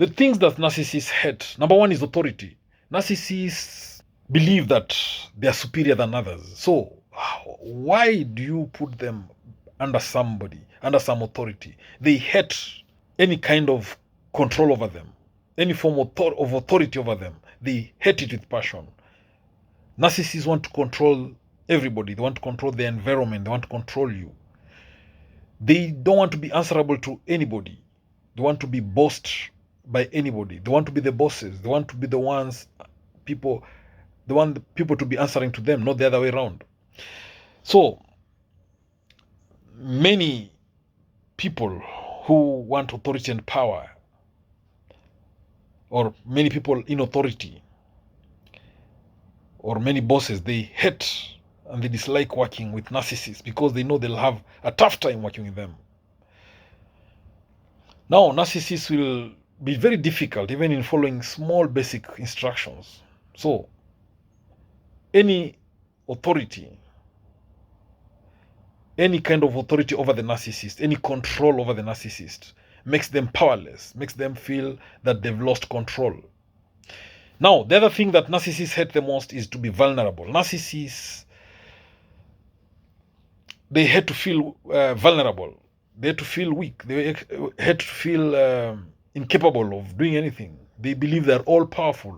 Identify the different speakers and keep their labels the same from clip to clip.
Speaker 1: The things that narcissists hate, number one is authority. Narcissists believe that they are superior than others. So why do you put them under somebody, under some authority? They hate any kind of control over them, any form of authority over them. They hate it with passion. Narcissists want to control everybody. They want to control the environment. They want to control you. They don't want to be answerable to anybody. They want to be bossed by anybody. They want to be the bosses. They want to be the ones people, they want people to be answering to them, not the other way around. So many people who want authority and power, or many people in authority, or many bosses, they hate and they dislike working with narcissists because they know they'll have a tough time working with them. Now, narcissists will be very difficult even in following small basic instructions. So, any authority, any kind of authority over the narcissist, any control over the narcissist makes them powerless, makes them feel that they've lost control. Now, the other thing that narcissists hate the most is to be vulnerable. Narcissists, they hate to feel vulnerable. They hate to feel weak. They hate to feel incapable of doing anything. They believe they're all powerful.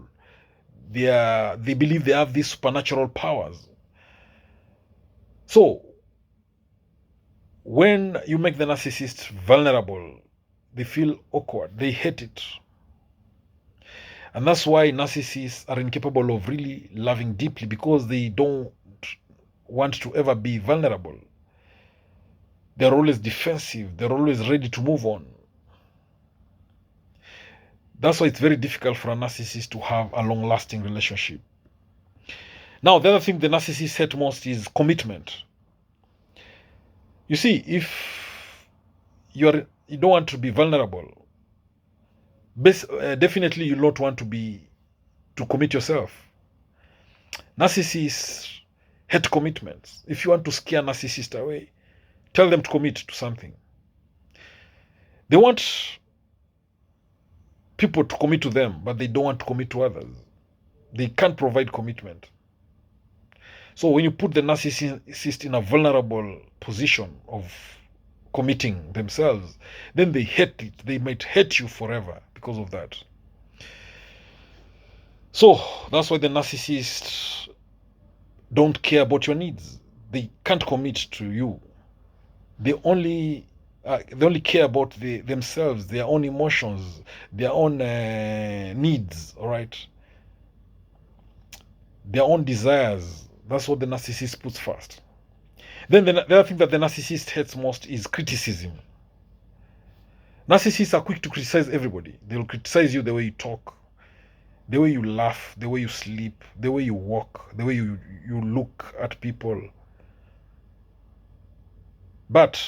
Speaker 1: They believe they have these supernatural powers. So, when you make the narcissist vulnerable, they feel awkward. They hate it. And that's why narcissists are incapable of really loving deeply, because they don't want to ever be vulnerable. They're always defensive. They're always ready to move on. That's why it's very difficult for a narcissist to have a long-lasting relationship. Now, the other thing the narcissists hate most is commitment. You see, if you don't want to be vulnerable, definitely you don't want to commit yourself. Narcissists hate commitments. If you want to scare a narcissist away, tell them to commit to something. They want people to commit to them, but they don't want to commit to others. They can't provide commitment. So when you put the narcissist in a vulnerable position of committing themselves, then they hate it. They might hate you forever because of that. So that's why the narcissists don't care about your needs. They can't commit to you. They only care about themselves, their own emotions, their own needs, all right? Their own desires. That's what the narcissist puts first. Then the other thing that the narcissist hates most is criticism. Narcissists are quick to criticize everybody. They will criticize you the way you talk, the way you laugh, the way you sleep, the way you walk, the way you look at people. But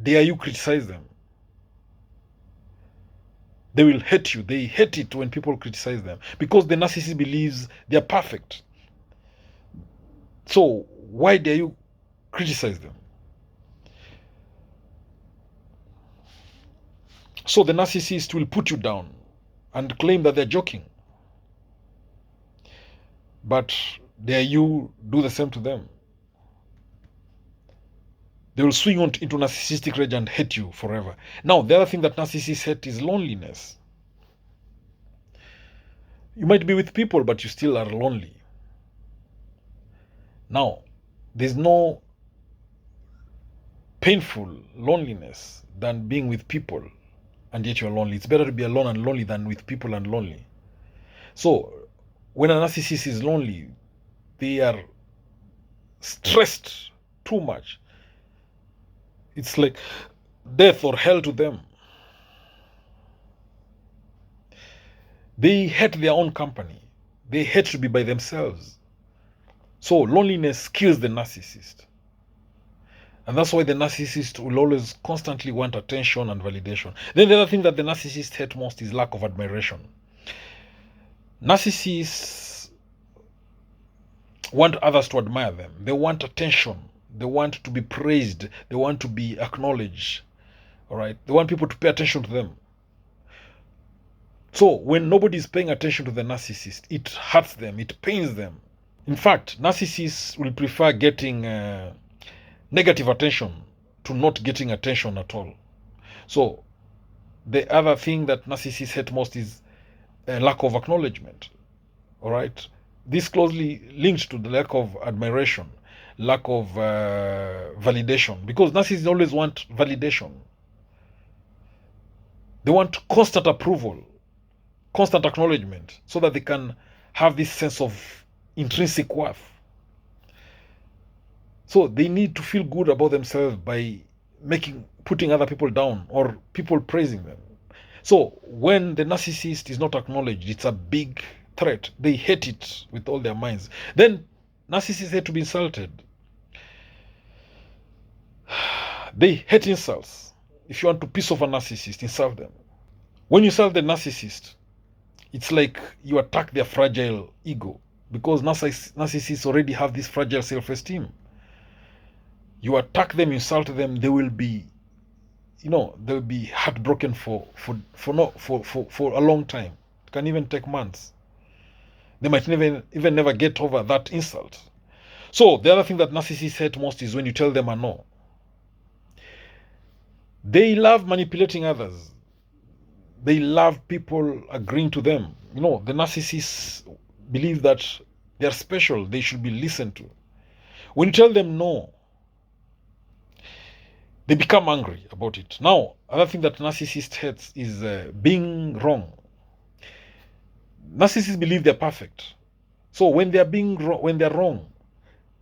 Speaker 1: dare you criticize them? They will hate you. They hate it when people criticize them because the narcissist believes they are perfect. So why dare you criticize them? So the narcissist will put you down and claim that they're joking. But dare you do the same to them? They will swing on into narcissistic rage and hate you forever. Now, the other thing that narcissists hate is loneliness. You might be with people, but you still are lonely. Now, there's no painful loneliness than being with people and yet you're lonely. It's better to be alone and lonely than with people and lonely. So, when a narcissist is lonely, they are stressed too much. It's like death or hell to them. They hate their own company. They hate to be by themselves. So loneliness kills the narcissist. And that's why the narcissist will always constantly want attention and validation. Then the other thing that the narcissist hate most is lack of admiration. Narcissists want others to admire them. They want attention. They want to be praised. They want to be acknowledged. All right? They want people to pay attention to them. So when nobody is paying attention to the narcissist, it hurts them, it pains them. In fact, narcissists will prefer getting negative attention to not getting attention at all. So the other thing that narcissists hate most is a lack of acknowledgement. All right, this closely linked to the lack of admiration, lack of validation, because narcissists always want validation. They want constant approval, constant acknowledgement, so that they can have this sense of intrinsic worth. So they need to feel good about themselves by putting other people down or people praising them. So when the narcissist is not acknowledged, it's a big threat. They hate it with all their minds. Then narcissists hate to be insulted. They hate insults. If you want to piss off a narcissist, insult them. When you insult the narcissist, it's like you attack their fragile ego, because narcissists already have this fragile self-esteem. You attack them, insult them, they will be, they'll be heartbroken for a long time. It can even take months. They might never get over that insult. So the other thing that narcissists hate most is when you tell them a no. They love manipulating others. They love people agreeing to them. The narcissists believe that they're special. They should be listened to. When you tell them no, they become angry about it. Now, another thing that narcissist hates is being wrong. Narcissists believe they're perfect. So when they're wrong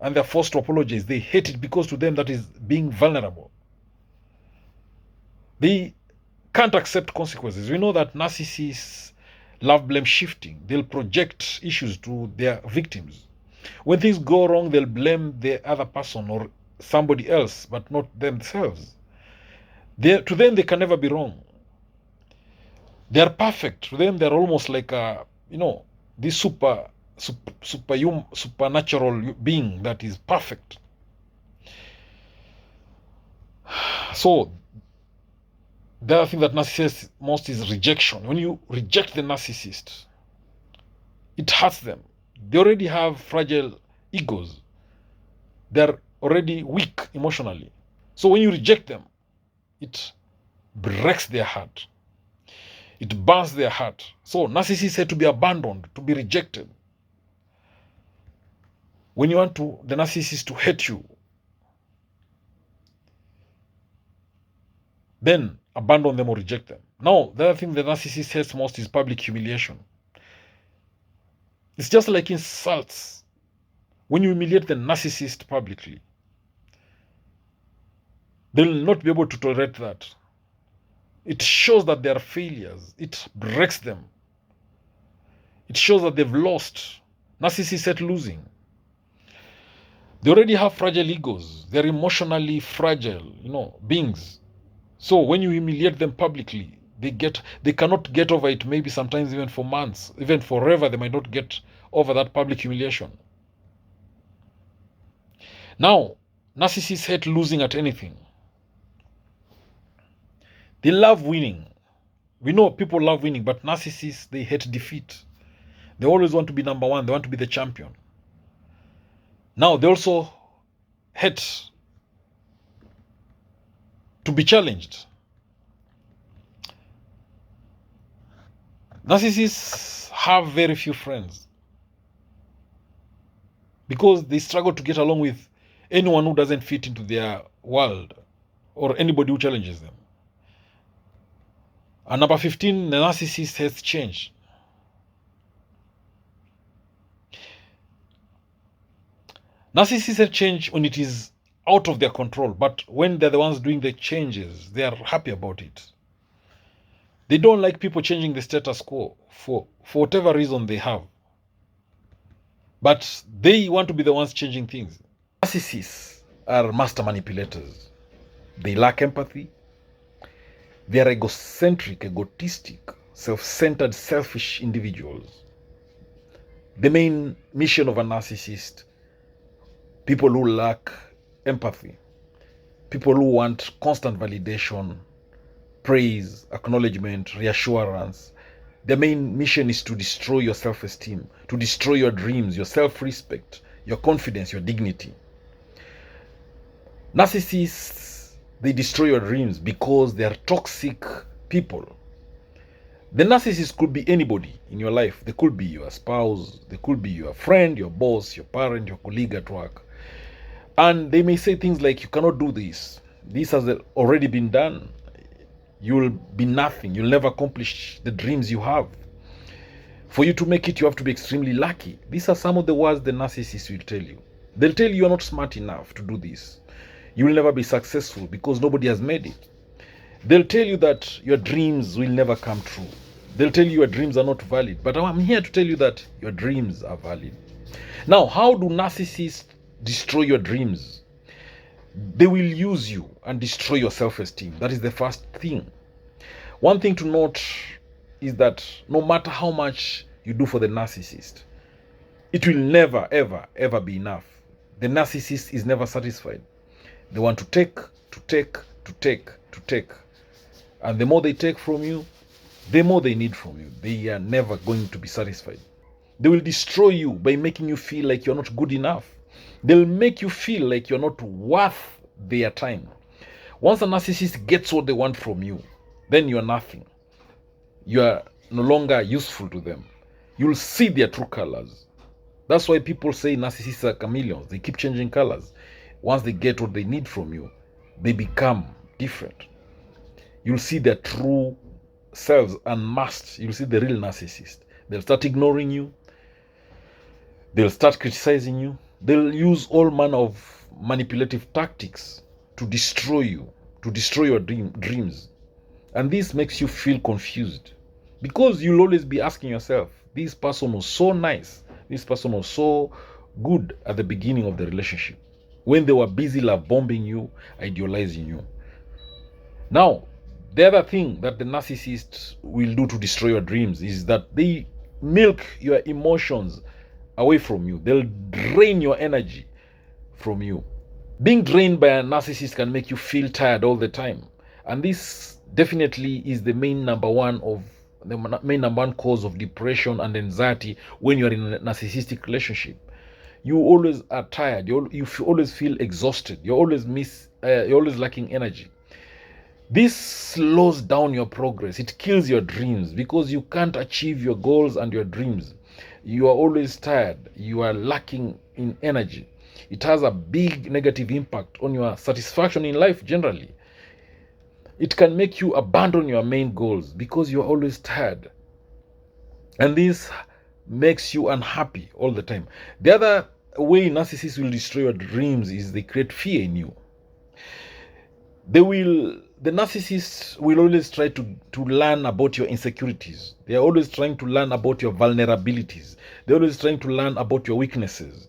Speaker 1: and they're forced to apologize, they hate it, because to them that is being vulnerable. They can't accept consequences. We know that narcissists love blame shifting. They'll project issues to their victims. When things go wrong, they'll blame the other person or somebody else, but not themselves. To them, they can never be wrong. They're perfect. To them, they're almost like this supernatural being that is perfect. So the other thing that narcissists most is rejection. When you reject the narcissist, it hurts them. They already have fragile egos. They're already weak emotionally. So when you reject them, it breaks their heart. It burns their heart. So narcissists hate to be abandoned, to be rejected. When you want the narcissist to hate you, then abandon them or reject them. Now, the other thing the narcissist hates most is public humiliation. It's just like insults. When you humiliate the narcissist publicly, they'll not be able to tolerate that. It shows that they are failures. It breaks them. It shows that they've lost. Narcissists hate losing. They already have fragile egos. They're emotionally fragile, beings. So when you humiliate them publicly, they cannot get over it, maybe sometimes even for months, even forever, they might not get over that public humiliation. Now, narcissists hate losing at anything. They love winning. We know people love winning, but narcissists, they hate defeat. They always want to be number one. They want to be the champion. Now, they also hate to be challenged. Narcissists have very few friends because they struggle to get along with anyone who doesn't fit into their world or anybody who challenges them. And number 15, the narcissist has changed. Narcissists have changed when it is out of their control, but when they're the ones doing the changes, they are happy about it. They don't like people changing the status quo for whatever reason they have. But they want to be the ones changing things. Narcissists are master manipulators. They lack empathy. They are egocentric, egotistic, self-centered, selfish individuals. The main mission of a narcissist: people who lack empathy, people who want constant validation, praise, acknowledgement, reassurance, Their main mission is to destroy your self-esteem, to destroy your dreams, your self-respect, your confidence, your dignity. Narcissists, they destroy your dreams because they are toxic people. The narcissist could be anybody in your life. They could be your spouse, they could be your friend, your boss, your parent, your colleague at work. And they may say things like, you cannot do this. This has already been done. You'll be nothing. You'll never accomplish the dreams you have. For you to make it, you have to be extremely lucky. These are some of the words the narcissist will tell you. They'll tell you you're not smart enough to do this. You will never be successful because nobody has made it. They'll tell you that your dreams will never come true. They'll tell you your dreams are not valid. But I'm here to tell you that your dreams are valid. Now, how do narcissists destroy your dreams? They will use you and destroy your self-esteem. That is the first thing. One thing to note is that no matter how much you do for the narcissist, it will never, ever, ever be enough. The narcissist is never satisfied. They want to take, to take, to take, to take. And the more they take from you, the more they need from you. They are never going to be satisfied. They will destroy you by making you feel like you're not good enough. They'll make you feel like you're not worth their time. Once a narcissist gets what they want from you, then you're nothing. You are no longer useful to them. You'll see their true colors. That's why people say narcissists are chameleons. They keep changing colors. Once they get what they need from you, they become different. You'll see their true selves unmasked. You'll see the real narcissist. They'll start ignoring you. They'll start criticizing you. They'll use all manner of manipulative tactics to destroy you, to destroy your dreams. And this makes you feel confused because you'll always be asking yourself, this person was so nice. This person was so good at the beginning of the relationship when they were busy love bombing you, idealizing you. Now, the other thing that the narcissist will do to destroy your dreams is that they milk your emotions away from you. They'll drain your energy from you. Being drained by a narcissist can make you feel tired all the time. And this definitely is the main number one cause of depression and anxiety when you're in a narcissistic relationship. You always are tired. You always feel exhausted. You're always lacking energy. This slows down your progress. It kills your dreams because you can't achieve your goals and your dreams. You are always tired. You are lacking in energy. It has a big negative impact on your satisfaction in life generally. It can make you abandon your main goals because you are always tired. And this makes you unhappy all the time. The other way narcissists will destroy your dreams is they create fear in you. The narcissists will always try to learn about your insecurities. They are always trying to learn about your vulnerabilities. They're always trying to learn about your weaknesses.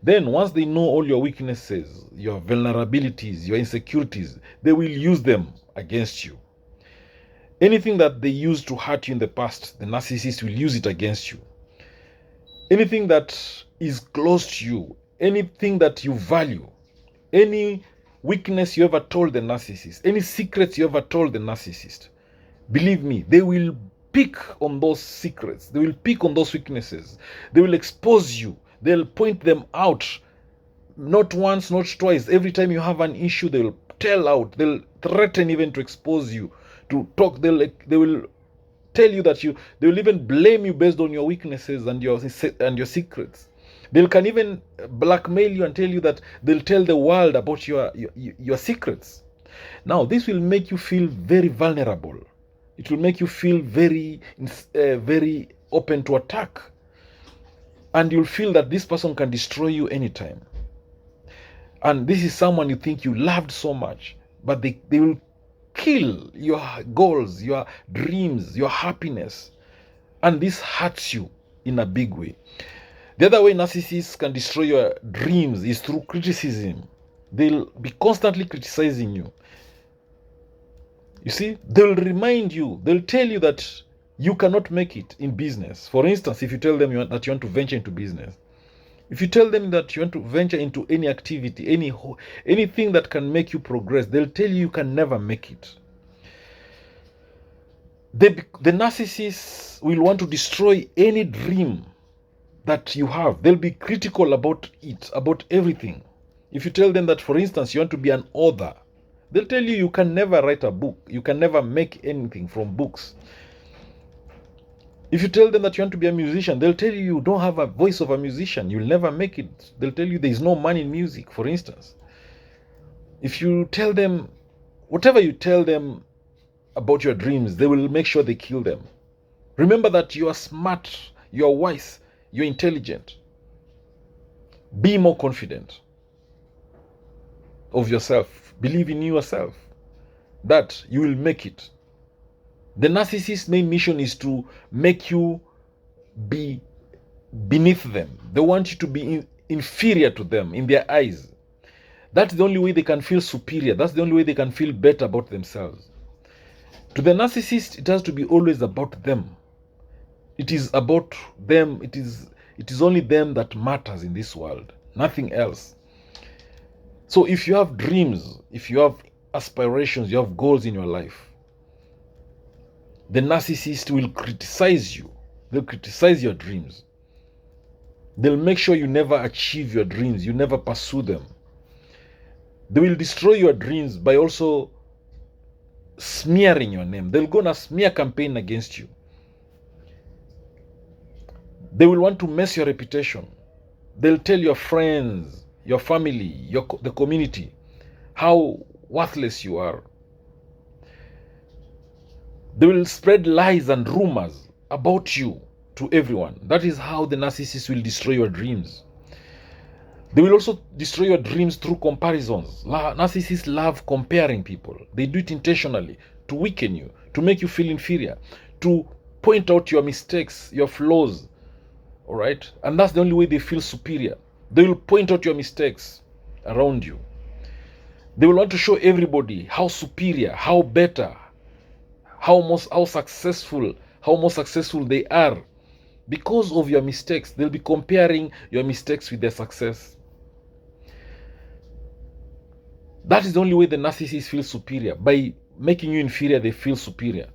Speaker 1: Then once they know all your weaknesses, your vulnerabilities, your insecurities, they will use them against you. Anything that they used to hurt you in the past, the narcissist will use it against you. Anything that is close to you, anything that you value, any weakness you ever told the narcissist, any secrets you ever told the narcissist, believe me, they will pick on those secrets. They will pick on those weaknesses. They will expose you. They'll point them out. Not once, not twice. Every time you have an issue, they'll tell out. They'll threaten even to expose you, to talk. They will tell you that they will even blame you based on your weaknesses and your secrets. They can even blackmail you and tell you that they'll tell the world about your secrets. Now, this will make you feel very vulnerable. It will make you feel very open to attack. And you'll feel that this person can destroy you anytime. And this is someone you think you loved so much, but they will kill your goals, your dreams, your happiness. And this hurts you in a big way. The other way narcissists can destroy your dreams is through criticism. They'll be constantly criticizing you. You see, they'll remind you, they'll tell you that you cannot make it in business. For instance, if you tell them that you want to venture into business, if you tell them that you want to venture into any activity, anything that can make you progress, they'll tell you you can never make it. The narcissists will want to destroy any dream that you have. They'll be critical about it, about everything. If you tell them that, for instance, you want to be an author, they'll tell you you can never write a book. You can never make anything from books. If you tell them that you want to be a musician, they'll tell you you don't have a voice of a musician. You'll never make it. They'll tell you there is no money in music, for instance. If you tell them, whatever you tell them about your dreams, they will make sure they kill them. Remember that you are smart, you are wise, you're intelligent. Be more confident of yourself. Believe in yourself that you will make it. The narcissist's main mission is to make you be beneath them. They want you to be inferior to them in their eyes. That's the only way they can feel superior. That's the only way they can feel better about themselves. To the narcissist, it has to be always about them. It is about them. It is only them that matters in this world, nothing else. So if you have dreams, if you have aspirations, you have goals in your life, the narcissist will criticize you. They'll criticize your dreams. They'll make sure you never achieve your dreams, you never pursue them. They will destroy your dreams by also smearing your name. They'll go on a smear campaign against you. They will want to mess your reputation. They'll tell your friends, your family, the community, how worthless you are. They will spread lies and rumors about you to everyone. That is how the narcissist will destroy your dreams. They will also destroy your dreams through comparisons. Narcissists love comparing people. They do it intentionally to weaken you, to make you feel inferior, to point out your mistakes, your flaws. All right? And that's the only way they feel superior. They will point out your mistakes around you. They will want to show everybody how superior, how better, how more successful they are. Because of your mistakes, they'll be comparing your mistakes with their success. That is the only way the narcissist feels superior. By making you inferior, they feel superior.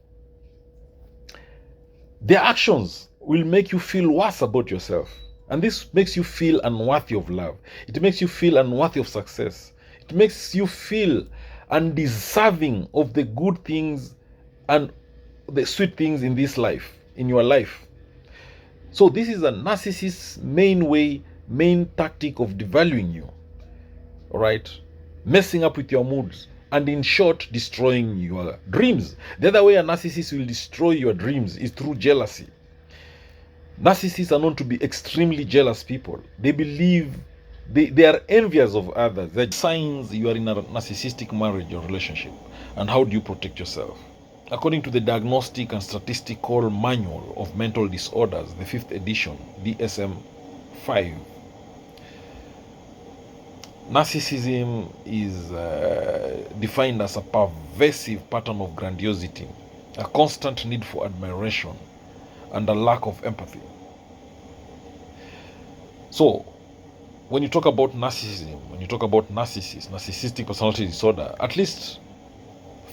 Speaker 1: Their actions will make you feel worse about yourself. And this makes you feel unworthy of love. It makes you feel unworthy of success. It makes you feel undeserving of the good things and the sweet things in this life, in your life. So this is a narcissist's main tactic of devaluing you. All right? Messing up with your moods, and in short, destroying your dreams. The other way a narcissist will destroy your dreams is through jealousy. Narcissists are known to be extremely jealous people. They believe they are envious of others. They're signs you are in a narcissistic marriage or relationship. And how do you protect yourself? According to the Diagnostic and Statistical Manual of Mental Disorders, the 5th edition, DSM-5, narcissism is defined as a pervasive pattern of grandiosity, a constant need for admiration, and a lack of empathy. So, when you talk about narcissism, when you talk about narcissistic personality disorder, at least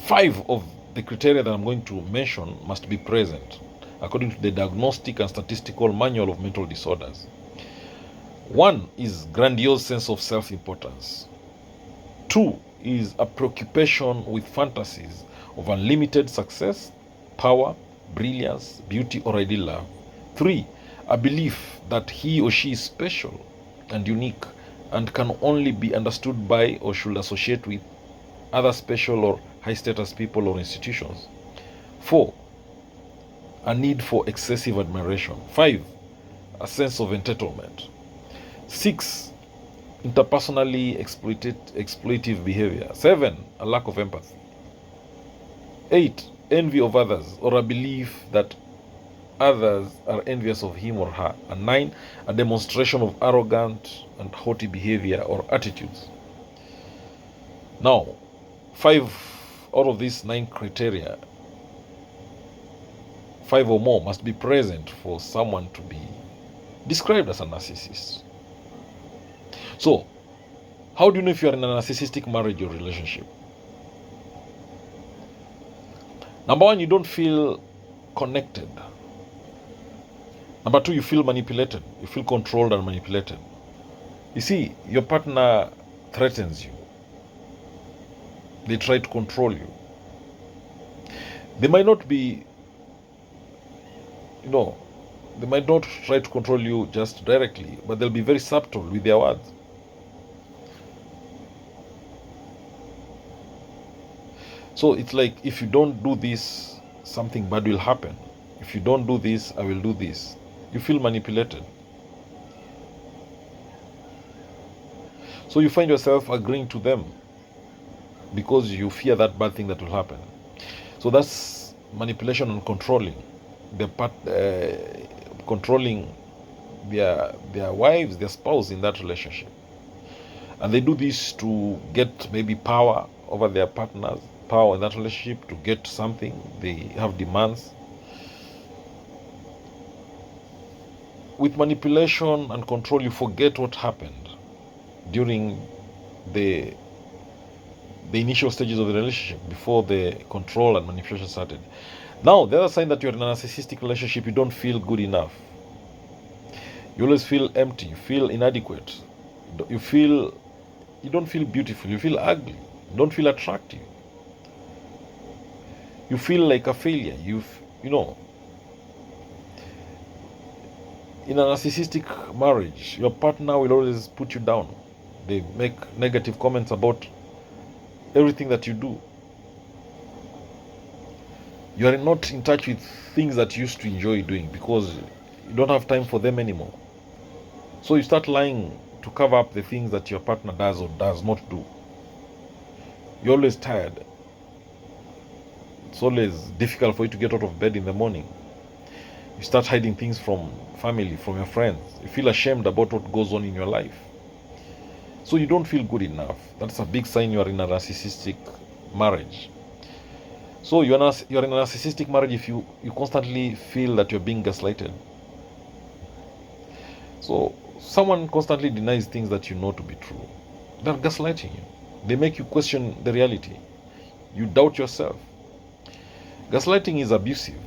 Speaker 1: 5 of the criteria that I'm going to mention must be present, according to the Diagnostic and Statistical Manual of Mental Disorders. 1 is grandiose sense of self-importance. 2 is a preoccupation with fantasies of unlimited success, power, brilliance, beauty, or ideal love. 3, a belief that he or she is special and unique and can only be understood by or should associate with other special or high-status people or institutions. 4, a need for excessive admiration. 5, a sense of entitlement. 6, interpersonally exploitative behavior. 7, a lack of empathy. 8, envy of others or a belief that others are envious of him or her. And 9, a demonstration of arrogant and haughty behavior or attitudes. Now, 5 out of these 9 criteria, 5 or more, must be present for someone to be described as a narcissist. So, how do you know if you are in a narcissistic marriage or relationship? Number 1, you don't feel connected. Number two, you feel manipulated. You feel controlled and manipulated. You see, your partner threatens you. They try to control you. They might not be, they might not try to control you just directly, but they'll be very subtle with their words. So it's like, if you don't do this, something bad will happen. If you don't do this, I will do this. You feel manipulated. So you find yourself agreeing to them because you fear that bad thing that will happen. So that's manipulation and controlling. Controlling their wives, their spouse in that relationship. And they do this to get maybe power over their partners, power in that relationship, to get something. They have demands. With manipulation and control, you forget what happened during the initial stages of the relationship, before the control and manipulation started. Now, the other sign that you're in a narcissistic relationship, you don't feel good enough. You always feel empty. You feel inadequate. You don't feel beautiful. You feel ugly. You don't feel attractive. You feel like a failure. In a narcissistic marriage, your partner will always put you down. They make negative comments about everything that you do. You are not in touch with things that you used to enjoy doing because you don't have time for them anymore. So you start lying to cover up the things that your partner does or does not do. You're always tired. It's always difficult for you to get out of bed in the morning. You start hiding things from family, from your friends. You feel ashamed about what goes on in your life. So you don't feel good enough. That's a big sign you are in a narcissistic marriage. So you're in a narcissistic marriage if you constantly feel that you're being gaslighted. So someone constantly denies things that you know to be true. They're gaslighting you. They make you question the reality. You doubt yourself. Gaslighting is abusive.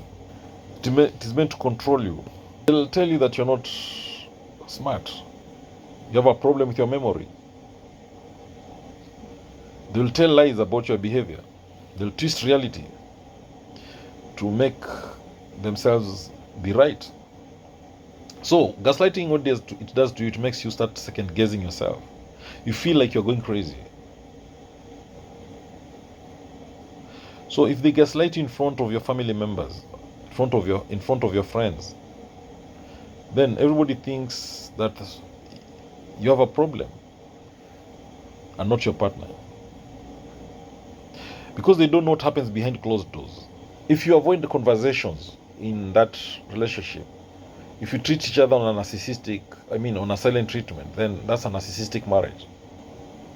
Speaker 1: It is meant to control you. They'll tell you that you're not smart. You have a problem with your memory. They'll tell lies about your behavior. They'll twist reality to make themselves be right. So gaslighting, what it does to you, it makes you start second guessing yourself. You feel like you're going crazy. So if they gaslight you in front of your family members, in front of your friends, then everybody thinks that you have a problem and not your partner, because they don't know what happens behind closed doors. If you avoid the conversations in that relationship, if you treat each other on a silent treatment, then that's a narcissistic marriage.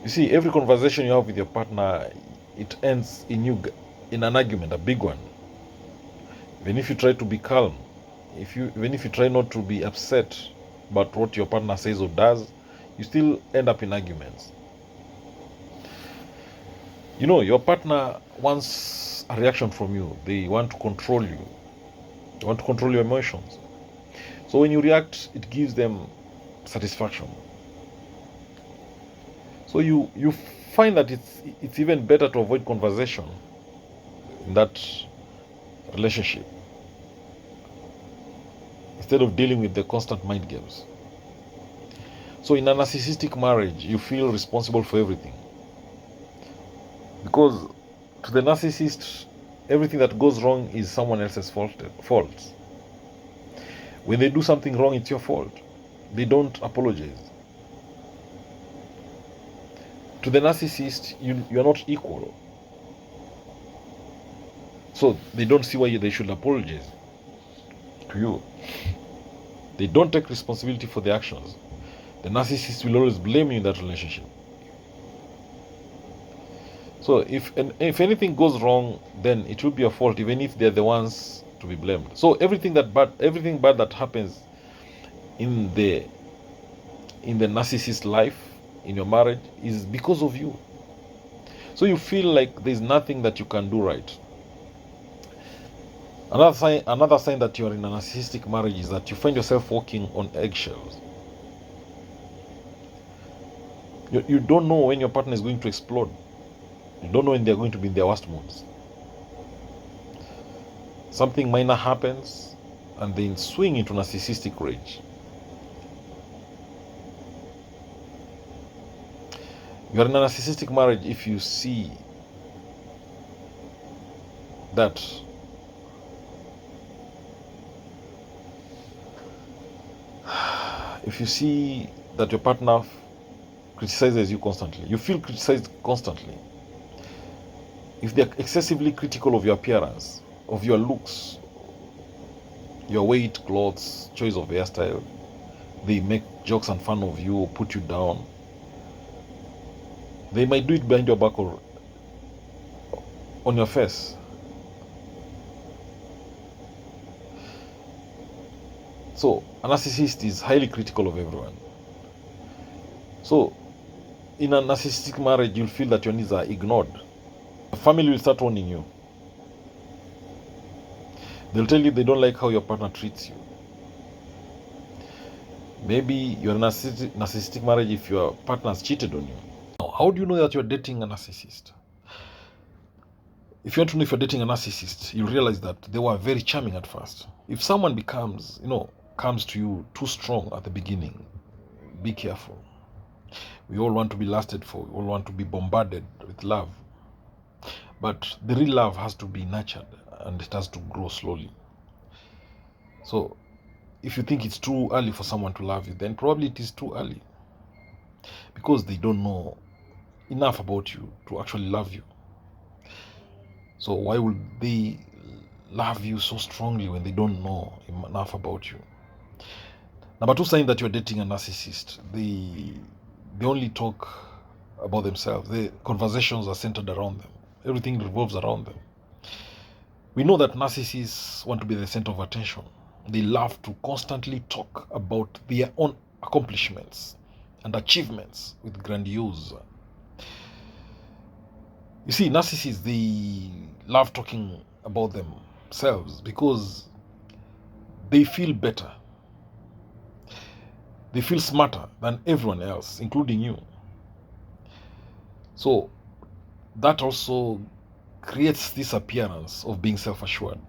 Speaker 1: You see, every conversation you have with your partner, it ends in an argument, a big one. Even if you try to be calm, even if you try not to be upset about what your partner says or does, you still end up in arguments. Your partner wants a reaction from you. They want to control you. They want to control your emotions. So when you react, it gives them satisfaction. So you find that it's even better to avoid conversation in that relationship instead of dealing with the constant mind games. So in a narcissistic marriage, you feel responsible for everything, because to the narcissist, everything that goes wrong is someone else's fault. When they do something wrong, it's your fault. They don't apologize. To the narcissist, you're not equal. So they don't see why they should apologize to you. They don't take responsibility for their actions. The narcissist will always blame you in that relationship. So if anything goes wrong, then it will be your fault, even if they're the ones to be blamed. So everything bad that happens in the narcissist life, in your marriage, is because of you. So you feel like there's nothing that you can do right. Another sign that you're in a narcissistic marriage is that you find yourself walking on eggshells. You don't know when your partner is going to explode. You don't know when they're going to be in their worst moods. Something minor happens and they swing into narcissistic rage. You are in a narcissistic marriage if you see that your partner criticizes you constantly, you feel criticized constantly. If they're excessively critical of your appearance, of your looks, your weight, clothes, choice of hairstyle, they make jokes and fun of you or put you down. They might do it behind your back or on your face. So a narcissist is highly critical of everyone. So in a narcissistic marriage, you'll feel that your needs are ignored. The family will start warning you. They'll tell you they don't like how your partner treats you. Maybe you're in a narcissistic marriage if your partner has cheated on you. Now, how do you know that you're dating a narcissist? If you want to know if you're dating a narcissist, you'll realize that they were very charming at first. If someone comes to you too strong at the beginning, be careful. We all want to be lusted for. We all want to be bombarded with love. But the real love has to be nurtured and it has to grow slowly. So if you think it's too early for someone to love you, then probably it is too early. Because they don't know enough about you to actually love you. So why would they love you so strongly when they don't know enough about you? Number two sign that you're dating a narcissist, they only talk about themselves. The conversations are centered around them. Everything revolves around them. We know that narcissists want to be the center of attention. They love to constantly talk about their own accomplishments and achievements with grandiose. You see, narcissists, they love talking about themselves because they feel better. They feel smarter than everyone else, including you. So that also creates this appearance of being self-assured.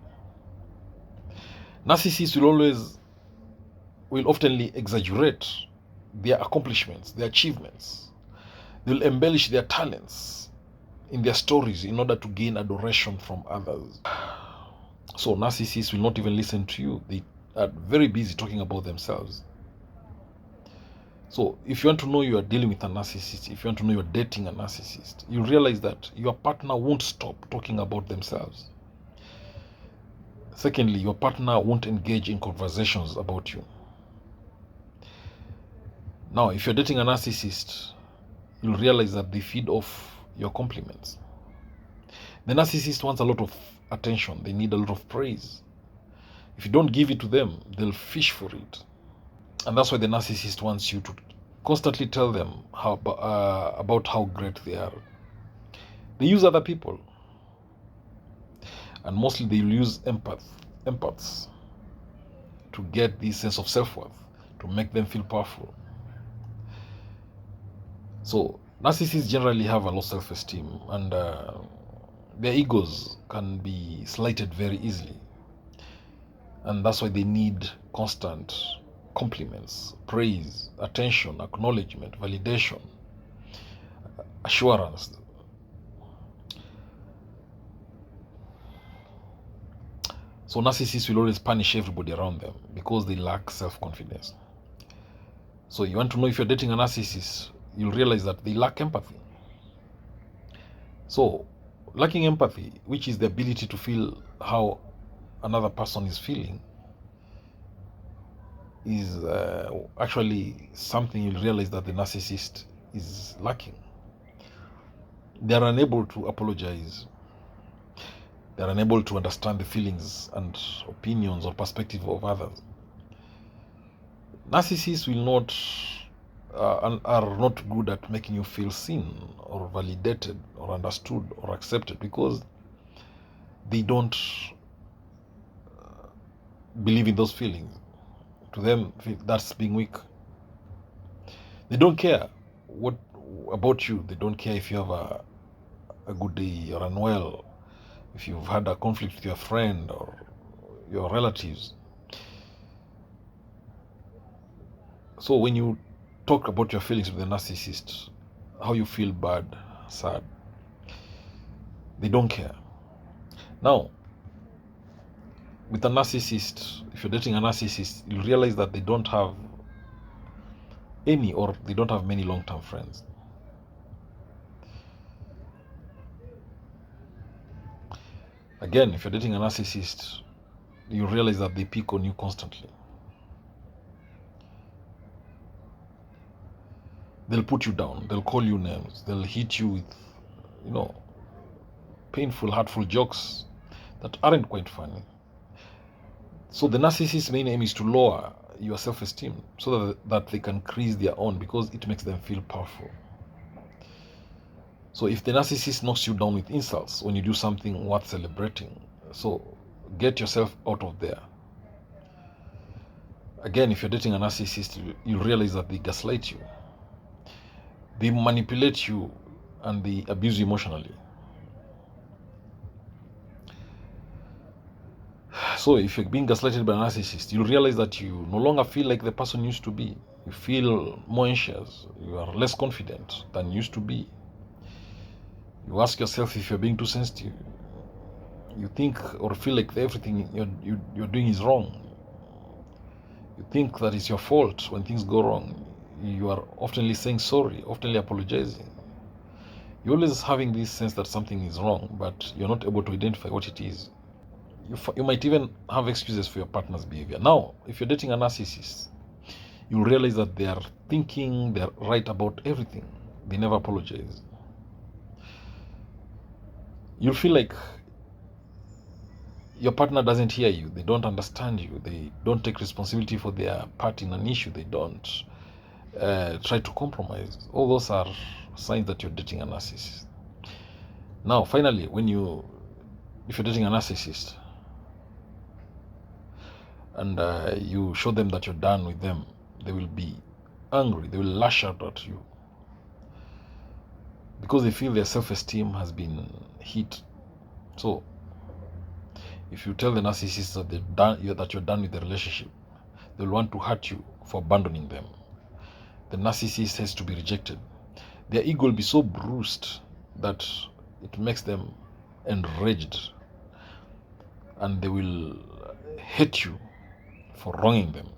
Speaker 1: Narcissists will often exaggerate their accomplishments, their achievements. They'll embellish their talents in their stories in order to gain adoration from others. So narcissists will not even listen to you. They are very busy talking about themselves. So if you want to know you are dealing with a narcissist, if you want to know you're dating a narcissist, you realize that your partner won't stop talking about themselves. Secondly, your partner won't engage in conversations about you. Now, if you're dating a narcissist, you'll realize that they feed off your compliments. The narcissist wants a lot of attention. They need a lot of praise. If you don't give it to them, they'll fish for it. And that's why the narcissist wants you to constantly tell them about how great they are. They use other people. And mostly they'll use empaths to get this sense of self-worth, to make them feel powerful. So narcissists generally have a low self-esteem and their egos can be slighted very easily. And that's why they need constant compliments, praise, attention, acknowledgement, validation, assurance. So narcissists will always punish everybody around them because they lack self-confidence. So you want to know if you're dating a narcissist, you'll realize that they lack empathy. So lacking empathy, which is the ability to feel how another person is feeling, is actually something you'll realize that the narcissist is lacking. They are unable to apologize. They are unable to understand the feelings and opinions or perspective of others. Narcissists are not good at making you feel seen or validated or understood or accepted because they don't believe in those feelings. To them, that's being weak. They don't care what about you. They don't care if you have a good day, you're unwell, if you've had a conflict with your friend or your relatives. So when you talk about your feelings with a narcissist, how you feel bad, sad, they don't care. Now, with a narcissist, if you're dating a narcissist, you'll realize that they don't have any, or they don't have many long-term friends. Again, if you're dating a narcissist, you realize that they pick on you constantly. They'll put you down. They'll call you names. They'll hit you with, painful, hurtful jokes that aren't quite funny. So the narcissist's main aim is to lower your self-esteem so that they can increase their own, because it makes them feel powerful. So if the narcissist knocks you down with insults when you do something worth celebrating, so get yourself out of there. Again, if you're dating a narcissist, you'll realize that they gaslight you. They manipulate you and they abuse you emotionally. So if you're being gaslighted by a narcissist, you'll realize that you no longer feel like the person you used to be. You feel more anxious. You are less confident than you used to be. You ask yourself if you're being too sensitive. You think or feel like everything you're doing is wrong. You think that it's your fault when things go wrong. You are oftenly saying sorry, oftenly apologizing. You're always having this sense that something is wrong, but you're not able to identify what it is. You might even have excuses for your partner's behavior. Now, if you're dating a narcissist, you'll realize that they are thinking they're right about everything. They never apologize. You'll feel like your partner doesn't hear you. They don't understand you. They don't take responsibility for their part in an issue. They don't try to compromise. All those are signs that you're dating a narcissist. Now, finally, if you're dating a narcissist and you show them that you're done with them, they will be angry. They will lash out at you because they feel their self-esteem has been hit. So if you tell the narcissist that you're done with the relationship, they'll want to hurt you for abandoning them. The narcissist has to be rejected. Their ego will be so bruised that it makes them enraged, and they will hate you for wronging them.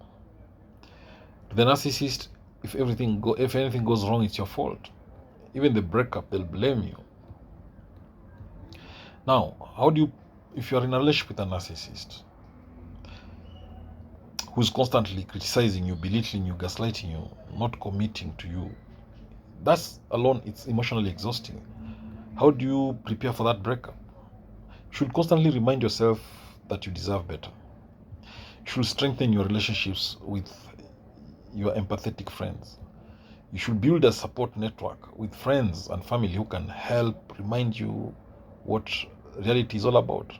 Speaker 1: To the narcissist, if anything goes wrong, it's your fault. Even the breakup, they'll blame you. Now, if you're in a relationship with a narcissist who's constantly criticizing you, belittling you, gaslighting you, not committing to you, that's alone, it's emotionally exhausting. How do you prepare for that breakup? You should constantly remind yourself that you deserve better. You should strengthen your relationships with your empathetic friends. You should build a support network with friends and family who can help remind you what reality is all about.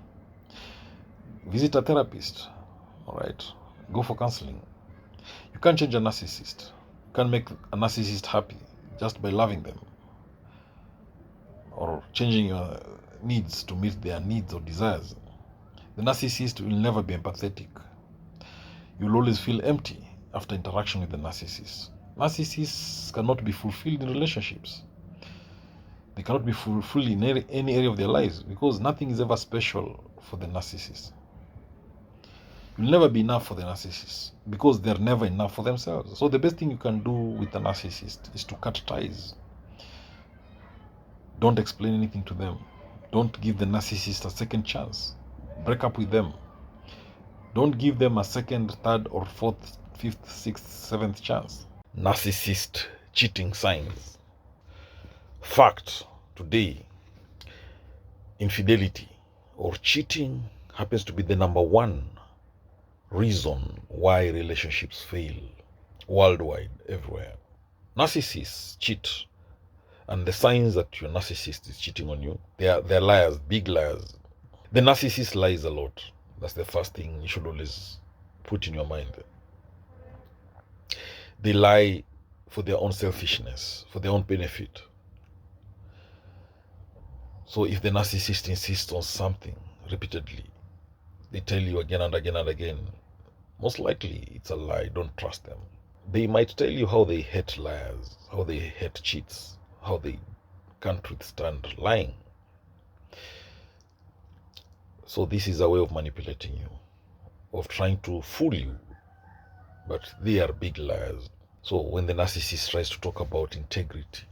Speaker 1: Visit a therapist, all right? Go for counseling. You can't change a narcissist. You can't make a narcissist happy just by loving them or changing your needs to meet their needs or desires. The narcissist will never be empathetic. You'll always feel empty after interaction with the narcissist. Narcissists cannot be fulfilled in relationships. They cannot be fulfilled in any area of their lives because nothing is ever special for the narcissist. You'll never be enough for the narcissist because they're never enough for themselves. So the best thing you can do with a narcissist is to cut ties. Don't explain anything to them. Don't give the narcissist a second chance. Break up with them. Don't give them a second, third, or fourth, fifth, sixth, seventh chance. Narcissist cheating signs. Fact: today, infidelity or cheating happens to be the number one reason why relationships fail worldwide, everywhere. Narcissists cheat, and the signs that your narcissist is cheating on you, they're liars, big liars. The narcissist lies a lot. That's the first thing you should always put in your mind. They lie for their own selfishness, for their own benefit. So if the narcissist insists on something repeatedly, they tell you again and again and again, most likely it's a lie. Don't trust them. They might tell you how they hate liars, how they hate cheats, how they can't withstand lying. So this is a way of manipulating you, of trying to fool you, but they are big liars. So when the narcissist tries to talk about integrity,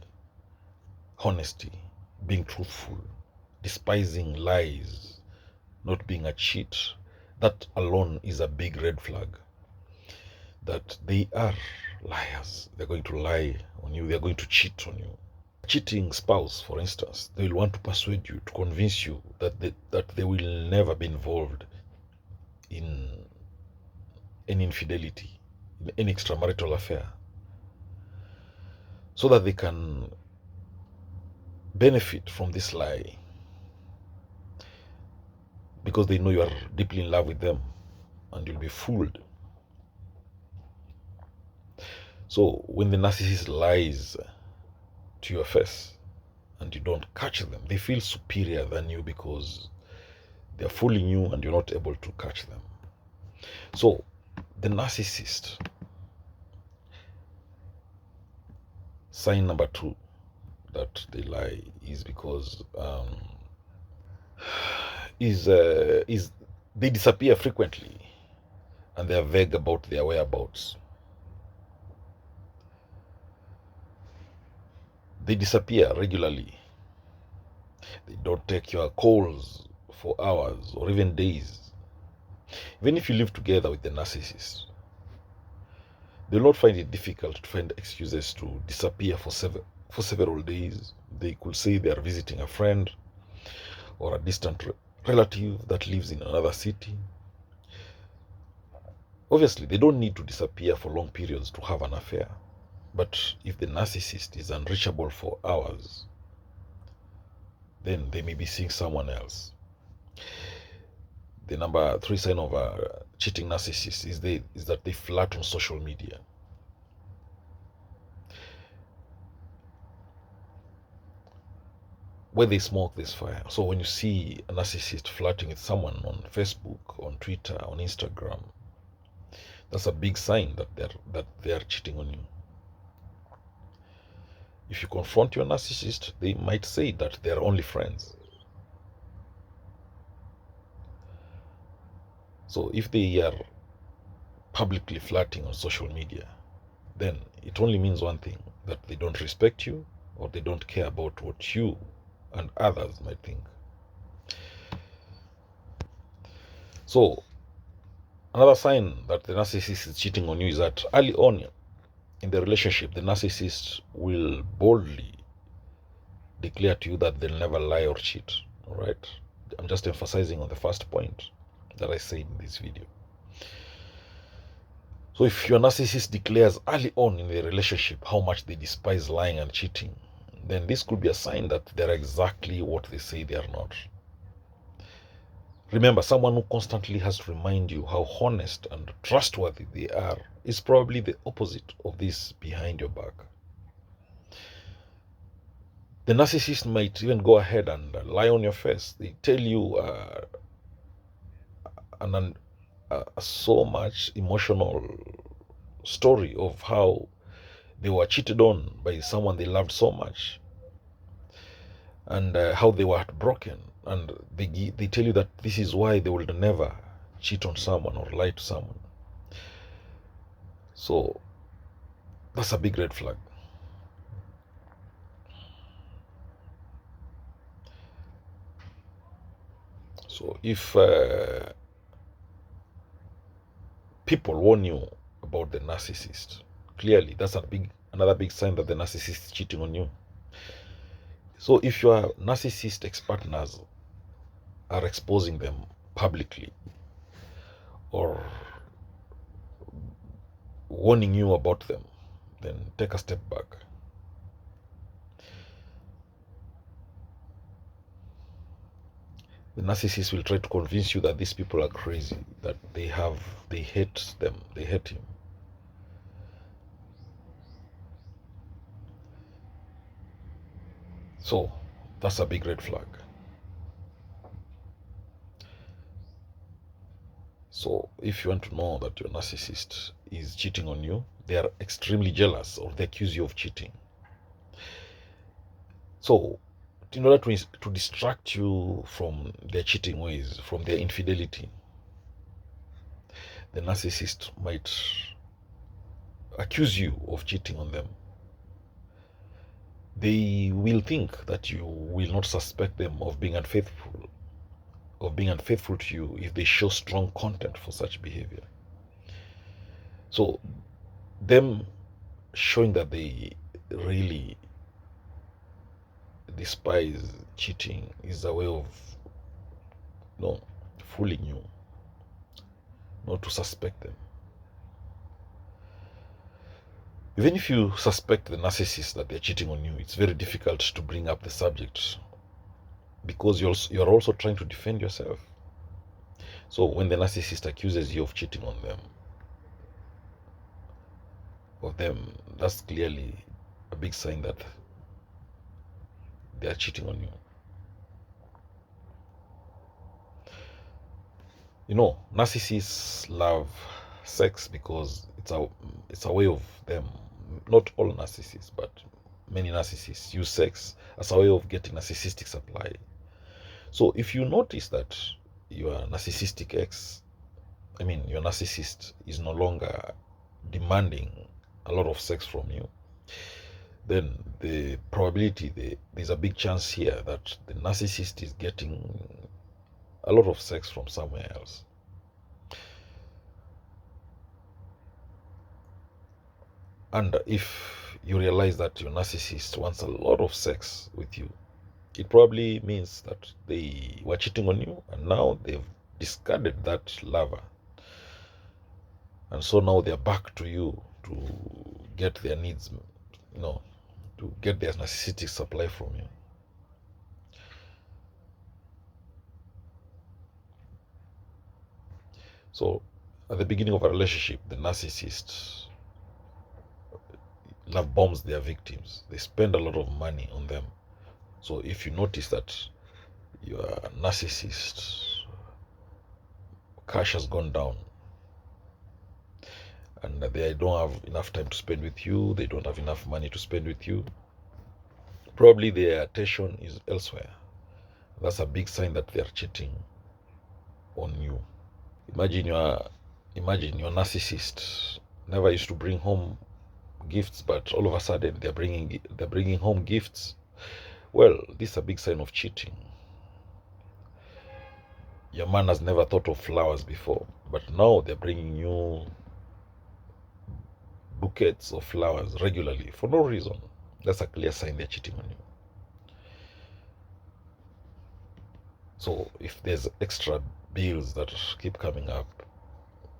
Speaker 1: honesty, being truthful, despising lies, not being a cheat, that alone is a big red flag that they are liars. They're going to lie on you. They're going to cheat on you. A cheating spouse, for instance, they will want to persuade you, to convince you that they will never be involved in any infidelity, in any extramarital affair, so that they can benefit from this lie, because they know you are deeply in love with them and you'll be fooled. So when the narcissist lies to your face and you don't catch them, they feel superior than you because they're fooling you and you're not able to catch them. So the narcissist, sign number 2 that they lie is because they disappear frequently and they are vague about their whereabouts. They disappear regularly. They don't take your calls for hours or even days. Even if you live together with the narcissist, they'll not find it difficult to find excuses to disappear for several days. They could say they are visiting a friend or a distant relative that lives in another city. Obviously, they don't need to disappear for long periods to have an affair. But if the narcissist is unreachable for hours, then they may be seeing someone else. The number 3 sign of a cheating narcissist is that they flirt on social media. Where they smoke, there's fire. So when you see a narcissist flirting with someone on Facebook, on Twitter, on Instagram, that's a big sign that they are cheating on you. If you confront your narcissist, they might say that they are only friends. So if they are publicly flirting on social media, then it only means one thing, that they don't respect you or they don't care about what you and others might think. So another sign that the narcissist is cheating on you is that early on in the relationship, the narcissist will boldly declare to you that they'll never lie or cheat. All right? I'm just emphasizing on the first point that I said in this video. So if your narcissist declares early on in the relationship how much they despise lying and cheating, then this could be a sign that they're exactly what they say they are not. Remember, someone who constantly has to remind you how honest and trustworthy they are is probably the opposite of this behind your back. The narcissist might even go ahead and lie on your face. They tell you so much emotional story of how they were cheated on by someone they loved so much, and how they were heartbroken, and they tell you that this is why they will never cheat on someone or lie to someone. So that's a big red flag. So if people warn you about the narcissist, clearly that's another big sign that the narcissist is cheating on you. So if your narcissist ex-partners are exposing them publicly or warning you about them, then take a step back. The narcissist will try to convince you that these people are crazy, that they hate them, they hate him. So that's a big red flag. So if you want to know that your narcissist is cheating on you, they are extremely jealous or they accuse you of cheating. So in order to distract you from their cheating ways, from their infidelity, the narcissist might accuse you of cheating on them. They will think that you will not suspect them of being unfaithful to you if they show strong content for such behavior. So them showing that they really despise cheating is a way of fooling you, not to suspect them. Even if you suspect the narcissist that they're cheating on you, it's very difficult to bring up the subject because you're also trying to defend yourself. So when the narcissist accuses you of cheating on them, that's clearly a big sign that they are cheating on you. Narcissists love sex because it's a way of them. Not all narcissists, but many narcissists use sex as a way of getting narcissistic supply. So if you notice that your narcissistic your narcissist is no longer demanding a lot of sex from you, then the probability, there's a big chance here that the narcissist is getting a lot of sex from somewhere else. And if you realize that your narcissist wants a lot of sex with you, it probably means that they were cheating on you and now they've discarded that lover. And so now they're back to you to get their needs, to get their narcissistic supply from you. So at the beginning of a relationship, the narcissist love bombs their victims. They spend a lot of money on them. So if you notice that your narcissist cash has gone down and they don't have enough time to spend with you, they don't have enough money to spend with you, probably their attention is elsewhere. That's a big sign that they are cheating on you. Imagine your narcissist never used to bring home gifts, but all of a sudden they're bringing home gifts. Well, this is a big sign of cheating. Your man has never thought of flowers before, but now they're bringing you bouquets of flowers regularly for no reason. That's a clear sign they're cheating on you. So if there's extra bills that keep coming up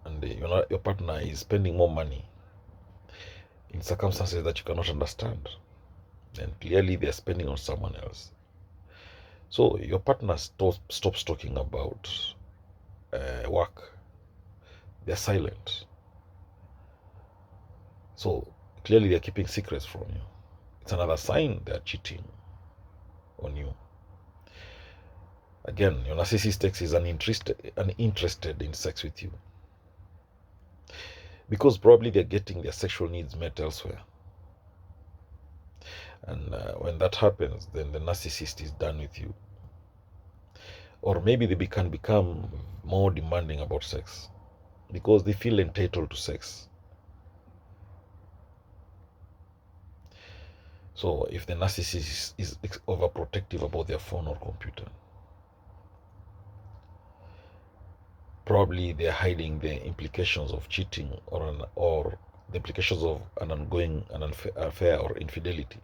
Speaker 1: and your partner is spending more money in circumstances that you cannot understand, then clearly they're spending on someone else. So your partner stops talking about work. They're silent. So clearly they're keeping secrets from you. It's another sign they're cheating on you. Again, your narcissist ex is uninterested in sex with you because probably they're getting their sexual needs met elsewhere. And when that happens, then the narcissist is done with you. Or maybe they can become more demanding about sex because they feel entitled to sex. So if the narcissist is overprotective about their phone or computer, probably they're hiding the implications of cheating or the implications of an affair or infidelity.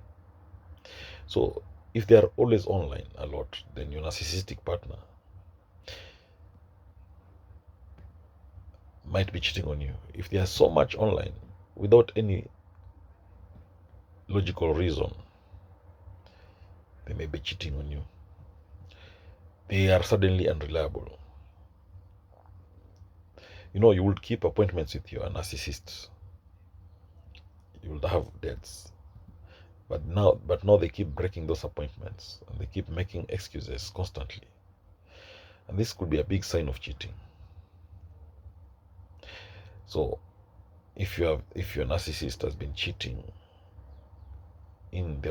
Speaker 1: So if they are always online a lot, then your narcissistic partner might be cheating on you. If they are so much online without any logical reason, they may be cheating on you. they are suddenly unreliable. You know, you would keep appointments with your narcissist. You would have dates. But now they keep breaking those appointments and they keep making excuses constantly. And this could be a big sign of cheating. So if your narcissist has been cheating in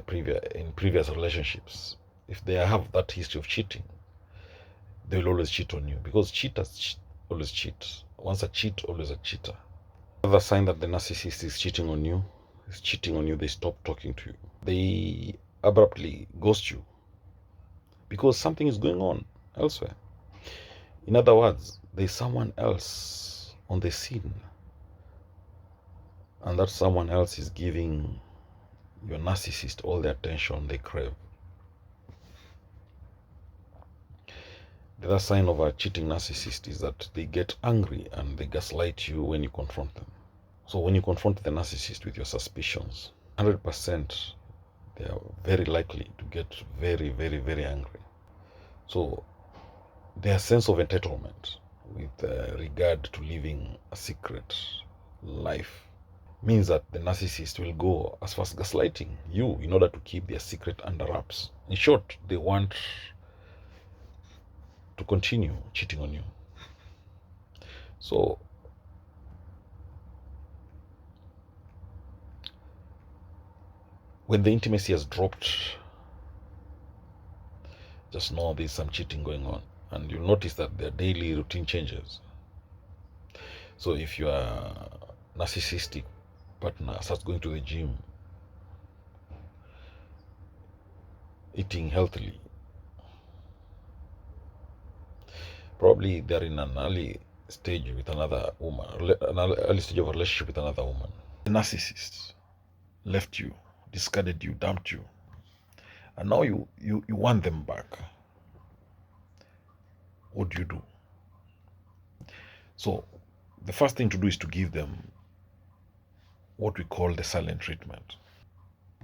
Speaker 1: previous relationships, if they have that history of cheating, they will always cheat on you, because cheaters always cheat. Once a cheat, always a cheater. Another sign that the narcissist is cheating on you, they stop talking to you. They abruptly ghost you because something is going on elsewhere. In other words, there's someone else on the scene, and that someone else is giving your narcissist all the attention they crave. The other sign of a cheating narcissist is that they get angry and they gaslight you when you confront them. So when you confront the narcissist with your suspicions, 100% they are very likely to get very, very, very angry. So their sense of entitlement with regard to living a secret life means that the narcissist will go as far as gaslighting you in order to keep their secret under wraps. In short, they want to continue cheating on you. So when the intimacy has dropped, just know there's some cheating going on, and you'll notice that their daily routine changes. So if your narcissistic partner starts going to the gym, eating healthily, probably they're in an early stage with another woman, an early stage of a relationship with another woman. The narcissist left you, discarded you, dumped you, and now you want them back. What do you do? So the first thing to do is to give them what we call the silent treatment.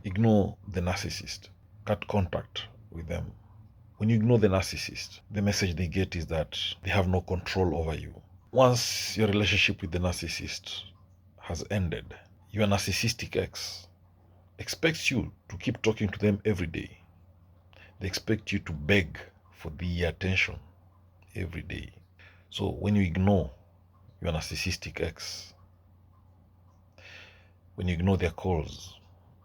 Speaker 1: Ignore the narcissist. Cut contact with them. When you ignore the narcissist, the message they get is that they have no control over you. Once your relationship with the narcissist has ended, your narcissistic ex expects you to keep talking to them every day. They expect you to beg for the attention every day. So when you ignore your narcissistic ex, when you ignore their calls,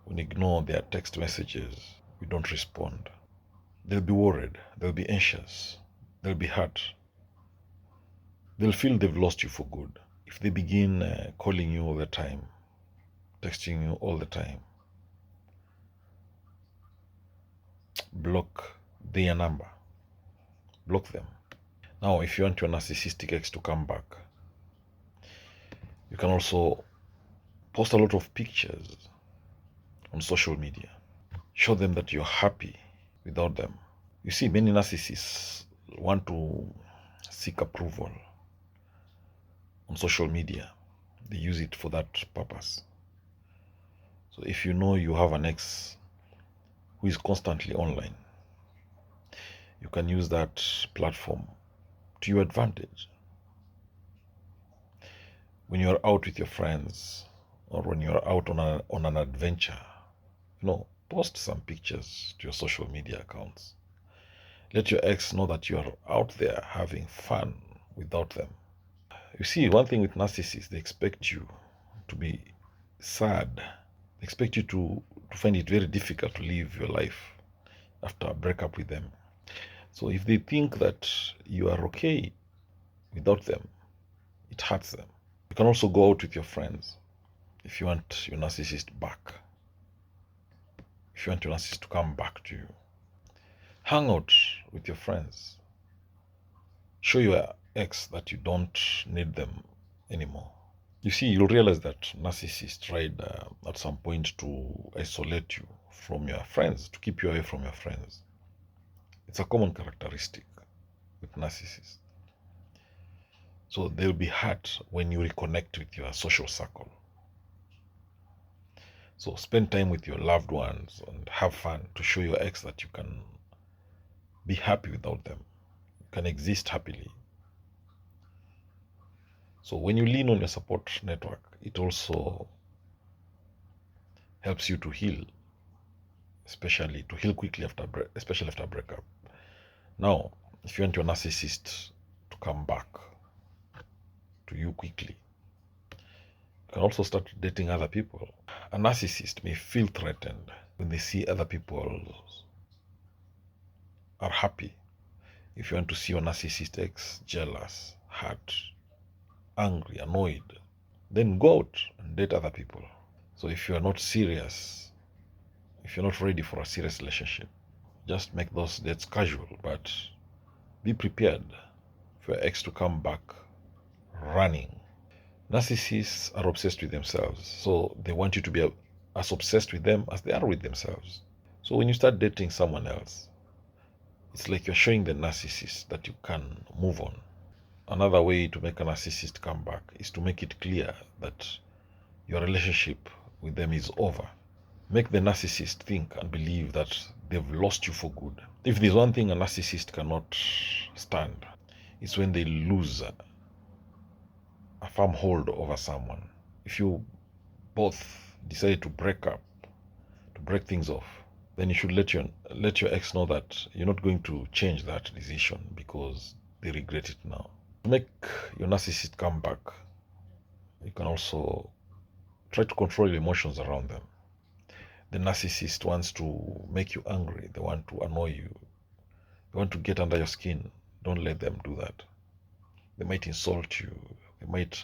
Speaker 1: when you ignore their text messages, you don't respond, they'll be worried, they'll be anxious, they'll be hurt. They'll feel they've lost you for good. If they begin calling you all the time, texting you all the time, block their number. Block them. Now, if you want your narcissistic ex to come back, you can also post a lot of pictures on social media. Show them that you're happy without them. You see, many narcissists want to seek approval on social media. They use it for that purpose. So if you know you have an ex who is constantly online, you can use that platform to your advantage. When you're out with your friends, or when you're out on an adventure, post some pictures to your social media accounts. Let your ex know that you are out there having fun without them. You see, one thing with narcissists, they expect you to be sad. They expect you to find it very difficult to live your life after a breakup with them. So if they think that you are okay without them, it hurts them. You can also go out with your friends if you want your narcissist back. If you want your narcissist to come back to you, hang out with your friends. Show your ex that you don't need them anymore. You see, you'll realize that narcissists tried at some point to isolate you from your friends, to keep you away from your friends. It's a common characteristic with narcissists. So they'll be hurt when you reconnect with your social circle. So spend time with your loved ones and have fun to show your ex that you can be happy without them. can exist happily. So when you lean on your support network, it also helps you to heal, especially to heal quickly especially after a breakup. Now, if you want your narcissist to come back to you quickly, you can also start dating other people. A narcissist may feel threatened when they see other people are happy. If you want to see your narcissist ex jealous, hurt, angry, annoyed, then go out and date other people. So if you are not serious, if you're not ready for a serious relationship, just make those dates casual, but be prepared for your ex to come back running. Narcissists are obsessed with themselves, so they want you to be as obsessed with them as they are with themselves. So when you start dating someone else, it's like you're showing the narcissist that you can move on. Another way to make a narcissist come back is to make it clear that your relationship with them is over. Make the narcissist think and believe that they've lost you for good. If there's one thing a narcissist cannot stand, it's when they lose a firm hold over someone. If you both decide to break up, to break things off, then you should let your ex know that you're not going to change that decision because they regret it now. To make your narcissist come back, you can also try to control your emotions around them. The narcissist wants to make you angry. They want to annoy you. They want to get under your skin. Don't let them do that. They might insult you. They might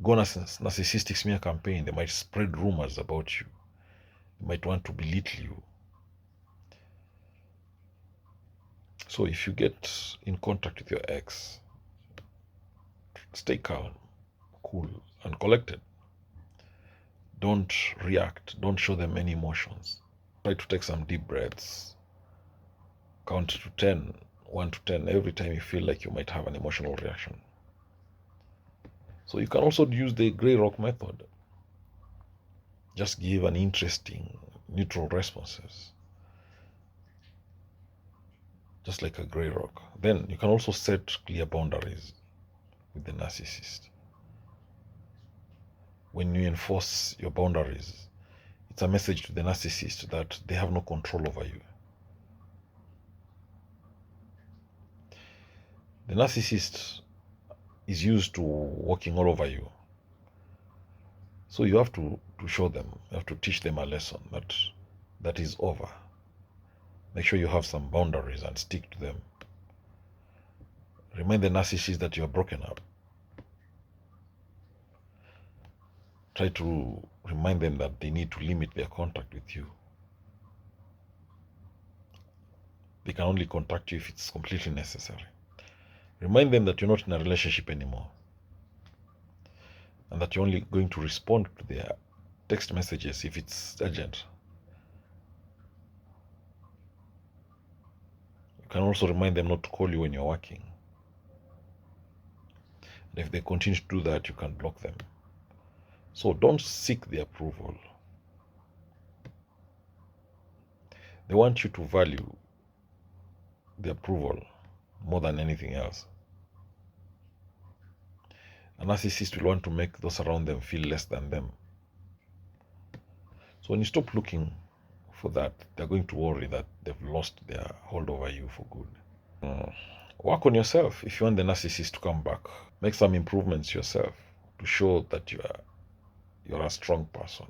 Speaker 1: go on a narcissistic smear campaign. They might spread rumors about you. They might want to belittle you. So if you get in contact with your ex, stay calm, cool, and collected. Don't react. Don't show them any emotions. Try to take some deep breaths. Count to 10, 1 to 10, every time you feel like you might have an emotional reaction. So you can also use the gray rock method. Just give an interesting, neutral responses. Just like a gray rock. Then you can also set clear boundaries with the narcissist. When you enforce your boundaries, it's a message to the narcissist that they have no control over you. The narcissist is used to walking all over you. So you have to show them, you have to teach them a lesson that is over. Make sure you have some boundaries and stick to them. Remind the narcissist that you are broken up. Try to remind them that they need to limit their contact with you. They can only contact you if it's completely necessary. Remind them that you're not in a relationship anymore, and that you're only going to respond to their text messages if it's urgent. You can also remind them not to call you when you're working. And if they continue to do that, you can block them. So don't seek their approval. They want you to value the approval more than anything else. A narcissist will want to make those around them feel less than them. So when you stop looking for that, they're going to worry that they've lost their hold over you for good. Work on yourself if you want the narcissist to come back. Make some improvements yourself to show that you're a strong person.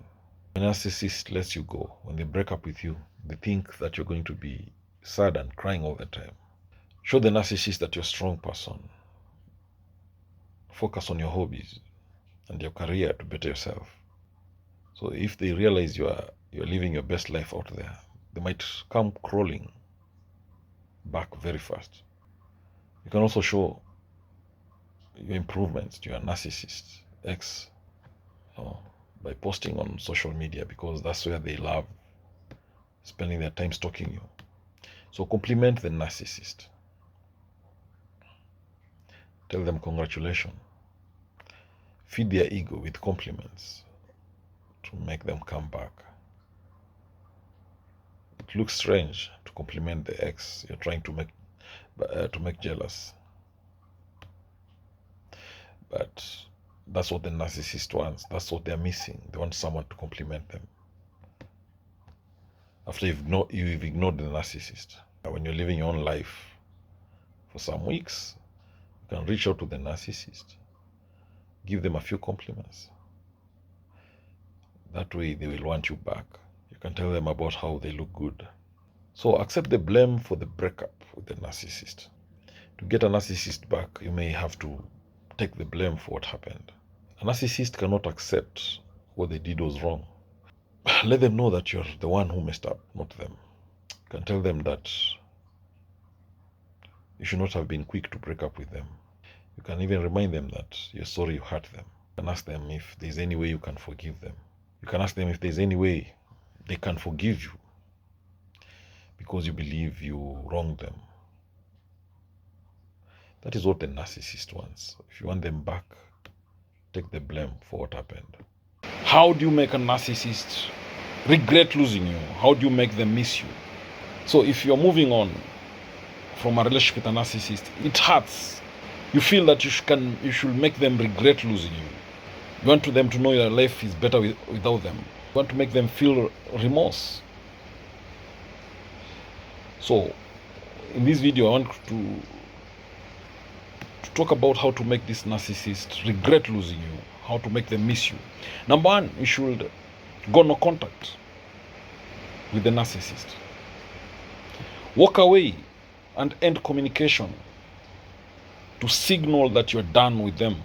Speaker 1: When a narcissist lets you go, when they break up with you, they think that you're going to be sad and crying all the time. Show the narcissist that you're a strong person. Focus on your hobbies and your career to better yourself. So if they realize you're living your best life out there, they might come crawling back very fast. You can also show your improvements to your narcissist ex by posting on social media, because that's where they love spending their time stalking you. So compliment the narcissist. Tell them congratulations. Feed their ego with compliments to make them come back. It looks strange to compliment the ex you're trying to to make jealous. But that's what the narcissist wants. That's what they're missing. They want someone to compliment them. After you've ignored the narcissist, when you're living your own life for some weeks, you can reach out to the narcissist, give them a few compliments. That way they will want you back. You can tell them about how they look good. So accept the blame for the breakup with the narcissist. To get a narcissist back, you may have to take the blame for what happened. A narcissist cannot accept what they did was wrong. Let them know that you're the one who messed up, not them. You can tell them that you should not have been quick to break up with them. You can even remind them that you're sorry you hurt them. You can ask them if there's any way you can forgive them. You can ask them if there's any way they can forgive you because you believe you wronged them. That is what the narcissist wants. If you want them back, take the blame for what happened. How do you make a narcissist regret losing you? How do you make them miss you? So if you're moving on from a relationship with a narcissist, it hurts. You feel that you should make them regret losing you. You want them to know your life is better without them. You want to make them feel remorse. So in this video, I want to talk about how to make this narcissist regret losing you, how to make them miss you. Number one, you should go no contact with the narcissist. Walk away and end communication to signal that you're done with them.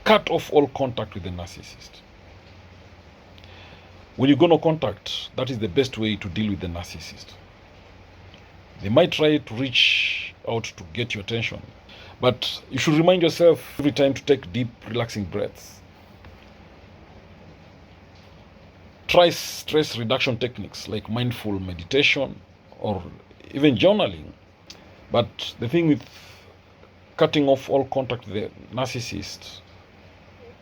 Speaker 1: Cut off all contact with the narcissist. When you go no contact, that is the best way to deal with the narcissist. They might try to reach out to get your attention, but you should remind yourself every time to take deep, relaxing breaths. Try stress reduction techniques like mindful meditation or even journaling. But the thing with cutting off all contact with the narcissist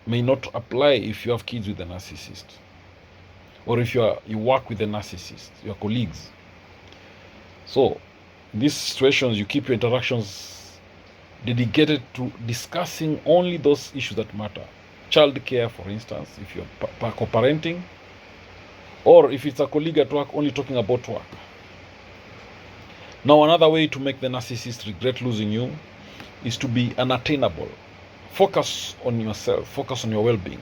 Speaker 1: may not apply if you have kids with the narcissist, or if you work with the narcissist, your colleagues. So in these situations, you keep your interactions dedicated to discussing only those issues that matter. Child care, for instance, if you're co-parenting, or if it's a colleague at work, only talking about work. Now, another way to make the narcissist regret losing you is to be unattainable. Focus on yourself, focus on your well-being.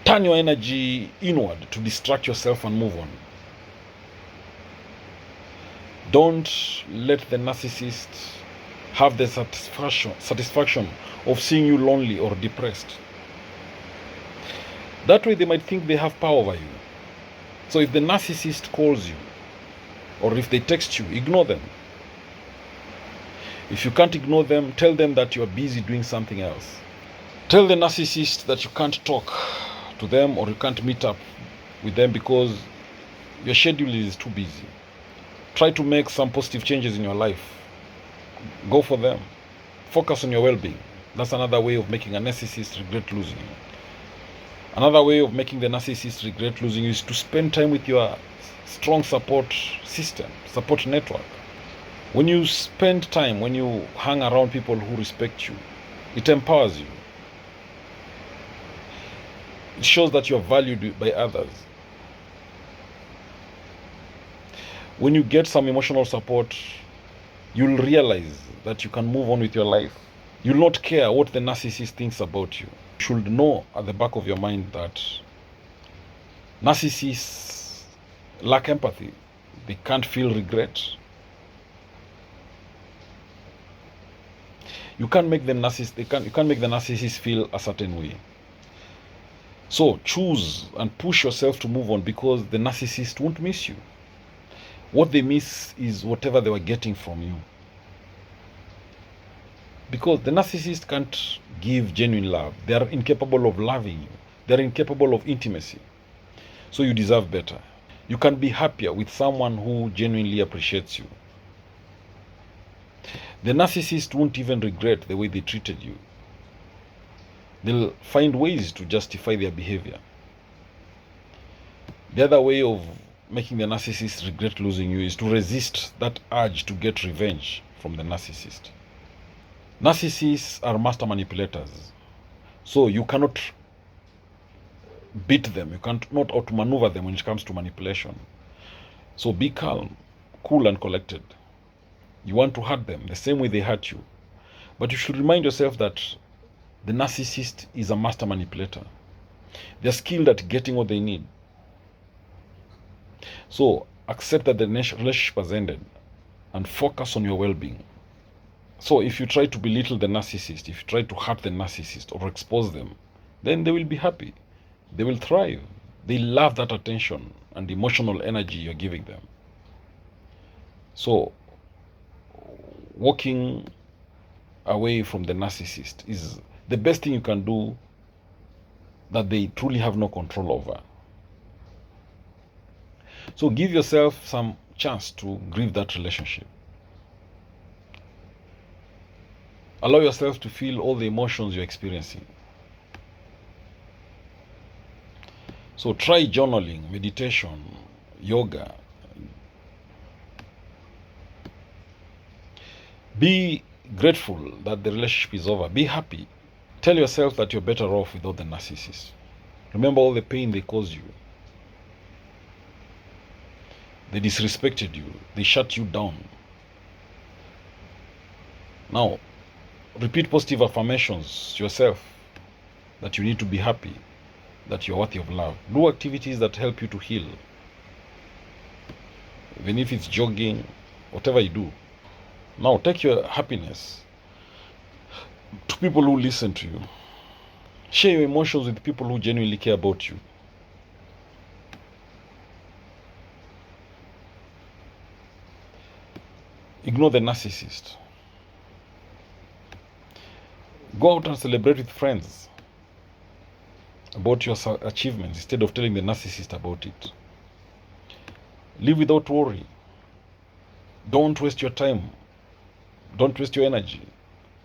Speaker 1: Turn your energy inward to distract yourself and move on. Don't let the narcissist have the satisfaction of seeing you lonely or depressed. That way they might think they have power over you. So if the narcissist calls you, or if they text you, ignore them. If you can't ignore them, tell them that you are busy doing something else. Tell the narcissist that you can't talk to them or you can't meet up with them because your schedule is too busy. Try to make some positive changes in your life. Go for them. Focus on your well-being. That's another way of making a narcissist regret losing you. Another way of making the narcissist regret losing you is to spend time with your strong support system, support network. When you spend time, when you hang around people who respect you, it empowers you. It shows that you are valued by others. When you get some emotional support, you'll realize that you can move on with your life. You'll not care what the narcissist thinks about you. You should know at the back of your mind that narcissists lack empathy. They can't feel regret. You can't make the narcissist feel a certain way. So choose and push yourself to move on because the narcissist won't miss you. What they miss is whatever they were getting from you. Because the narcissist can't give genuine love. They are incapable of loving you. They are incapable of intimacy. So you deserve better. You can be happier with someone who genuinely appreciates you. The narcissist won't even regret the way they treated you. They'll find ways to justify their behavior. The other way of making the narcissist regret losing you is to resist that urge to get revenge from the narcissist. Narcissists are master manipulators, so you cannot beat them, you cannot outmaneuver them when it comes to manipulation. So be calm, cool, and collected. You want to hurt them the same way they hurt you, but you should remind yourself that the narcissist is a master manipulator. They're skilled at getting what they need. So accept that the relationship has ended and focus on your well-being. So if you try to belittle the narcissist, if you try to hurt the narcissist or expose them, then they will be happy. They will thrive. They love that attention and emotional energy you're giving them. So walking away from the narcissist is the best thing you can do that they truly have no control over. So give yourself some chance to grieve that relationship. Allow yourself to feel all the emotions you're experiencing. So try journaling, meditation, yoga. Be grateful that the relationship is over. Be happy. Tell yourself that you're better off without the narcissist. Remember all the pain they caused you. They disrespected you. They shut you down. Now, repeat positive affirmations to yourself that you need to be happy, that you're worthy of love. Do activities that help you to heal. Even if it's jogging, whatever you do. Now, take your happiness to people who listen to you. Share your emotions with people who genuinely care about you. Ignore the narcissist. Go out and celebrate with friends about your achievements instead of telling the narcissist about it. Live without worry. Don't waste your time. Don't waste your energy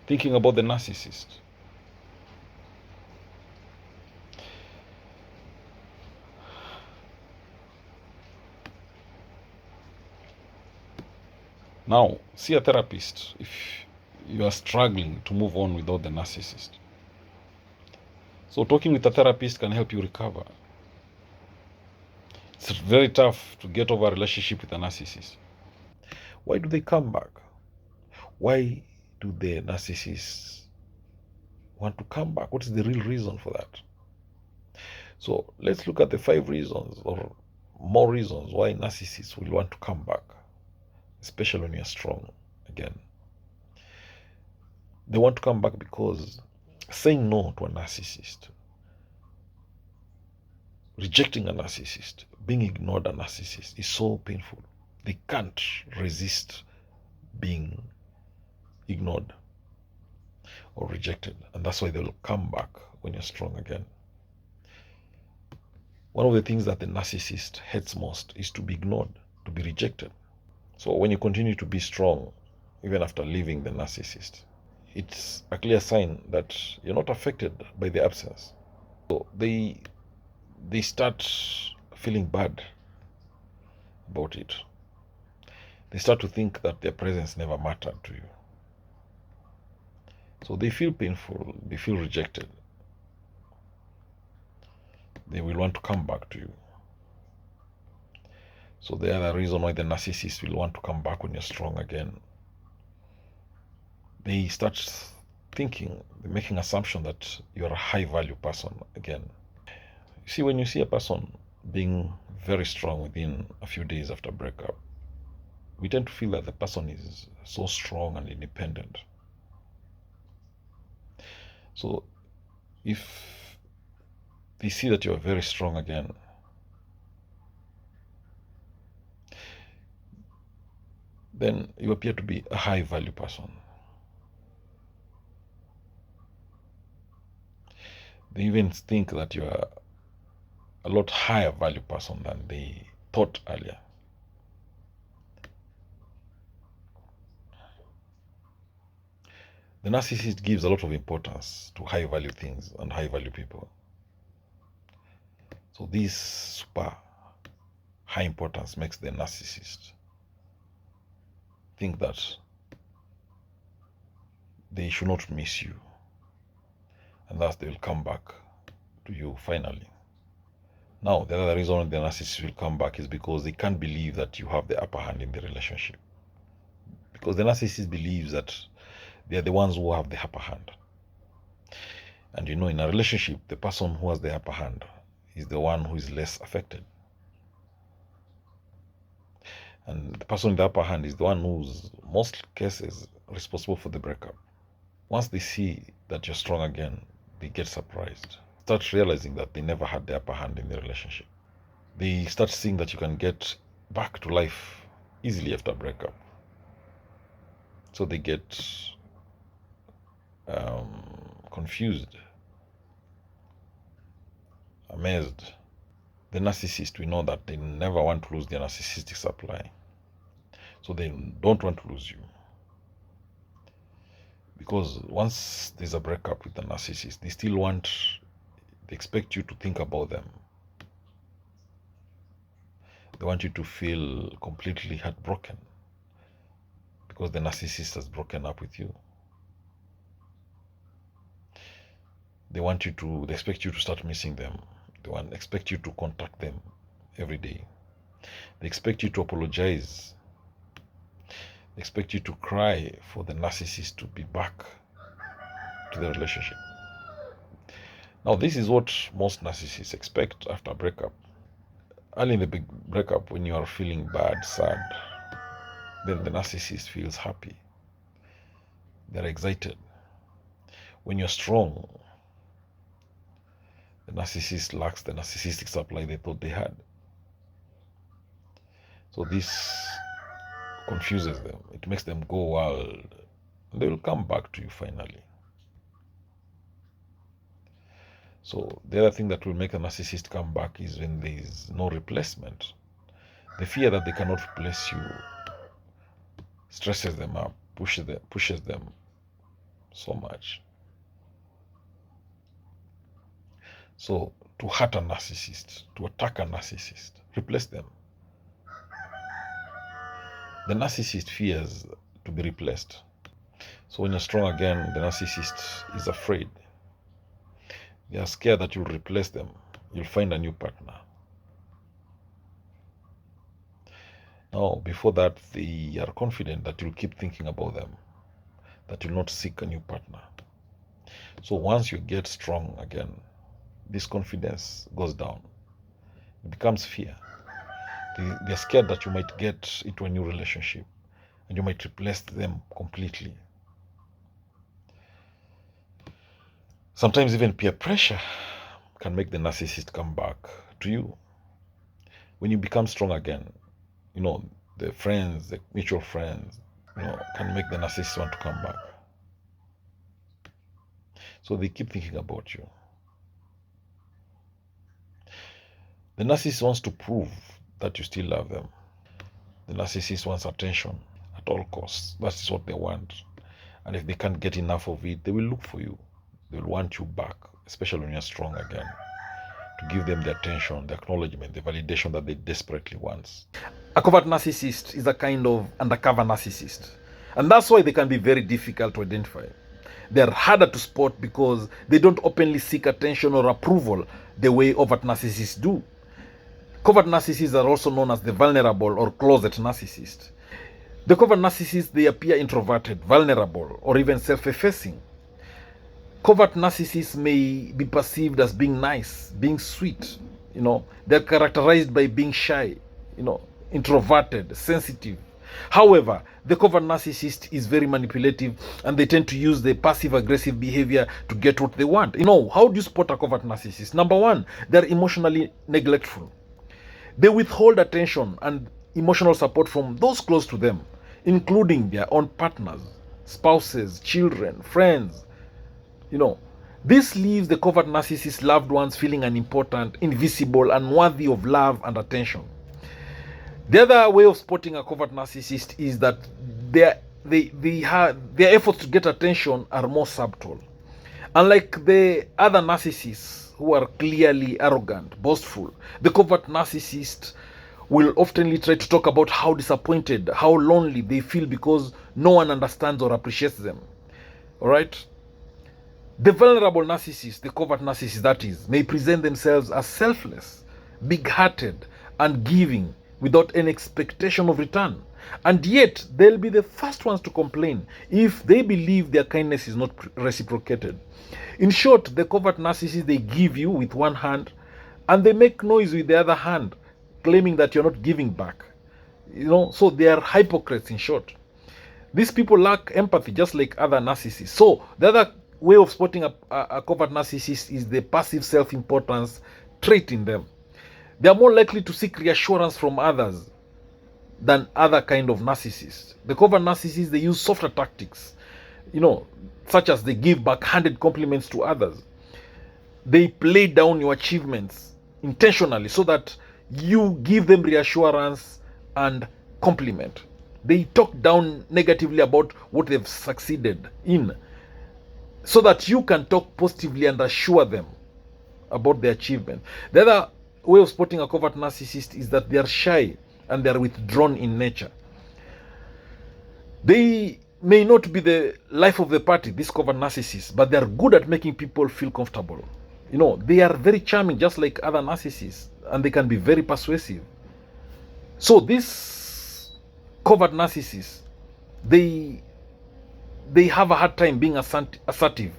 Speaker 1: thinking about the narcissist. Now, see a therapist if you are struggling to move on without the narcissist. So talking with a therapist can help you recover. It's very tough to get over a relationship with a narcissist. Why do they come back? Why do the narcissists want to come back? What is the real reason for that? So let's look at the 5 reasons or more reasons why narcissists will want to come back, especially when you're strong again. They want to come back because saying no to a narcissist, rejecting a narcissist, being ignored a narcissist is so painful. They can't resist being ignored or rejected, and that's why they will come back when you're strong again. One of the things that the narcissist hates most is to be ignored, to be rejected. So when you continue to be strong, even after leaving the narcissist, it's a clear sign that you're not affected by the absence. So they start feeling bad about it. They start to think that their presence never mattered to you. So they feel painful, they feel rejected. They will want to come back to you. So the other reason why the narcissist will want to come back when you're strong again, they start thinking, making assumption that you're a high value person again. You see, when you see a person being very strong within a few days after breakup, we tend to feel that the person is so strong and independent. So if they see that you're very strong again, then you appear to be a high value person. They even think that you are a lot higher value person than they thought earlier. The narcissist gives a lot of importance to high value things and high value people. So these super high importance makes the narcissist think that they should not miss you, and thus they will come back to you finally. Now, the other reason the narcissist will come back is because they can't believe that you have the upper hand in the relationship. Because the narcissist believes that they are the ones who have the upper hand. And in a relationship, the person who has the upper hand is the one who is less affected. And the person in the upper hand is the one who's, most cases, responsible for the breakup. Once they see that you're strong again, they get surprised. Start realizing that they never had the upper hand in the relationship. They start seeing that you can get back to life easily after a breakup. So they get confused, amazed. The narcissist, we know that they never want to lose their narcissistic supply. So they don't want to lose you. Because once there's a breakup with the narcissist, they expect you to think about them. They want you to feel completely heartbroken because the narcissist has broken up with you. They expect you to start missing them. They expect you to contact them every day. They expect you to apologize. They expect you to cry for the narcissist to be back to the relationship. Now, this is what most narcissists expect after a breakup. Early in the big breakup, when you are feeling bad, sad, then the narcissist feels happy. They're excited. When you're strong, the narcissist lacks the narcissistic supply they thought they had. So this confuses them. It makes them go wild. They will come back to you finally. So the other thing that will make a narcissist come back is when there is no replacement. The fear that they cannot replace you stresses them up, pushes them so much. So to hurt a narcissist, to attack a narcissist, replace them. The narcissist fears to be replaced. So when you're strong again, the narcissist is afraid. They are scared that you'll replace them. You'll find a new partner. Now, before that, they are confident that you'll keep thinking about them, that you'll not seek a new partner. So once you get strong again, this confidence goes down. It becomes fear. They're scared that you might get into a new relationship and you might replace them completely. Sometimes even peer pressure can make the narcissist come back to you. When you become strong again, the friends, the mutual friends, can make the narcissist want to come back. So they keep thinking about you. The narcissist wants to prove that you still love them. The narcissist wants attention at all costs. That is what they want. And if they can't get enough of it, they will look for you. They will want you back, especially when you're strong again, to give them the attention, the acknowledgement, the validation that they desperately want. A covert narcissist is a kind of undercover narcissist. And that's why they can be very difficult to identify. They're harder to spot because they don't openly seek attention or approval the way overt narcissists do. Covert narcissists are also known as the vulnerable or closet narcissist. The covert narcissists, they appear introverted, vulnerable, or even self-effacing. Covert narcissists may be perceived as being nice, being sweet. They're characterized by being shy, introverted, sensitive. However, the covert narcissist is very manipulative and they tend to use the passive-aggressive behavior to get what they want. How do you spot a covert narcissist? Number one, they're emotionally neglectful. They withhold attention and emotional support from those close to them, including their own partners, spouses, children, friends. This leaves the covert narcissist's loved ones feeling unimportant, invisible, unworthy of love and attention. The other way of spotting a covert narcissist is that their efforts to get attention are more subtle. Unlike the other narcissists who are clearly arrogant, boastful, the covert narcissist will oftenly try to talk about how disappointed, how lonely they feel because no one understands or appreciates them. All right? The vulnerable narcissist, the covert narcissist that is, may present themselves as selfless, big-hearted, and giving without any expectation of return. And yet, they'll be the first ones to complain if they believe their kindness is not reciprocated. In short, the covert narcissists, they give you with one hand and they make noise with the other hand, claiming that you're not giving back. So they are hypocrites in short. These people lack empathy just like other narcissists. So the other way of spotting a covert narcissist is the passive self-importance trait in them. They are more likely to seek reassurance from others than other kind of narcissists. The covert narcissists, they use softer tactics, such as they give backhanded compliments to others. They play down your achievements intentionally so that you give them reassurance and compliment. They talk down negatively about what they've succeeded in so that you can talk positively and assure them about their achievement. The other way of spotting a covert narcissist is that they are shy and they are withdrawn in nature. They may not be the life of the party, these covert narcissists, but they are good at making people feel comfortable. They are very charming, just like other narcissists, and they can be very persuasive. So these covert narcissists, they have a hard time being assertive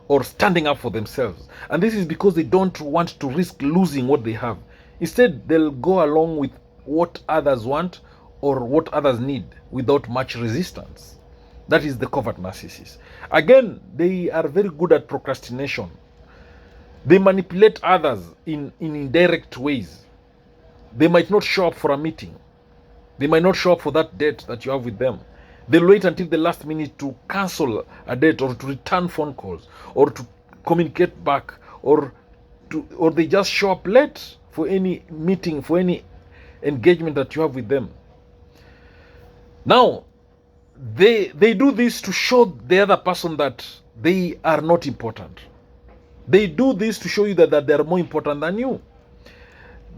Speaker 1: or standing up for themselves. And this is because they don't want to risk losing what they have. Instead, they'll go along with what others want or what others need without much resistance. That is the covert narcissist. Again, they are very good at procrastination. They manipulate others in indirect ways. They might not show up for a meeting. They might not show up for that date that you have with them. They'll wait until the last minute to cancel a date or to return phone calls or to communicate back or they just show up late for any meeting, for any engagement that you have with them. Now, they do this to show the other person that they are not important. They do this to show you that they are more important than you.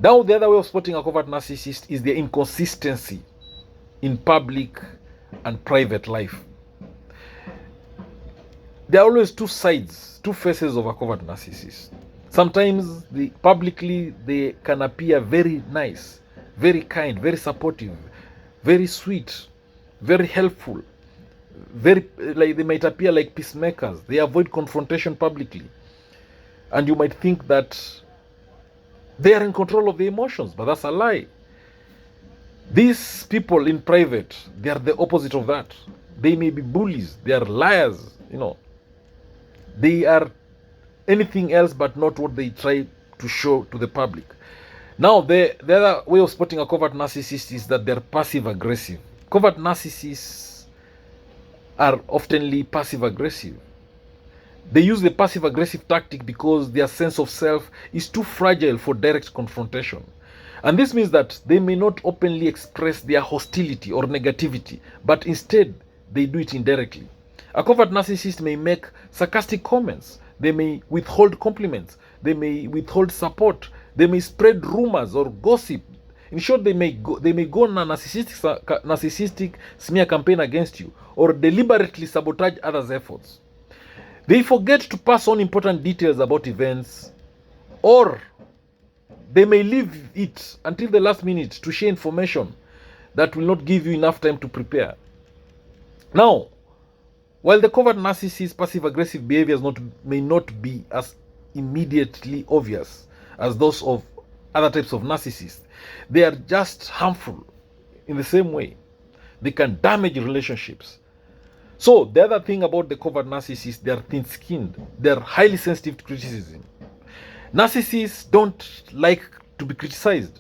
Speaker 1: Now, the other way of spotting a covert narcissist is their inconsistency in public and private life. There are always two sides, two faces of a covert narcissist. Sometimes publicly they can appear very nice, very kind, very supportive, very sweet, very helpful, they might appear like peacemakers. They avoid confrontation publicly. And you might think that they are in control of the emotions, but that's a lie. These people in private, they are the opposite of that. They may be bullies, they are liars, They are anything else but not what they try to show to the public. Now, the other way of spotting a covert narcissist is that they're passive-aggressive. Covert narcissists are oftenly passive-aggressive. They use the passive-aggressive tactic because their sense of self is too fragile for direct confrontation. And this means that they may not openly express their hostility or negativity, but instead they do it indirectly. A covert narcissist may make sarcastic comments. They may withhold compliments. They may withhold support. They may spread rumors or gossip. In short, they may go on a narcissistic smear campaign against you or deliberately sabotage others' efforts. They forget to pass on important details about events, or they may leave it until the last minute to share information that will not give you enough time to prepare. Now, while the covert narcissist's passive-aggressive behaviors may not be as immediately obvious as those of other types of narcissists, they are just harmful in the same way. They can damage relationships. So the other thing about the covert narcissists, they are thin-skinned. They are highly sensitive to criticism. Narcissists don't like to be criticized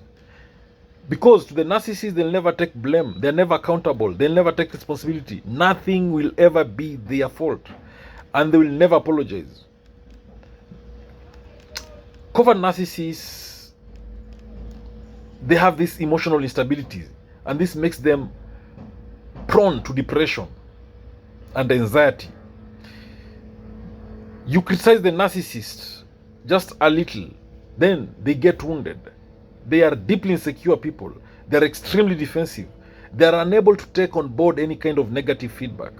Speaker 1: because to the narcissist, they'll never take blame. They're never accountable. They'll never take responsibility. Nothing will ever be their fault, and they will never apologize. Covert narcissists, they have this emotional instability, and this makes them prone to depression and anxiety. You criticize the narcissist just a little, then they get wounded. They are deeply insecure people. They are extremely defensive. They are unable to take on board any kind of negative feedback.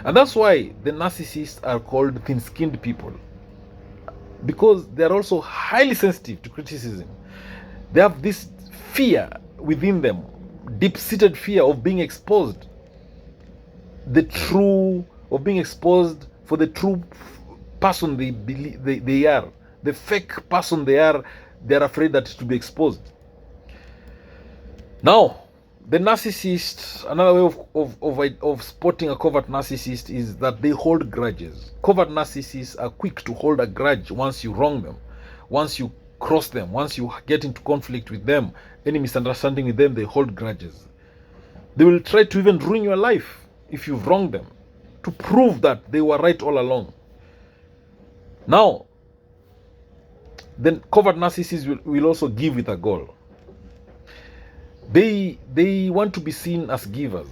Speaker 1: And that's why the narcissists are called thin-skinned people, because they are also highly sensitive to criticism. They have this fear within them, deep-seated fear of being exposed, being exposed for the true person they believe they are, the fake person they are afraid that to be exposed. Now, the narcissist, another way of spotting a covert narcissist is that they hold grudges. Covert narcissists are quick to hold a grudge once you wrong them, once you cross them, once you get into conflict with them, any misunderstanding with them, they hold grudges. They will try to even ruin your life if you've wronged them, to prove that they were right all along. Now, then covert narcissists will also give with a goal. They want to be seen as givers.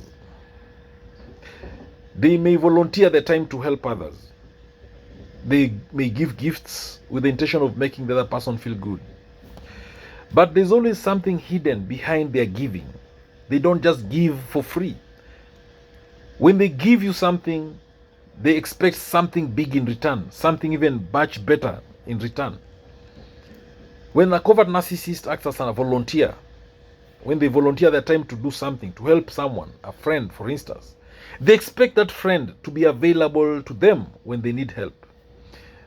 Speaker 1: They may volunteer their time to help others. They may give gifts with the intention of making the other person feel good. But there's always something hidden behind their giving. They don't just give for free. When they give you something, they expect something big in return, something even much better in return. When a covert narcissist acts as a volunteer, when they volunteer their time to do something, to help someone, a friend for instance, they expect that friend to be available to them when they need help.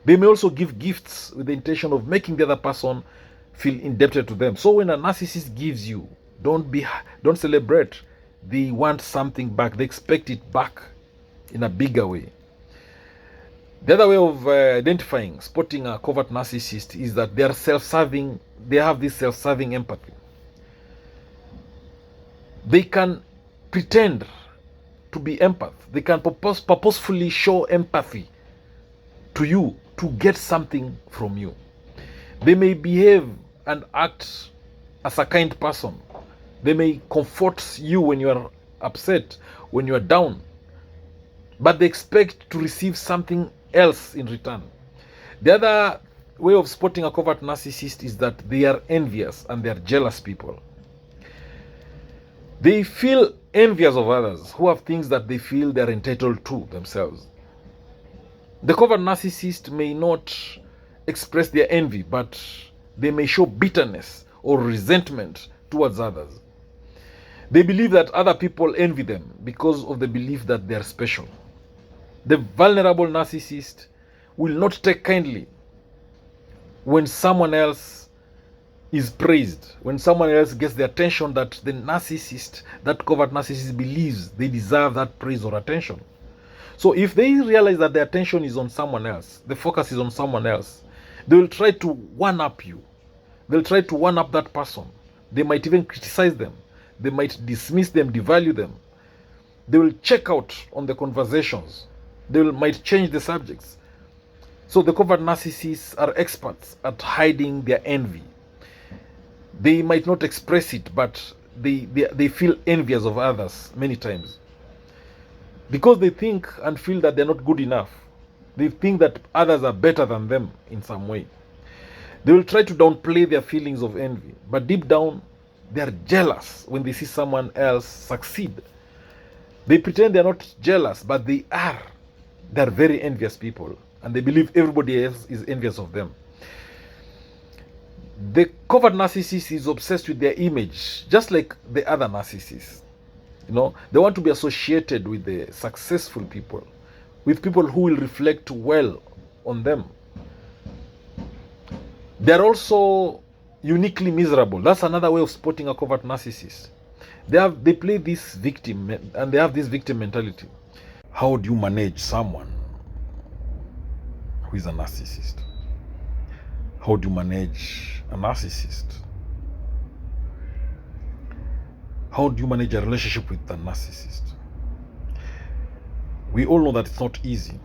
Speaker 1: They may also give gifts with the intention of making the other person feel indebted to them. So when a narcissist gives you, don't celebrate. They want something back. They expect it back in a bigger way. The other way of identifying, spotting a covert narcissist is that they are self-serving. They have this self-serving empathy. They can pretend to be empath. They can purposefully show empathy to you to get something from you. They may behave and act as a kind person. They may comfort you when you are upset, when you are down, but they expect to receive something else in return. The other way of spotting a covert narcissist is that they are envious and they are jealous people. They feel envious of others who have things that they feel they are entitled to themselves. The covert narcissist may not express their envy, but they may show bitterness or resentment towards others. They believe that other people envy them because of the belief that they are special. The vulnerable narcissist will not take kindly when someone else is praised, when someone else gets the attention that the narcissist, that covert narcissist, believes they deserve that praise or attention. So if they realize that the attention is on someone else, the focus is on someone else, they will try to one-up you. They'll try to one-up that person. They might even criticize them. They might dismiss them, devalue them. They will check out on the conversations. They might change the subjects. So the covert narcissists are experts at hiding their envy. They might not express it, but they feel envious of others many times. Because they think and feel that they're not good enough. They think that others are better than them in some way. They will try to downplay their feelings of envy, but deep down, they are jealous when they see someone else succeed. They pretend they're not jealous, but they are. They're very envious people, and they believe everybody else is envious of them. The covert narcissist is obsessed with their image, just like the other narcissists. They want to be associated with the successful people, with people who will reflect well on them. They're also uniquely miserable. That's another way of spotting a covert narcissist. They play this victim, and they have this victim mentality. How do you manage someone who is a narcissist? How do you manage a narcissist? How do you manage a relationship with a narcissist? We all know that it's not easy,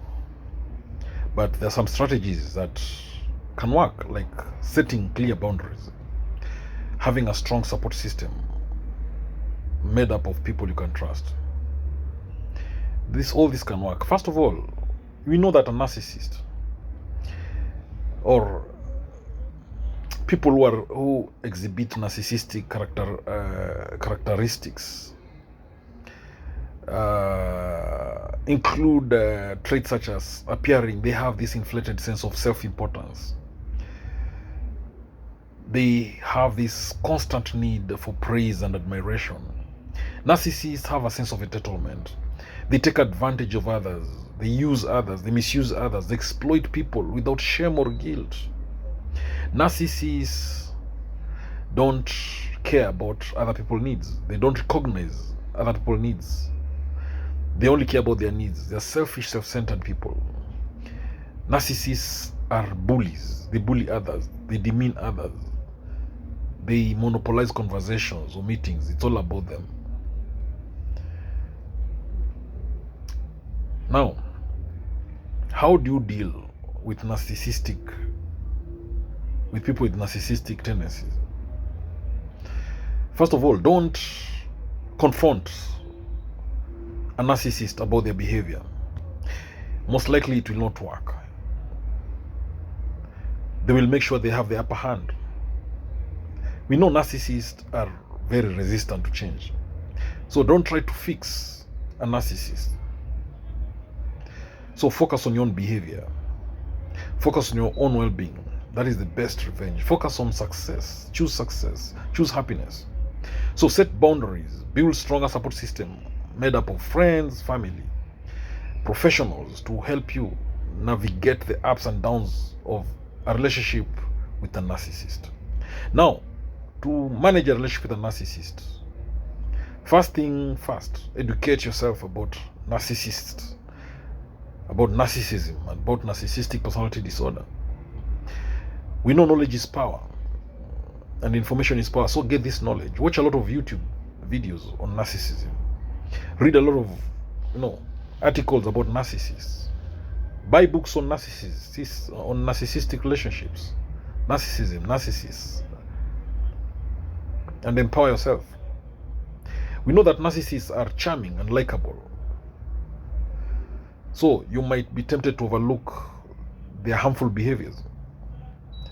Speaker 1: but there are some strategies that can work, like setting clear boundaries, having a strong support system made up of people you can trust. All this can work. First of all, we know that a narcissist or people who exhibit narcissistic characteristics include traits such as they have this inflated sense of self-importance. They have this constant need for praise and admiration. Narcissists have a sense of entitlement. They take advantage of others. They use others. They misuse others. They exploit people without shame or guilt. Narcissists don't care about other people's needs. They don't recognize other people's needs. They only care about their needs. They're selfish, self-centered people. Narcissists are bullies. They bully others. They demean others. They monopolize conversations or meetings. It's all about them. Now, how do you deal with people with narcissistic tendencies? First of all, don't confront a narcissist about their behavior. Most likely it will not work. They will make sure they have the upper hand. We know narcissists are very resistant to change. So don't try to fix a narcissist. So focus on your own behavior. Focus on your own well-being. That is the best revenge. Focus on success. Choose happiness. So set boundaries. Build stronger support system made up of friends, family, professionals to help you navigate the ups and downs of a relationship with a narcissist. Now, to manage a relationship with a narcissist, first thing first, educate yourself about narcissists, about narcissism, and about narcissistic personality disorder. We know knowledge is power and information is power. So get this knowledge. Watch a lot of YouTube videos on narcissism. Read a lot of articles about narcissists. Buy books on narcissists, on narcissistic relationships, narcissists, and empower yourself. We know that narcissists are charming and likable. So you might be tempted to overlook their harmful behaviors.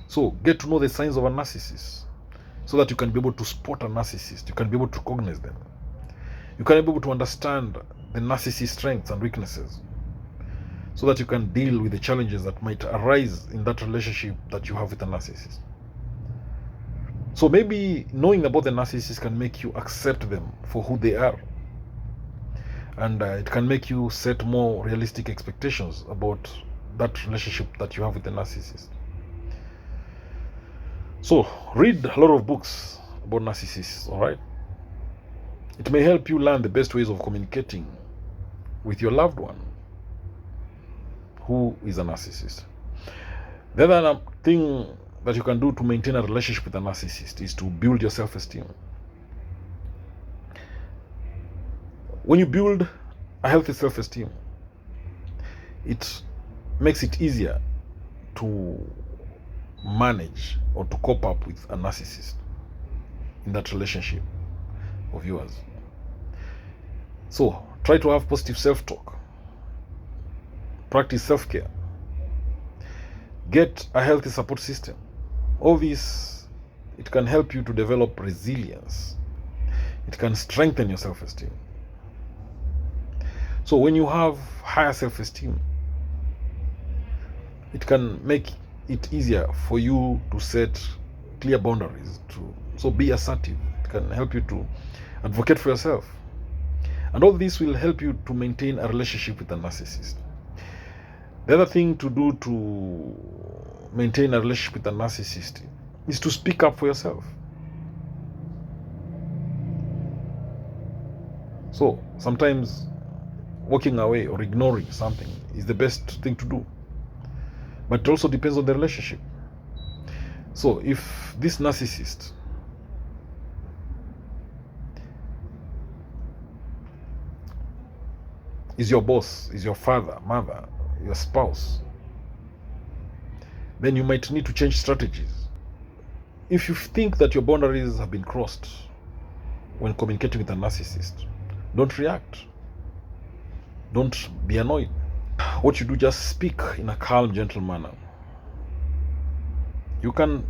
Speaker 1: So get to know the signs of a narcissist so that you can be able to spot a narcissist. You can be able to recognize them. You can be able to understand the narcissist's strengths and weaknesses so that you can deal with the challenges that might arise in that relationship that you have with a narcissist. So maybe knowing about the narcissist can make you accept them for who they are. And it can make you set more realistic expectations about that relationship that you have with the narcissist. So read a lot of books about narcissists, all right? It may help you learn the best ways of communicating with your loved one who is a narcissist. The other thing that you can do to maintain a relationship with a narcissist is to build your self-esteem. When you build a healthy self-esteem, it makes it easier to manage or to cope up with a narcissist in that relationship of yours. So try to have positive self-talk. Practice self-care. Get a healthy support system. All this, it can help you to develop resilience. It can strengthen your self-esteem. So when you have higher self-esteem, it can make it easier for you to set clear boundaries. So be assertive. It can help you to advocate for yourself. And all this will help you to maintain a relationship with a narcissist. The other thing to do to maintain a relationship with a narcissist is to speak up for yourself. So sometimes walking away or ignoring something is the best thing to do. But it also depends on the relationship. So if this narcissist is your boss, is your father, mother, your spouse, then you might need to change strategies. If you think that your boundaries have been crossed when communicating with a narcissist, don't react. Don't be annoyed. What you do, just speak in a calm, gentle manner. You can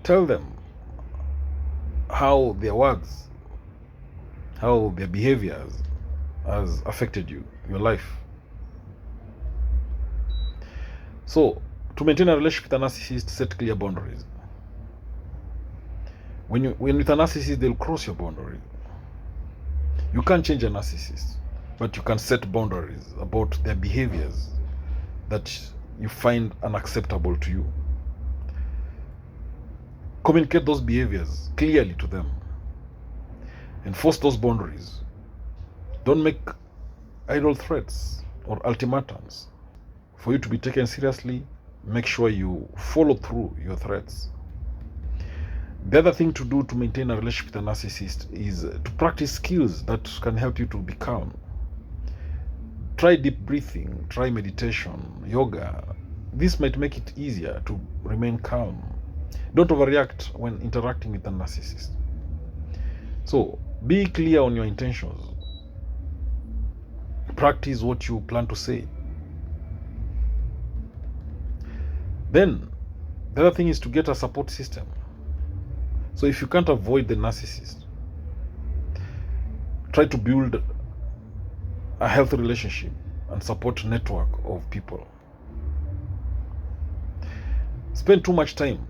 Speaker 1: Tell them how their words, how their behaviors has affected you, your life. So, to maintain a relationship with a narcissist, set clear boundaries. When with a narcissist, they'll cross your boundary. You can't change a narcissist, but you can set boundaries about their behaviors that you find unacceptable to you. Communicate those behaviors clearly to them. Enforce those boundaries. Don't make idle threats or ultimatums. For you to be taken seriously, make sure you follow through your threats. The other thing to do to maintain a relationship with a narcissist is to practice skills that can help you to be calm. Try deep breathing, try meditation, yoga. This might make it easier to remain calm. Don't overreact when interacting with a narcissist. So, be clear on your intentions. Practice what you plan to say. Then, the other thing is to get a support system. So if you can't avoid the narcissist, try to build a healthy relationship and support network of people. Spend too much time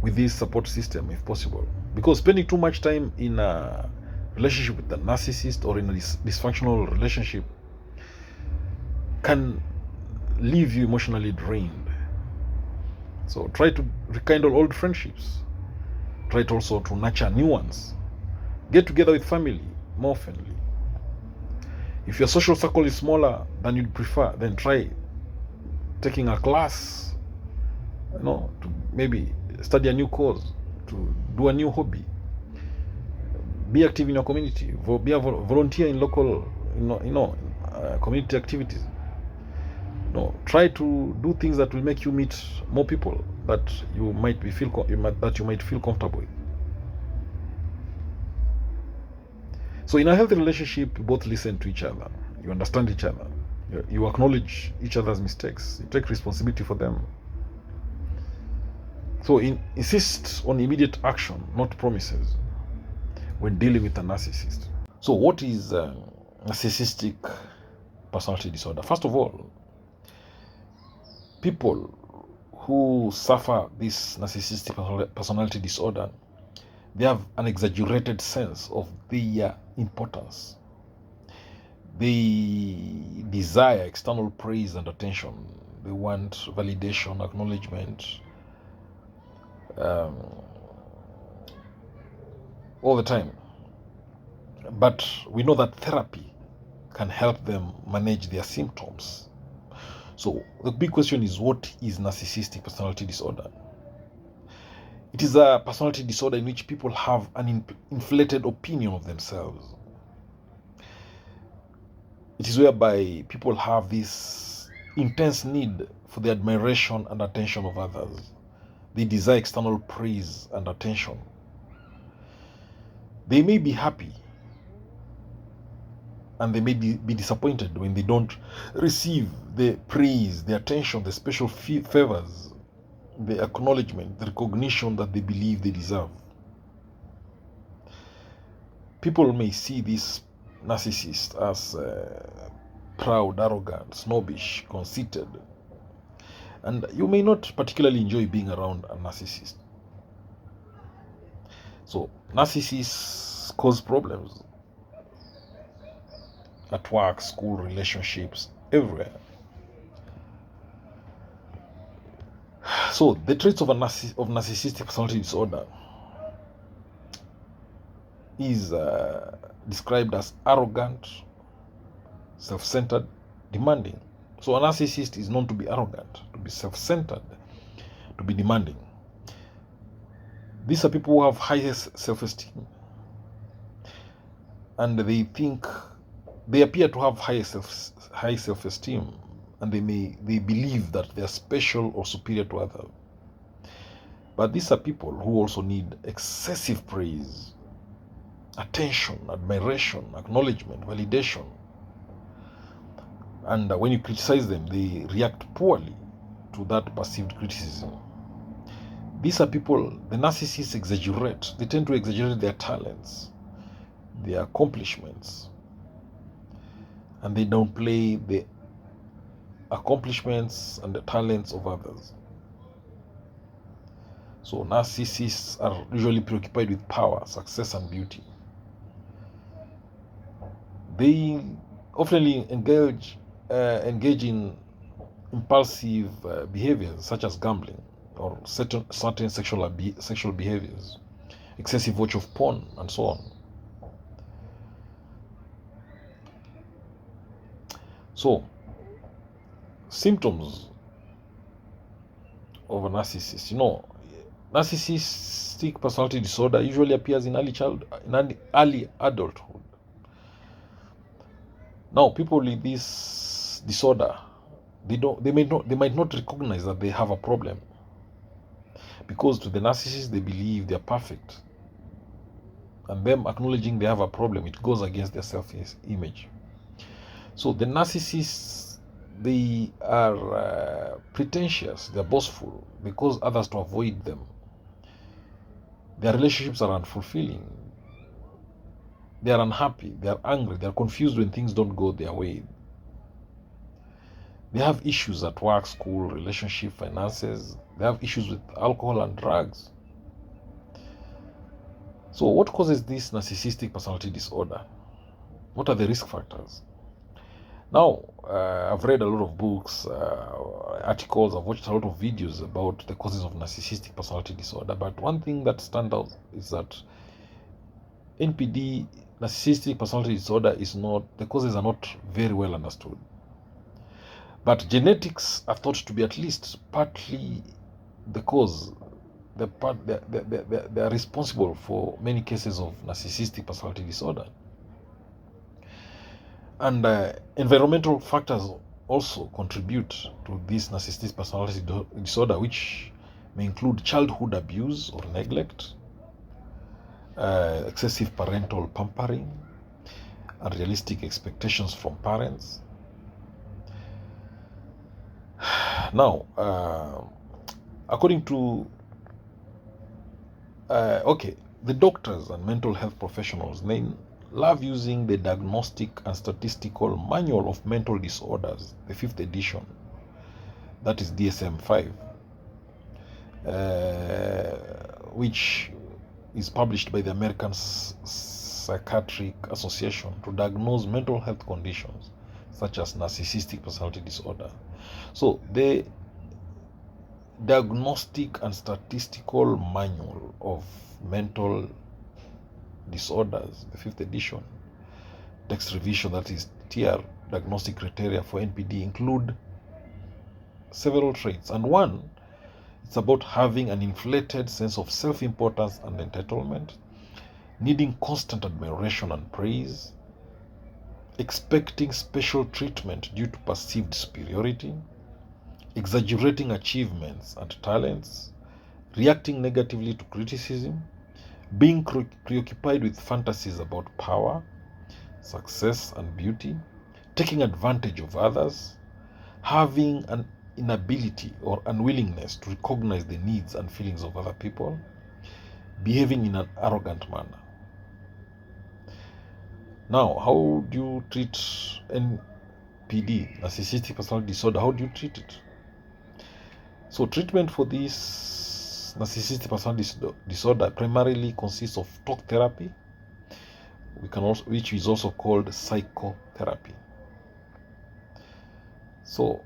Speaker 1: with this support system if possible, because spending too much time in a relationship with a narcissist or in a dysfunctional relationship can leave you emotionally drained. So try to rekindle old friendships. Try to also to nurture new ones. Get together with family more oftenly. If your social circle is smaller than you'd prefer, then try taking a class, to maybe study a new course, to do a new hobby. Be active in your community. Be a volunteer in local, community activities. Try to do things that will make you meet more people that you might feel comfortable with. So in a healthy relationship, you both listen to each other, you understand each other, you acknowledge each other's mistakes, you take responsibility for them. So insist on immediate action, not promises, when dealing with a narcissist. So what is narcissistic personality disorder? First of all, people who suffer this narcissistic personality disorder, they have an exaggerated sense of their importance. They desire external praise and attention. They want validation, acknowledgement, all the time. But we know that therapy can help them manage their symptoms. So the big question is, what is narcissistic personality disorder? It is a personality disorder in which people have an inflated opinion of themselves. It is whereby people have this intense need for the admiration and attention of others. They desire external praise and attention. They may be happy and they may be disappointed when they don't receive the praise, the attention, the special favors, the acknowledgement, the recognition that they believe they deserve. People may see this narcissist as proud, arrogant, snobbish, conceited, and you may not particularly enjoy being around a narcissist. So narcissists cause problems at work, school, relationships, everywhere. So the traits of narcissistic personality disorder is described as arrogant, self-centered, demanding. So a narcissist is known to be arrogant, to be self-centered, to be demanding. These are people who have highest self-esteem, and they appear to have high self-esteem, and they believe that they are special or superior to others. But these are people who also need excessive praise, attention, admiration, acknowledgement, validation. And when you criticize them, they react poorly to that perceived criticism. These are people, the narcissists exaggerate. They tend to exaggerate their talents, their accomplishments, and they downplay the accomplishments and the talents of others. So narcissists are usually preoccupied with power, success, and beauty. They often engage in impulsive behaviors such as gambling or certain sexual behaviors, excessive watch of porn, and so on. So, symptoms of a narcissist. Narcissistic personality disorder usually appears in early adulthood. Now, people with this disorder, they might not recognize that they have a problem, because to the narcissist they believe they are perfect, and them acknowledging they have a problem, it goes against their self-image. So the narcissists, they are pretentious, they're boastful, they cause others to avoid them. Their relationships are unfulfilling. They are unhappy, they are angry, they are confused when things don't go their way. They have issues at work, school, relationship, finances. They have issues with alcohol and drugs. So what causes this narcissistic personality disorder? What are the risk factors? Now, I've read a lot of books, articles, I've watched a lot of videos about the causes of narcissistic personality disorder. But one thing that stands out is that NPD, narcissistic personality disorder, the causes are not very well understood. But genetics are thought to be at least partly the cause. They are responsible for many cases of narcissistic personality disorder. And environmental factors also contribute to this narcissistic personality disorder, which may include childhood abuse or neglect, excessive parental pampering, unrealistic expectations from parents. Now, according to the doctors and mental health professionals, they love using the Diagnostic and Statistical Manual of Mental Disorders, the 5th edition, that is DSM-5, which is published by the American Psychiatric Association to diagnose mental health conditions such as narcissistic personality disorder. So the Diagnostic and Statistical Manual of Mental Disorders, the 5th edition, text revision, that is tier diagnostic criteria for NPD, include several traits, and one, it's about having an inflated sense of self-importance and entitlement, needing constant admiration and praise, expecting special treatment due to perceived superiority, exaggerating achievements and talents, reacting negatively to criticism, being preoccupied with fantasies about power, success, and beauty, taking advantage of others, having an inability or unwillingness to recognize the needs and feelings of other people, behaving in an arrogant manner. Now, how do you treat NPD, narcissistic personality disorder? How do you treat it? So treatment for this narcissistic personality disorder primarily consists of talk therapy, which is also called psychotherapy. So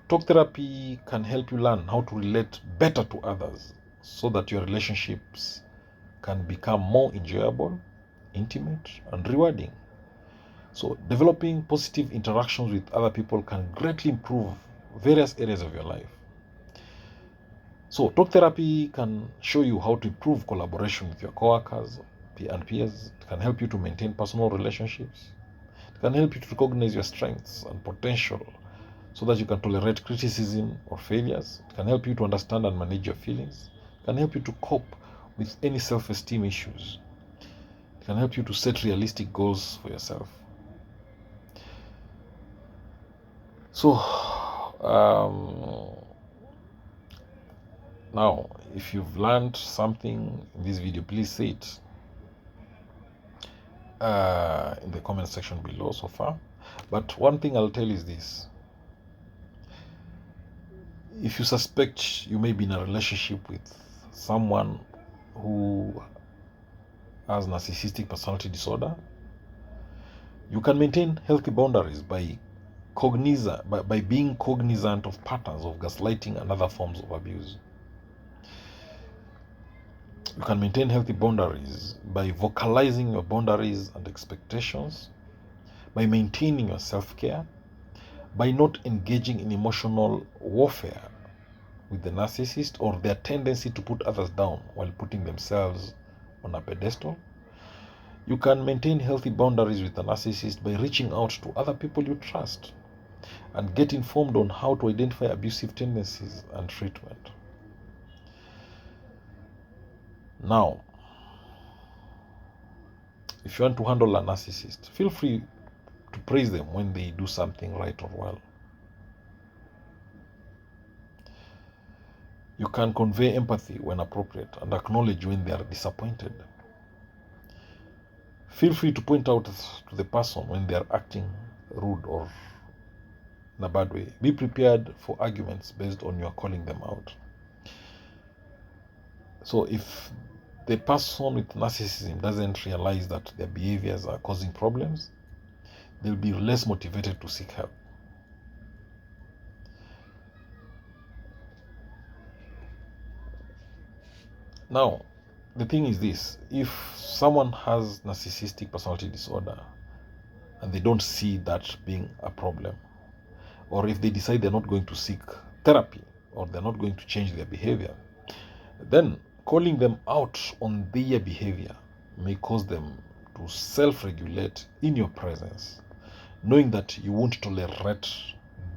Speaker 1: talk therapy can help you learn how to relate better to others so that your relationships can become more enjoyable, intimate, and rewarding. So developing positive interactions with other people can greatly improve various areas of your life. So talk therapy can show you how to improve collaboration with your coworkers and peers. It can help you to maintain personal relationships. It can help you to recognize your strengths and potential so that you can tolerate criticism or failures. It can help you to understand and manage your feelings. It can help you to cope with any self-esteem issues. It can help you to set realistic goals for yourself. So, Now, if you've learned something in this video, please say it in the comment section below so far. But one thing I'll tell you is this: if you suspect you may be in a relationship with someone who has narcissistic personality disorder, you can maintain healthy boundaries by being cognizant of patterns of gaslighting and other forms of abuse. You can maintain healthy boundaries by vocalizing your boundaries and expectations, by maintaining your self-care, by not engaging in emotional warfare with the narcissist or their tendency to put others down while putting themselves on a pedestal. You can maintain healthy boundaries with the narcissist by reaching out to other people you trust and get informed on how to identify abusive tendencies and treatment. Now, if you want to handle a narcissist, feel free to praise them when they do something right or well. You can convey empathy when appropriate and acknowledge when they are disappointed. Feel free to point out to the person when they are acting rude or in a bad way. Be prepared for arguments based on your calling them out. So if the person with narcissism doesn't realize that their behaviors are causing problems, they'll be less motivated to seek help. Now, the thing is this: if someone has narcissistic personality disorder and they don't see that being a problem, or if they decide they're not going to seek therapy or they're not going to change their behavior, then calling them out on their behavior may cause them to self-regulate in your presence, knowing that you won't tolerate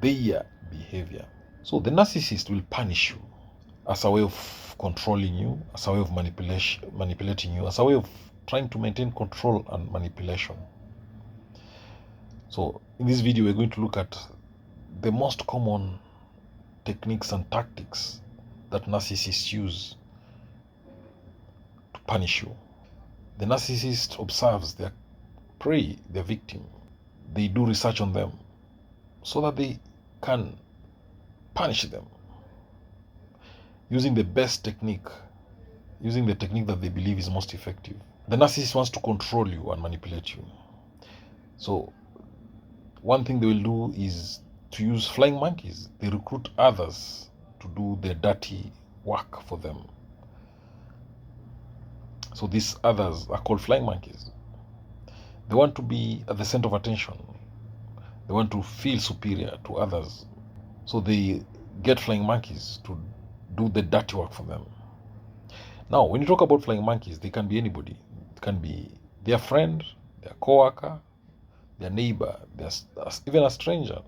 Speaker 1: their behavior. So the narcissist will punish you as a way of controlling you, as a way of manipulating you, as a way of trying to maintain control and manipulation. So in this video, we're going to look at the most common techniques and tactics that narcissists use to punish you. The narcissist observes their prey, their victim. They do research on them so that they can punish them using the best technique, using the technique that they believe is most effective. The narcissist wants to control you and manipulate you. So one thing they will do is to use flying monkeys. They recruit others to do their dirty work for them. So these others are called flying monkeys. They want to be at the center of attention. They want to feel superior to others. So they get flying monkeys to do the dirty work for them. Now, when you talk about flying monkeys, they can be anybody. It can be their friend, their co-worker, their neighbor, even a stranger.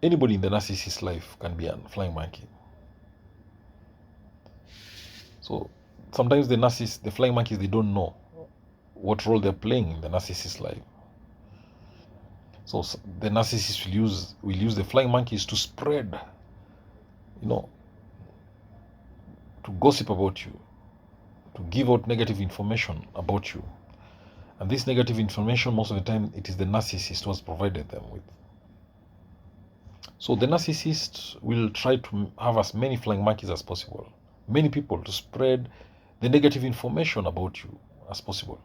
Speaker 1: Anybody in the narcissist's life can be a flying monkey. So sometimes the flying monkeys, they don't know what role they're playing in the narcissist's life. So the narcissist will use the flying monkeys to spread, to gossip about you, to give out negative information about you. And this negative information, most of the time, it is the narcissist who has provided them with. So the narcissist will try to have as many flying monkeys as possible, many people, to spread the negative information about you as possible.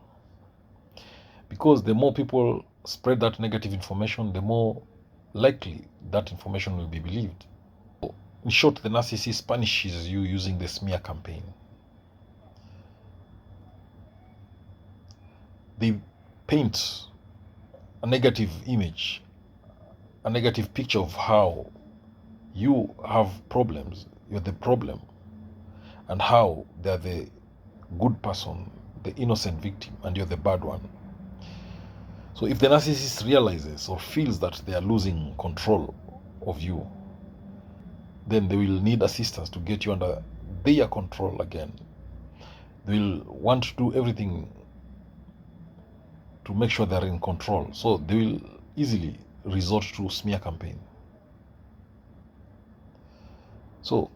Speaker 1: Because the more people spread that negative information, the more likely that information will be believed. In short, the narcissist punishes you using the smear campaign. They paint a negative image, a negative picture of how you have problems, you're the problem, and how they're the good person, the innocent victim, and you're the bad one. So if the narcissist realizes or feels that they are losing control of you, then they will need assistance to get you under their control again. They will want to do everything to make sure they're in control. So they will easily resort to smear campaign. So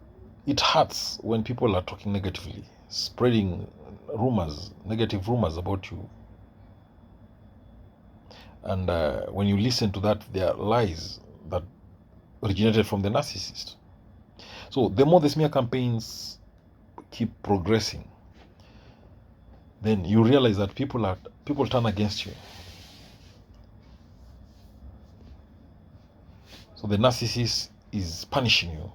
Speaker 1: it hurts when people are talking negatively, spreading rumors, negative rumors about you. And when you listen to that, they are lies that originated from the narcissist. So the more the smear campaigns keep progressing, then you realize that people turn against you. So the narcissist is punishing you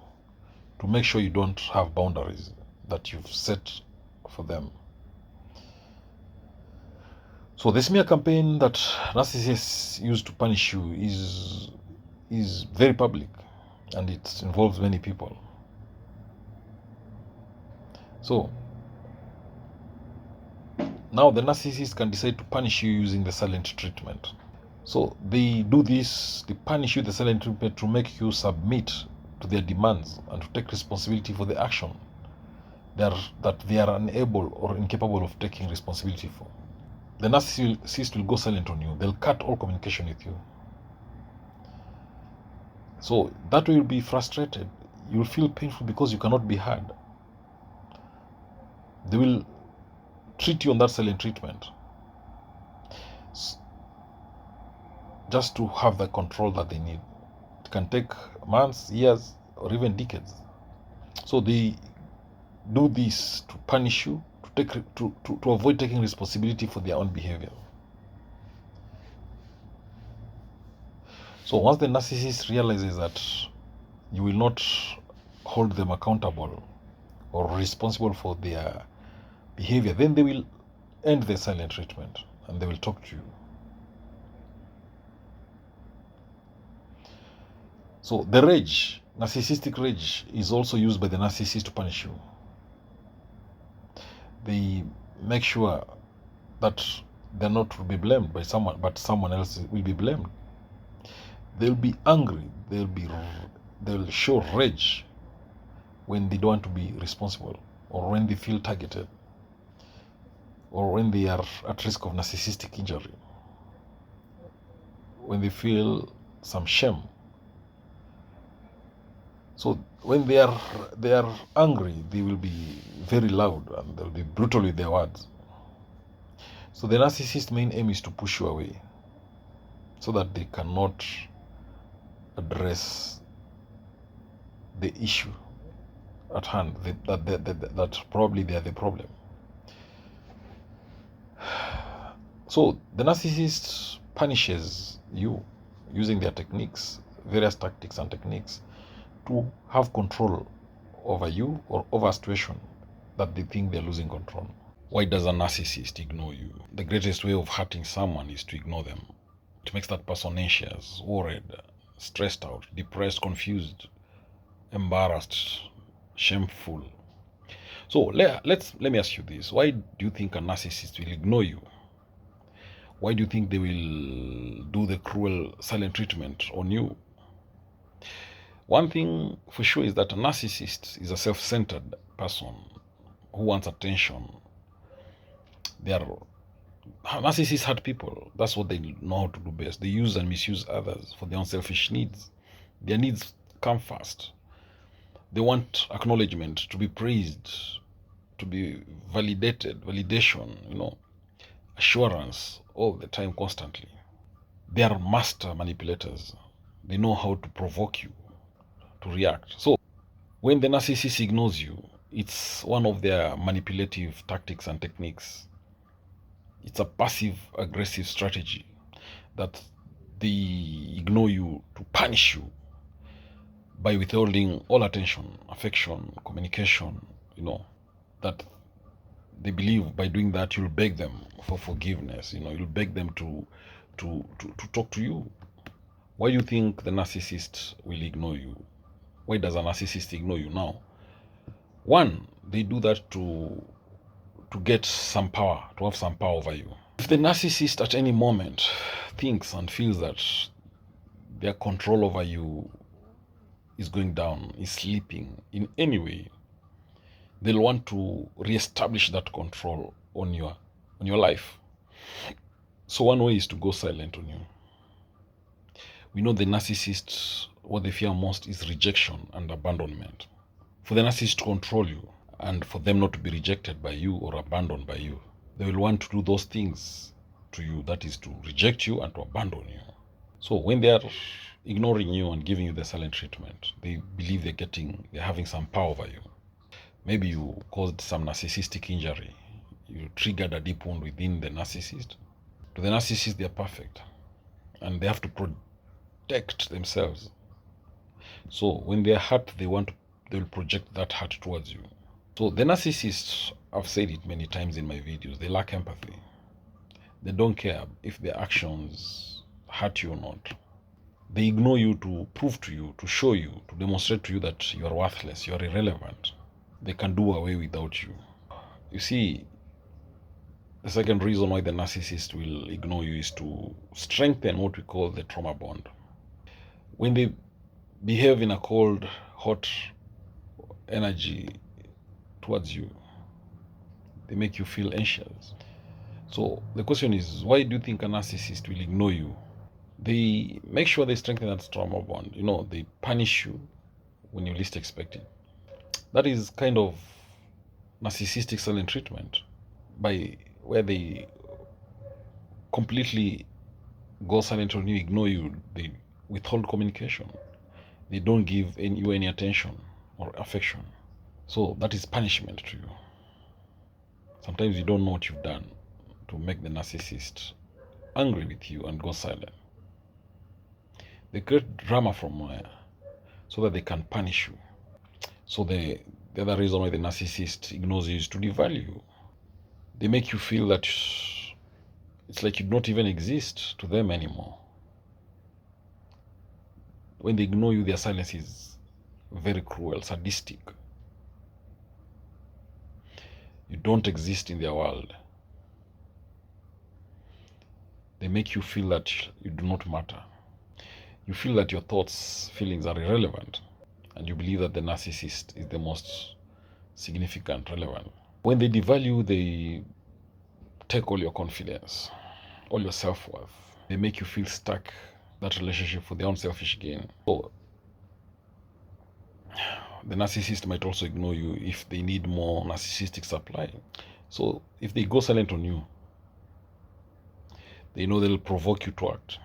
Speaker 1: to make sure you don't have boundaries that you've set for them. So the smear campaign that narcissists use to punish you is very public, and it involves many people. So now the narcissist can decide to punish you using the silent treatment. So they do this, they punish you the silent treatment to make you submit to their demands and to take responsibility for the action that they are unable or incapable of taking responsibility for. The narcissist will go silent on you. They'll cut all communication with you. So that way you'll be frustrated. You'll feel painful because you cannot be heard. They will treat you on that silent treatment just to have the control that they need. It can take months, years, or even decades. So they do this to punish you, to avoid taking responsibility for their own behavior. So once the narcissist realizes that you will not hold them accountable or responsible for their behavior, then they will end the silent treatment and they will talk to you. So the rage, narcissistic rage, is also used by the narcissist to punish you. They make sure that they're not to be blamed by someone, but someone else will be blamed. They'll be angry. They'll show rage when they don't want to be responsible, or when they feel targeted, or when they are at risk of narcissistic injury, when they feel some shame. So when they are angry, they will be very loud and they'll be brutal with their words. So the narcissist's main aim is to push you away so that they cannot address the issue at hand, that probably they are the problem. So the narcissist punishes you using their techniques, various tactics and techniques, to have control over you or over a situation that they think they're losing control. Why does a narcissist ignore you? The greatest way of hurting someone is to ignore them. It makes that person anxious, worried, stressed out, depressed, confused, embarrassed, shameful. So let me ask you this. Why do you think a narcissist will ignore you? Why do you think they will do the cruel silent treatment on you? One thing for sure is that a narcissist is a self-centered person who wants attention. Narcissists hurt people. That's what they know how to do best. They use and misuse others for their own selfish needs. Their needs come first. They want acknowledgement, to be praised, to be validation, assurance all the time, constantly. They are master manipulators. They know how to provoke you to react. So when the narcissist ignores you, it's one of their manipulative tactics and techniques. It's a passive aggressive strategy that they ignore you to punish you by withholding all attention, affection, communication, that they believe by doing that you'll beg them for forgiveness, you'll beg them to talk to you. Why do you think the narcissist will ignore you? Why does a narcissist ignore you now? One, they do that to get some power, to have some power over you. If the narcissist at any moment thinks and feels that their control over you is going down, is slipping in any way, they'll want to reestablish that control on your life. So one way is to go silent on you. We know the narcissists, what they fear most is rejection and abandonment. for the narcissist to control you and for them not to be rejected by you or abandoned by you. They will want to do those things to you, that is to reject you and to abandon you. So when they are ignoring you and giving you the silent treatment, they believe they're having some power over you. Maybe you caused some narcissistic injury. You triggered a deep wound within the narcissist. To the narcissist, they are perfect. And they have to protect themselves. So when they are hurt, they will project that hurt towards you. So the narcissists, I've said it many times in my videos, they lack empathy. They don't care if their actions hurt you or not. They ignore you to prove to you, to show you, to demonstrate to you that you are worthless, you are irrelevant. They can do away without you. You see, the second reason why the narcissist will ignore you is to strengthen what we call the trauma bond. When they behave in a cold, hot energy towards you, they make you feel anxious. So the question is, why do you think a narcissist will ignore you? They make sure they strengthen that trauma bond. They punish you when you least expect it. That is kind of narcissistic silent treatment, by where they completely go silent on you, ignore you, they withhold communication, they don't give you any attention or affection. So that is punishment to you. Sometimes you don't know what you've done to make the narcissist angry with you and go silent. They create drama from nowhere so that they can punish you. So the other reason why the narcissist ignores you is to devalue you. They make you feel that it's like you don't even exist to them anymore. When they ignore you, their silence is very cruel, sadistic. You don't exist in their world. They make you feel that you do not matter. You feel that your thoughts, feelings are irrelevant, and you believe that the narcissist is the most significant, relevant. When they devalue, they take all your confidence, all your self-worth. They make you feel stuck, that relationship, for their own selfish gain. So the narcissist might also ignore you if they need more narcissistic supply. So if they go silent on you, they know they'll provoke you to act.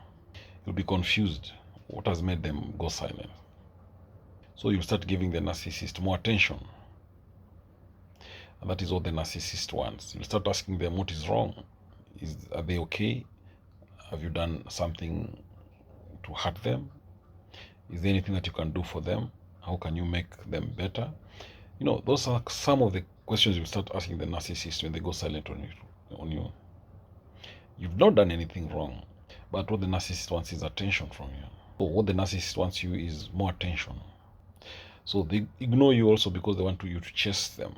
Speaker 1: You'll be confused. What has made them go silent? So you'll start giving the narcissist more attention. And that is what the narcissist wants. You'll start asking them what is wrong. Are they okay? Have you done something to hurt them? Is there anything that you can do for them? How can you make them better? Those are some of the questions you start asking the narcissist when they go silent on you. You've not done anything wrong, but what the narcissist wants is attention from you. So what the narcissist wants you is more attention. So they ignore you also because they want you to chase them,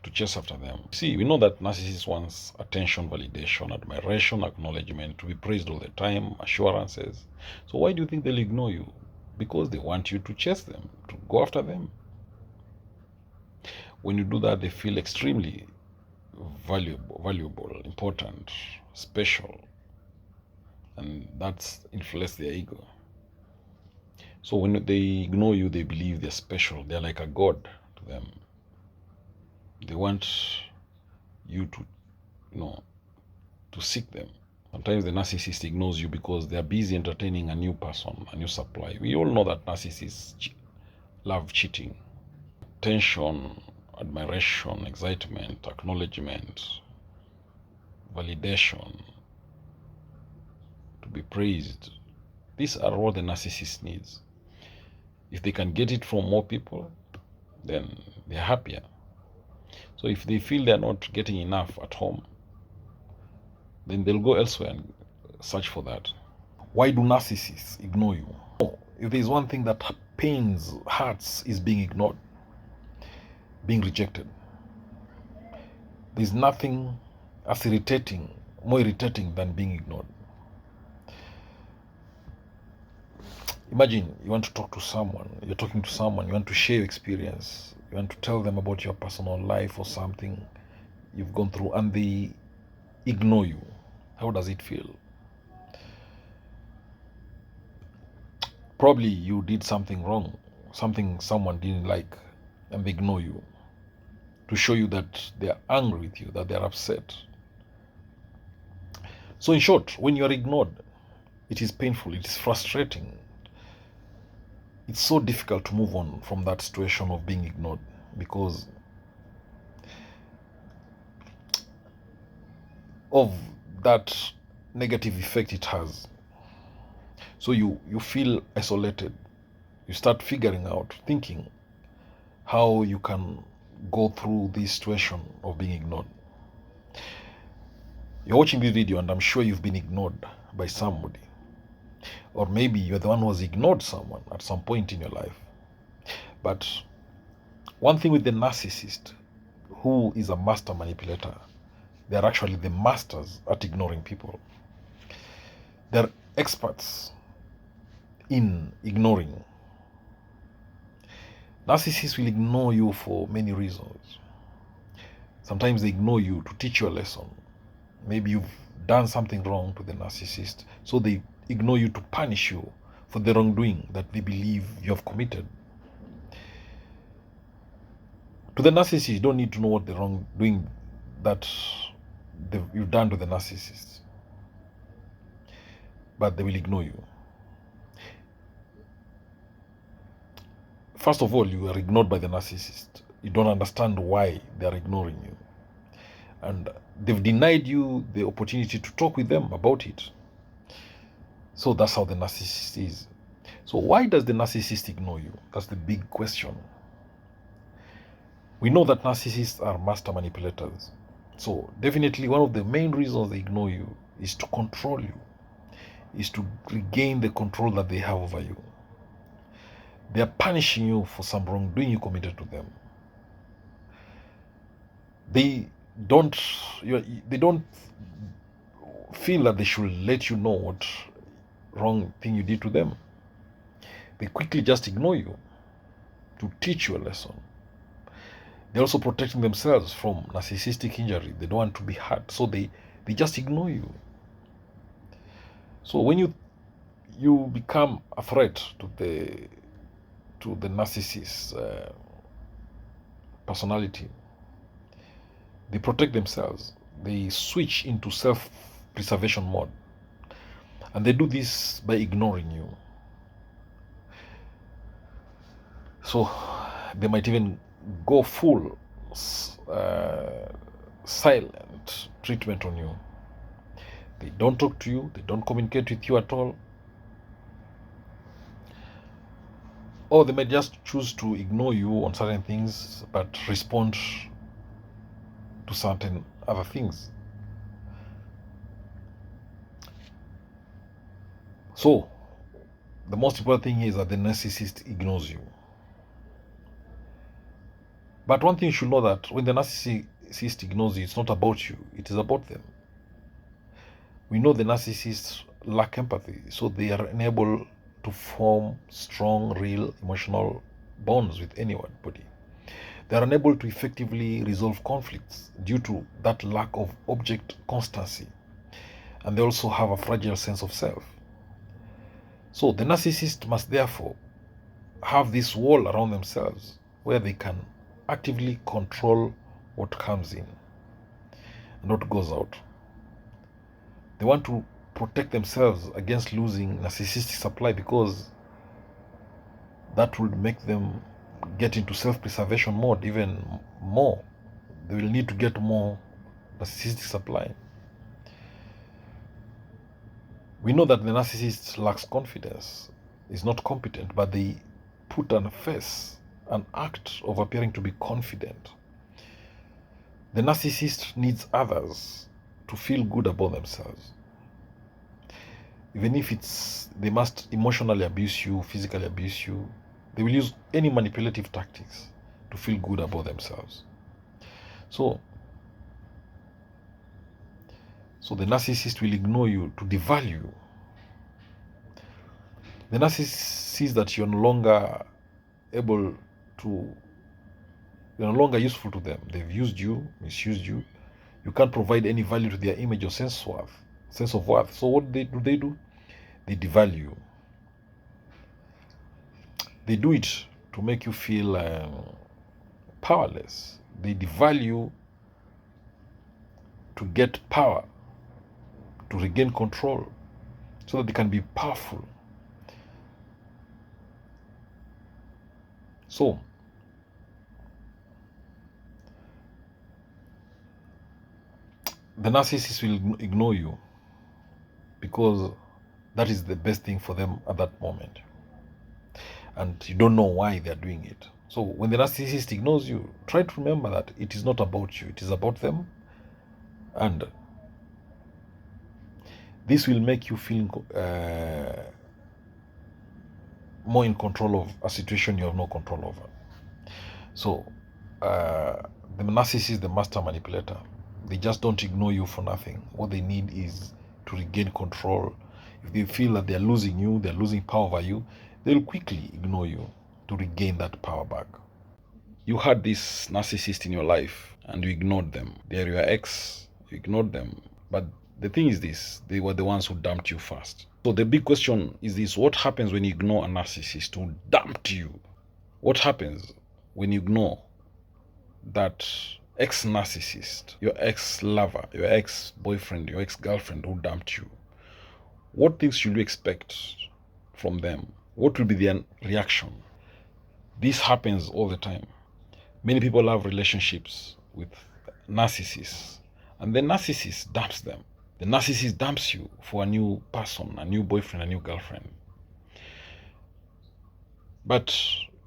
Speaker 1: to chase after them. See, we know that narcissist wants attention, validation, admiration, acknowledgement, to be praised all the time, assurances. So why do you think they'll ignore you? Because they want you to chase them, to go after them. When you do that, they feel extremely valuable, important, special, and that's inflates their ego. So when they ignore you, they believe they're special. They're like a god to them. They want you to seek them. Sometimes the narcissist ignores you because they're busy entertaining a new person, a new supply. We all know that narcissists love cheating. Attention, admiration, excitement, acknowledgement, validation, to be praised. These are all the narcissist needs. If they can get it from more people, then they're happier. So if they feel they're not getting enough at home, then they'll go elsewhere and search for that. Why do narcissists ignore you? If there's one thing that pains, hurts, is being ignored, being rejected. There's nothing as irritating, more irritating than being ignored. Imagine you want to talk to someone, you're talking to someone, you want to share your experience, you want to tell them about your personal life or something you've gone through, and they ignore you. How does it feel? Probably you did something wrong, something someone didn't like, and they ignore you to show you that they are angry with you, that they are upset. So in short, when you are ignored, it is painful, it is frustrating. It's so difficult to move on from that situation of being ignored because of that negative effect it has. So you feel isolated. You start figuring out, thinking how you can go through this situation of being ignored. You're watching this video and I'm sure you've been ignored by somebody. Or maybe you're the one who has ignored someone at some point in your life. But one thing with the narcissist, who is a master manipulator, they are actually the masters at ignoring people. They're experts in ignoring. Narcissists will ignore you for many reasons. Sometimes they ignore you to teach you a lesson. Maybe you've done something wrong to the narcissist, so they ignore you to punish you for the wrongdoing that they believe you have committed. To the narcissist, you don't need to know what the wrongdoing that you've done to the narcissist, but they will ignore you. First of all, you are ignored by the narcissist. You don't understand why they are ignoring you. And they've denied you the opportunity to talk with them about it. So that's how the narcissist is. So why does the narcissist ignore you? That's the big question. We know that narcissists are master manipulators. So definitely one of the main reasons they ignore you is to control you, is to regain the control that they have over you. They are punishing you for some wrongdoing you committed to them. They don't feel that they should let you know what wrong thing you did to them. They quickly just ignore you to teach you a lesson. They're also protecting themselves from narcissistic injury. They don't want to be hurt, so they just ignore you. So when you become a threat to the narcissist's personality, they protect themselves. They switch into self-preservation mode. And they do this by ignoring you. So they might even go full silent treatment on you. They don't talk to you. They don't communicate with you at all. Or they might just choose to ignore you on certain things, but respond to certain other things. So, the most important thing is that the narcissist ignores you. But one thing you should know, that when the narcissist ignores you, it's not about you, it is about them. We know the narcissists lack empathy, so they are unable to form strong, real emotional bonds with anybody. They are unable to effectively resolve conflicts due to that lack of object constancy. And they also have a fragile sense of self. So the narcissist must therefore have this wall around themselves where they can actively control what comes in and what goes out. They want to protect themselves against losing narcissistic supply, because that would make them get into self-preservation mode even more. They will need to get more narcissistic supply. We know that the narcissist lacks confidence, is not competent, but they put on a face, an act of appearing to be confident. The narcissist needs others to feel good about themselves. Even if they must emotionally abuse you, physically abuse you, they will use any manipulative tactics to feel good about themselves. So the narcissist will ignore you to devalue you. The narcissist sees that you're no longer useful to them. They've used you, misused you. You can't provide any value to their image or sense of worth. So what do? They devalue you. They do it to make you feel powerless. They devalue to get power, to regain control, so that they can be powerful. So, the narcissist will ignore you because that is the best thing for them at that moment. And you don't know why they're doing it. So when the narcissist ignores you, try to remember that it is not about you, it is about them. And this will make you feel more in control of a situation you have no control over. So the narcissist is the master manipulator. They just don't ignore you for nothing. What they need is to regain control. If they feel that they're losing you, they're losing power over you, they'll quickly ignore you to regain that power back. You had this narcissist in your life and you ignored them. They're your ex, you ignored them. But the thing is this, they were the ones who dumped you first. So the big question is this: what happens when you ignore a narcissist who dumped you? What happens when you ignore that ex-narcissist, your ex-lover, your ex-boyfriend, your ex-girlfriend who dumped you? What things should you expect from them? What will be their reaction? This happens all the time. Many people have relationships with narcissists, and the narcissist dumps them. The narcissist dumps you for a new person, a new boyfriend, a new girlfriend. But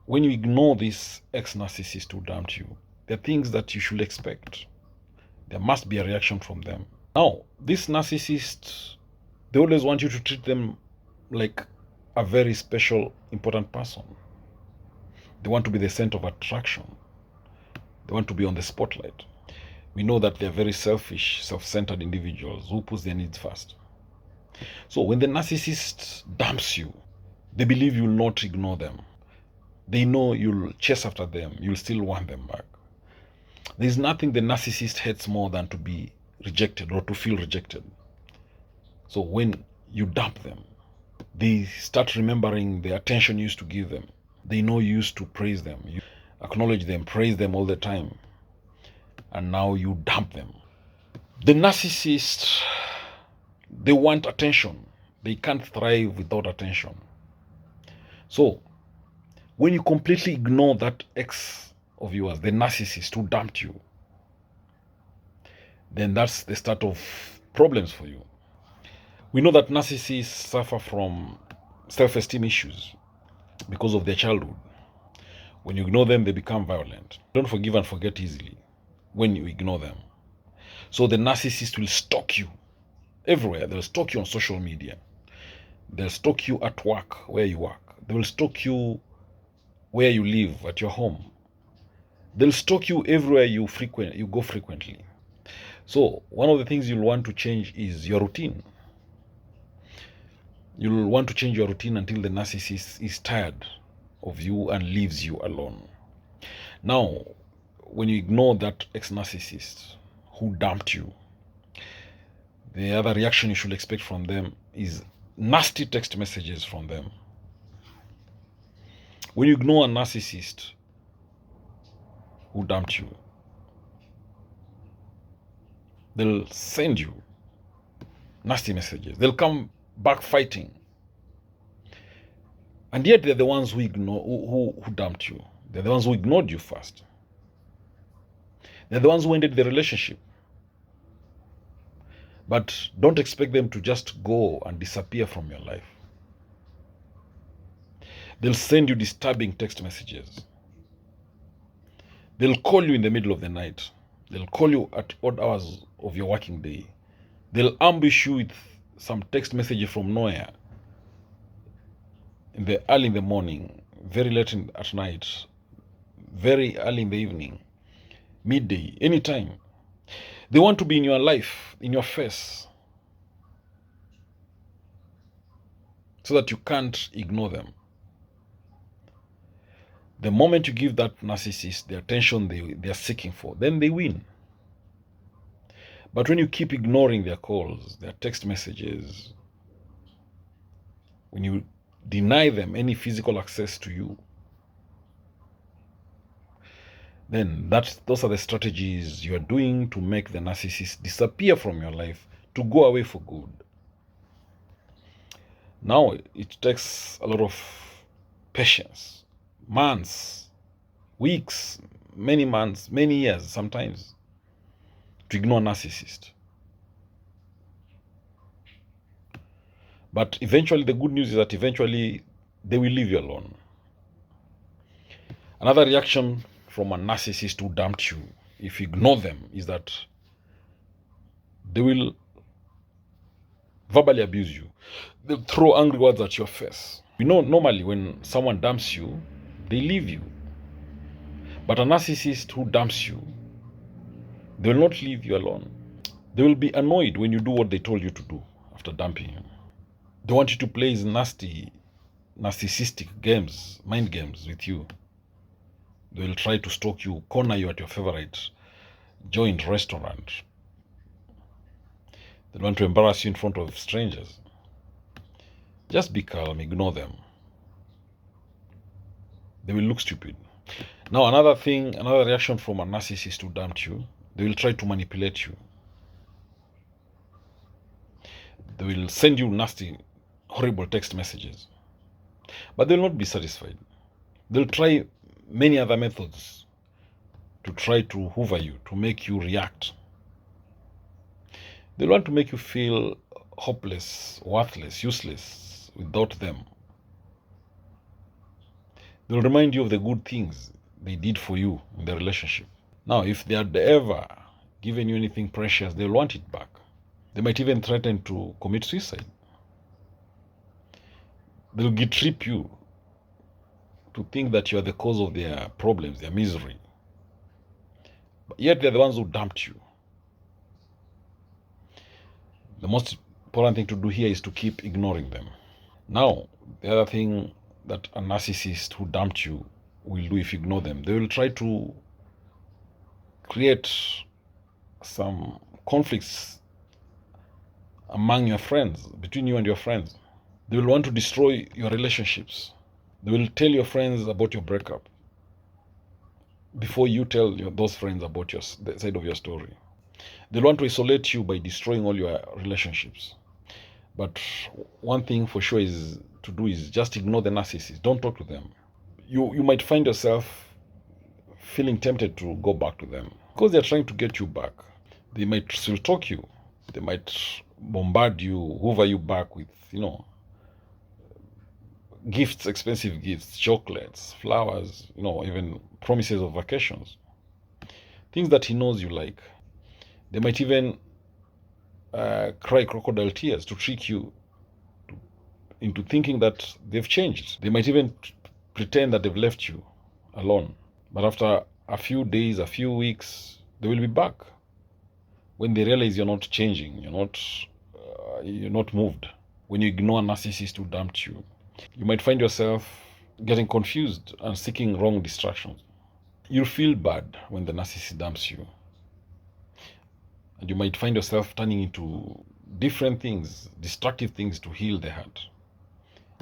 Speaker 1: when you ignore this ex-narcissist who dumped you, there are things that you should expect. There must be a reaction from them. Now, this narcissist, they always want you to treat them like a very special, important person. They want to be the center of attraction. They want to be on the spotlight. We know that they're very selfish, self-centered individuals who put their needs first. So when the narcissist dumps you, they believe you'll not ignore them. They know you'll chase after them. You'll still want them back. There's nothing the narcissist hates more than to be rejected or to feel rejected. So when you dump them, they start remembering the attention you used to give them. They know you used to praise them. You acknowledge them, praise them all the time. And now you dump them. The narcissist, they want attention. They can't thrive without attention. So when you completely ignore that ex of yours, the narcissist who dumped you, then that's the start of problems for you. We know that narcissists suffer from self-esteem issues because of their childhood. When you ignore them, they become violent. Don't forgive and forget easily when you ignore them. So the narcissist will stalk you everywhere. They'll stalk you on social media. They'll stalk you at work, where you work. They will stalk you where you live, at your home. They'll stalk you everywhere you go frequently. So one of the things you'll want to change is your routine. You'll want to change your routine until the narcissist is tired of you and leaves you alone. Now, when you ignore that ex-narcissist who dumped you, the other reaction you should expect from them is nasty text messages from them. When you ignore a narcissist who dumped you, they'll send you nasty messages. They'll come back fighting. And yet they're the ones who dumped you. They're the ones who ignored you first. They're the ones who ended the relationship. But don't expect them to just go and disappear from your life. They'll send you disturbing text messages. They'll call you in the middle of the night. They'll call you at odd hours of your working day. They'll ambush you with some text messages from nowhere. Early in the morning, very late at night, very early in the evening, midday, anytime. They want to be in your life, in your face, so that you can't ignore them. The moment you give that narcissist the attention they are seeking for, then they win. But when you keep ignoring their calls, their text messages, when you deny them any physical access to you, then those are the strategies you are doing to make the narcissist disappear from your life, to go away for good. Now, it takes a lot of patience, months, weeks, many months, many years sometimes, to ignore a narcissist. But eventually, the good news is that eventually they will leave you alone. Another reaction from a narcissist who dumped you, if you ignore them, is that they will verbally abuse you. They'll throw angry words at your face. You know, normally when someone dumps you, they leave you. But a narcissist who dumps you, they will not leave you alone. They will be annoyed when you do what they told you to do after dumping you. They want you to play these nasty, narcissistic games, mind games with you. They will try to stalk you, corner you at your favorite joint restaurant. They want to embarrass you in front of strangers. Just be calm, ignore them. They will look stupid. Now, another reaction from a narcissist who dumped you, they will try to manipulate you. They will send you nasty, horrible text messages. But they will not be satisfied. They'll try many other methods to try to hoover you, to make you react. They want to make you feel hopeless, worthless, useless without them. They'll remind you of the good things they did for you in the relationship. Now, if they had ever given you anything precious, they'll want it back. They might even threaten to commit suicide. They'll guilt-trip you to think that you are the cause of their problems, their misery. But yet they're the ones who dumped you. The most important thing to do here is to keep ignoring them. Now, the other thing that a narcissist who dumped you will do if you ignore them, they will try to create some conflicts among your friends, between you and your friends. They will want to destroy your relationships. They will tell your friends about your breakup before you tell those friends about the side of your story. They'll want to isolate you by destroying all your relationships. But one thing for sure is to do is just ignore the narcissist. Don't talk to them. You might find yourself feeling tempted to go back to them because they're trying to get you back. They might still talk you. They might bombard you, hoover you back with, gifts, expensive gifts, chocolates, flowers, even promises of vacations. Things that he knows you like. They might even cry crocodile tears to trick you into thinking that they've changed. They might even pretend that they've left you alone. But after a few days, a few weeks, they will be back. When they realize you're not changing, you're not moved. When you ignore a narcissist who dumped you, you might find yourself getting confused and seeking wrong distractions. You'll feel bad when the narcissist dumps you. And you might find yourself turning into different things, destructive things to heal the hurt.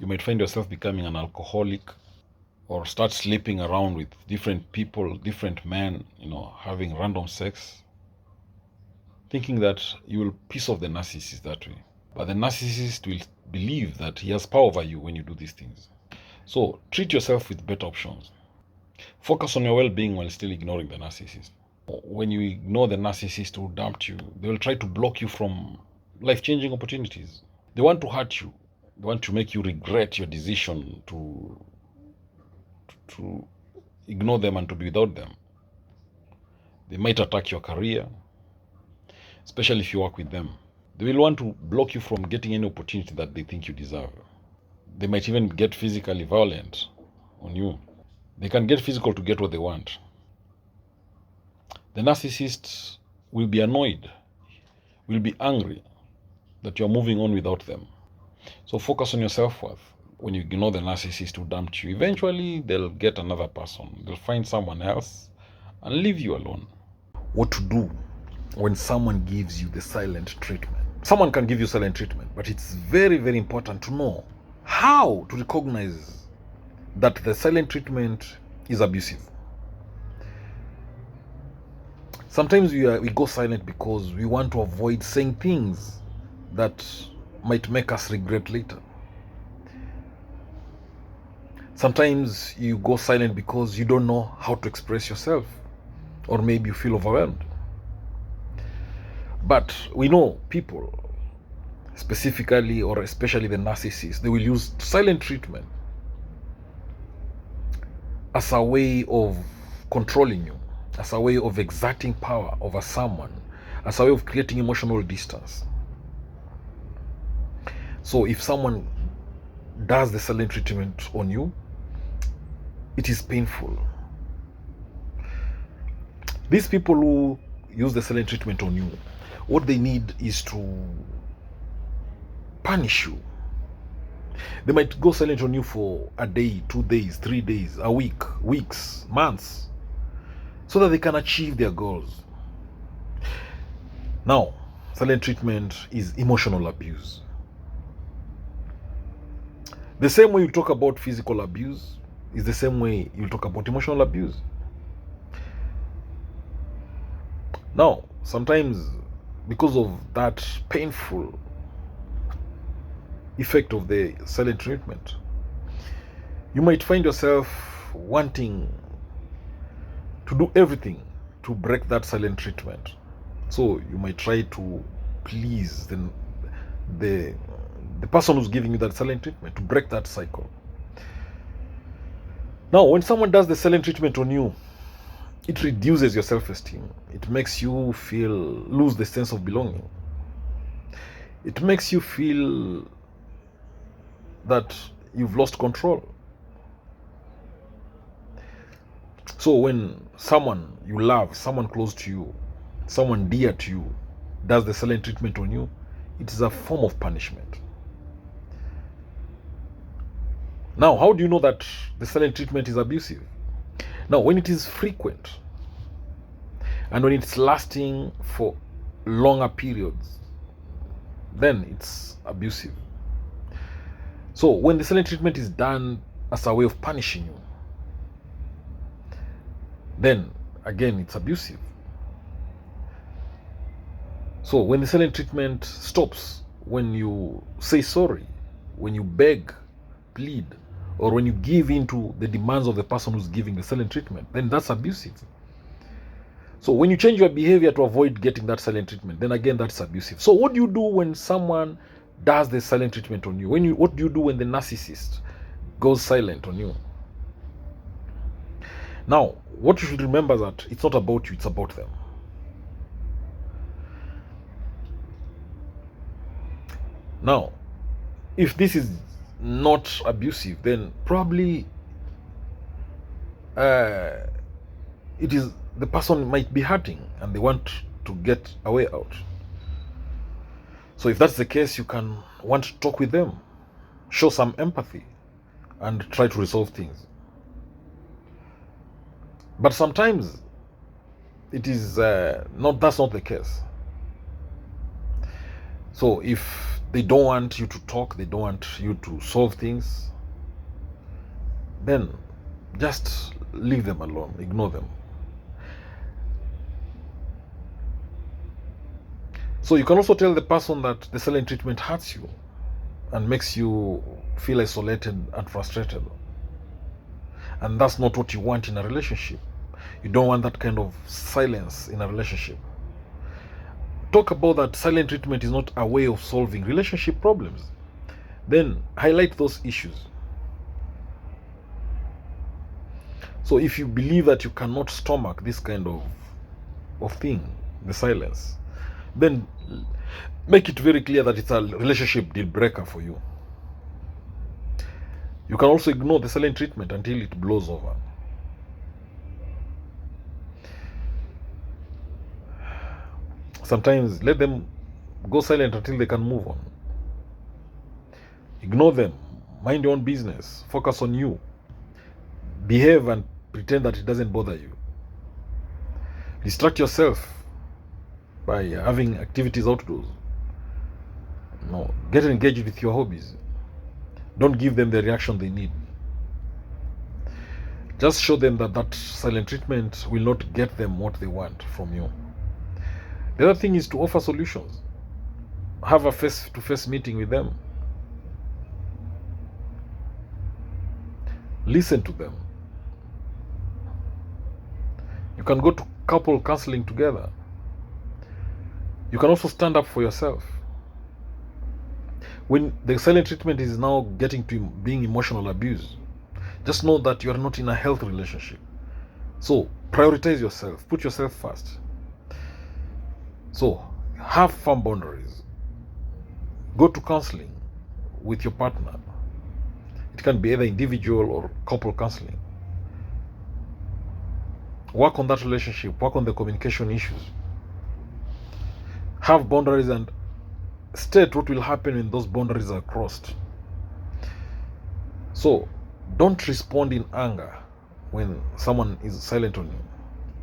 Speaker 1: You might find yourself becoming an alcoholic or start sleeping around with different people, different men, having random sex, thinking that you will piss off the narcissist that way. But the narcissist will believe that he has power over you when you do these things. So treat yourself with better options. Focus on your well-being while still ignoring the narcissist. When you ignore the narcissist who dumped you, they will try to block you from life-changing opportunities. They want to hurt you. They want to make you regret your decision to ignore them and to be without them. They might attack your career, especially if you work with them. They will want to block you from getting any opportunity that they think you deserve. They might even get physically violent on you. They can get physical to get what they want. The narcissist will be annoyed, will be angry that you're moving on without them. So focus on your self-worth. When you ignore the narcissist who dumped you, eventually they'll get another person. They'll find someone else and leave you alone. What to do when someone gives you the silent treatment? Someone can give you silent treatment, but it's very, very important to know how to recognize that the silent treatment is abusive. Sometimes we go silent because we want to avoid saying things that might make us regret later. Sometimes you go silent because you don't know how to express yourself, or maybe you feel overwhelmed. But we know people, specifically or especially the narcissists, they will use silent treatment as a way of controlling you, as a way of exerting power over someone, as a way of creating emotional distance. So if someone does the silent treatment on you, it is painful. These people who use the silent treatment on you, what they need is to punish you. They might go silent on you for a day, 2 days, 3 days, a week, weeks, months, so that they can achieve their goals. Now, silent treatment is emotional abuse. The same way you talk about physical abuse is the same way you talk about emotional abuse. Now, sometimes because of that painful effect of the silent treatment, you might find yourself wanting to do everything to break that silent treatment. So you might try to please the person who's giving you that silent treatment, to break that cycle. Now, when someone does the silent treatment on you, it reduces your self-esteem. It makes you lose the sense of belonging. It makes you feel that you've lost control. So when someone you love, someone close to you, someone dear to you, does the silent treatment on you, it is a form of punishment. Now, how do you know that the silent treatment is abusive? Now, when it is frequent and when it's lasting for longer periods, then it's abusive. So when the silent treatment is done as a way of punishing you, then again it's abusive. So when the silent treatment stops, when you say sorry, when you beg, plead, or when you give in to the demands of the person who's giving the silent treatment, then that's abusive. So when you change your behavior to avoid getting that silent treatment, then again that's abusive. So what do you do when someone does the silent treatment on you? What do you do when the narcissist goes silent on you? Now, what you should remember is that it's not about you, it's about them. Now, if this is not abusive, then probably it is the person might be hurting and they want to get a way out. So if that's the case, you can want to talk with them, show some empathy, and try to resolve things. But sometimes it is that's not the case. So if they don't want you to talk, they don't want you to solve things, then just leave them alone, ignore them. So you can also tell the person that the silent treatment hurts you and makes you feel isolated and frustrated. And that's not what you want in a relationship. You don't want that kind of silence in a relationship. Talk about that silent treatment is not a way of solving relationship problems. Then highlight those issues. So if you believe that you cannot stomach this kind of thing, the silence, then make it very clear that it's a relationship deal breaker for you. You can also ignore the silent treatment until it blows over. Sometimes let them go silent until they can move on. Ignore them. Mind your own business. Focus on you. Behave and pretend that it doesn't bother you. Distract yourself by having activities outdoors. No, get engaged with your hobbies. Don't give them the reaction they need. Just show them that silent treatment will not get them what they want from you. The other thing is to offer solutions. Have a face-to-face meeting with them. Listen to them. You can go to couple counseling together. You can also stand up for yourself. When the silent treatment is now getting to being emotional abuse, just know that you are not in a healthy relationship. So prioritize yourself. Put yourself first. So have firm boundaries. Go to counseling with your partner. It can be either individual or couple counseling. Work on that relationship. Work on the communication issues. Have boundaries and state what will happen when those boundaries are crossed. So don't respond in anger when someone is silent on you,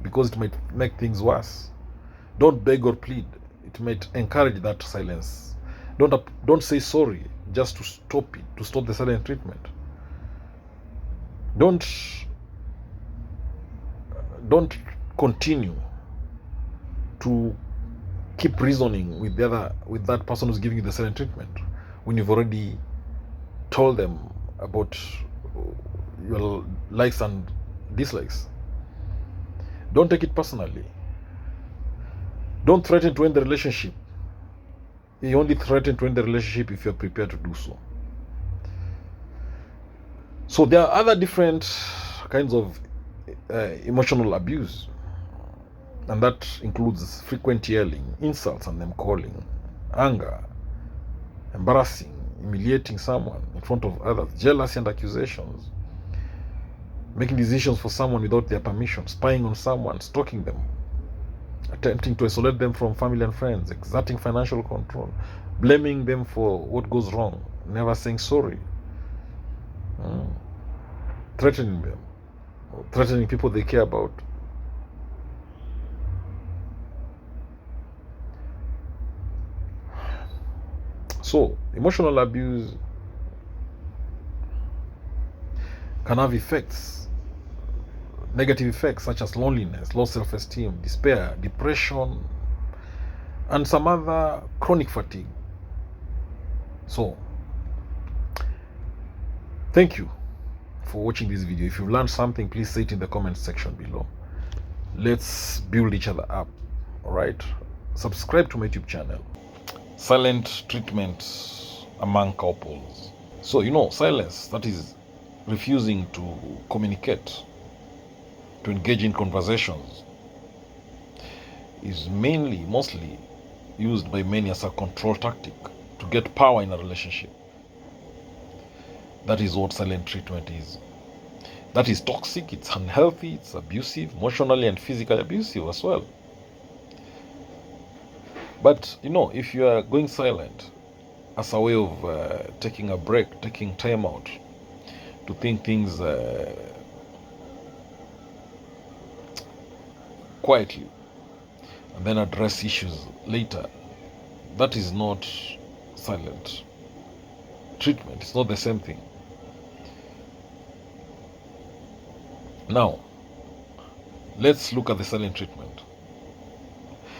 Speaker 1: because it might make things worse. Don't beg or plead. It might encourage that silence. Don't say sorry just to stop it, to stop the silent treatment. Don't continue to keep reasoning with that person who's giving you the silent treatment when you've already told them about your likes and dislikes. Don't take it personally. Don't threaten to end the relationship. You only threaten to end the relationship if you're prepared to do so. So there are other different kinds of emotional abuse, and that includes frequent yelling, insults and name calling, anger, embarrassing, humiliating someone in front of others, jealousy and accusations, making decisions for someone without their permission, spying on someone, stalking them, attempting to isolate them from family and friends, exerting financial control, blaming them for what goes wrong, never saying sorry, threatening them, threatening people they care about. So emotional abuse can have effects, negative effects such as loneliness, low self-esteem, despair, depression, and some other chronic fatigue. So thank you for watching this video. If you've learned something, please say it in the comment section below. Let's build each other up. All right, subscribe to my YouTube channel. Silent treatment among couples. So silence, that is refusing to communicate, to engage in conversations, is mostly used by many as a control tactic to get power in a relationship. That is what silent treatment is. That is toxic, it's unhealthy, it's abusive, emotionally and physically abusive as well. But if you are going silent as a way of taking a break, taking time out to think things quietly and then address issues later, that is not silent treatment. It's not the same thing. Now, let's look at the silent treatment.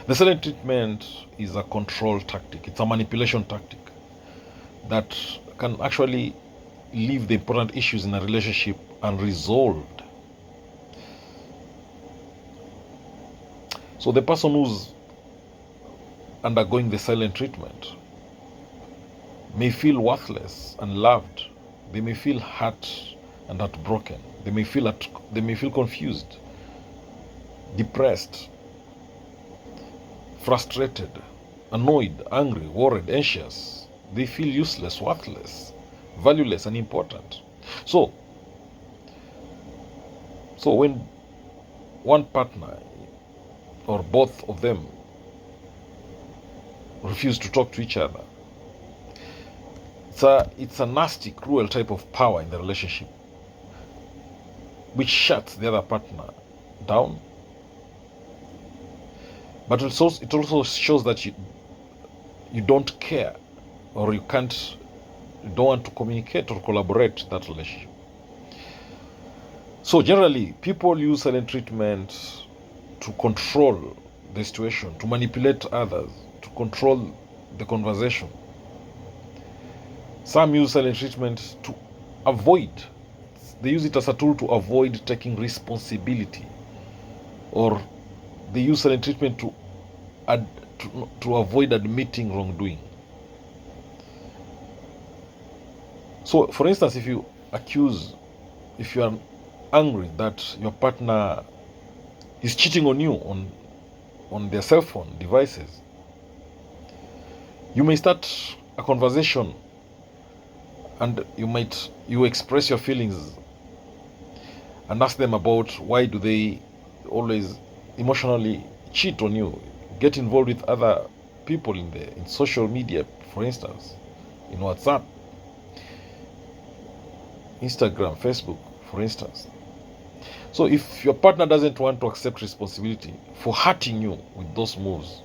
Speaker 1: The silent treatment is a control tactic. It's a manipulation tactic that can actually leave the important issues in a relationship unresolved. So the person who's undergoing the silent treatment may feel worthless and loved. They may feel hurt and heartbroken. They may feel confused, depressed, frustrated, annoyed, angry, worried, anxious. They feel useless, worthless, valueless, and important. So when one partner or both of them refuse to talk to each other, it's a nasty, cruel type of power in the relationship, which shuts the other partner down. But it also shows that you don't care, or you don't want to communicate or collaborate that relationship. So generally, people use silent treatment to control the situation, to manipulate others, to control the conversation. Some use silent treatment to avoid, they use it as a tool to avoid taking responsibility, or they use silent treatment to avoid admitting wrongdoing. So, for instance, if you are angry that your partner is cheating on you on their cell phone devices, you may start a conversation and you express your feelings and ask them about why do they always emotionally cheat on you, get involved with other people in social media, for instance, in WhatsApp, Instagram, Facebook, for instance. So if your partner doesn't want to accept responsibility for hurting you with those moves,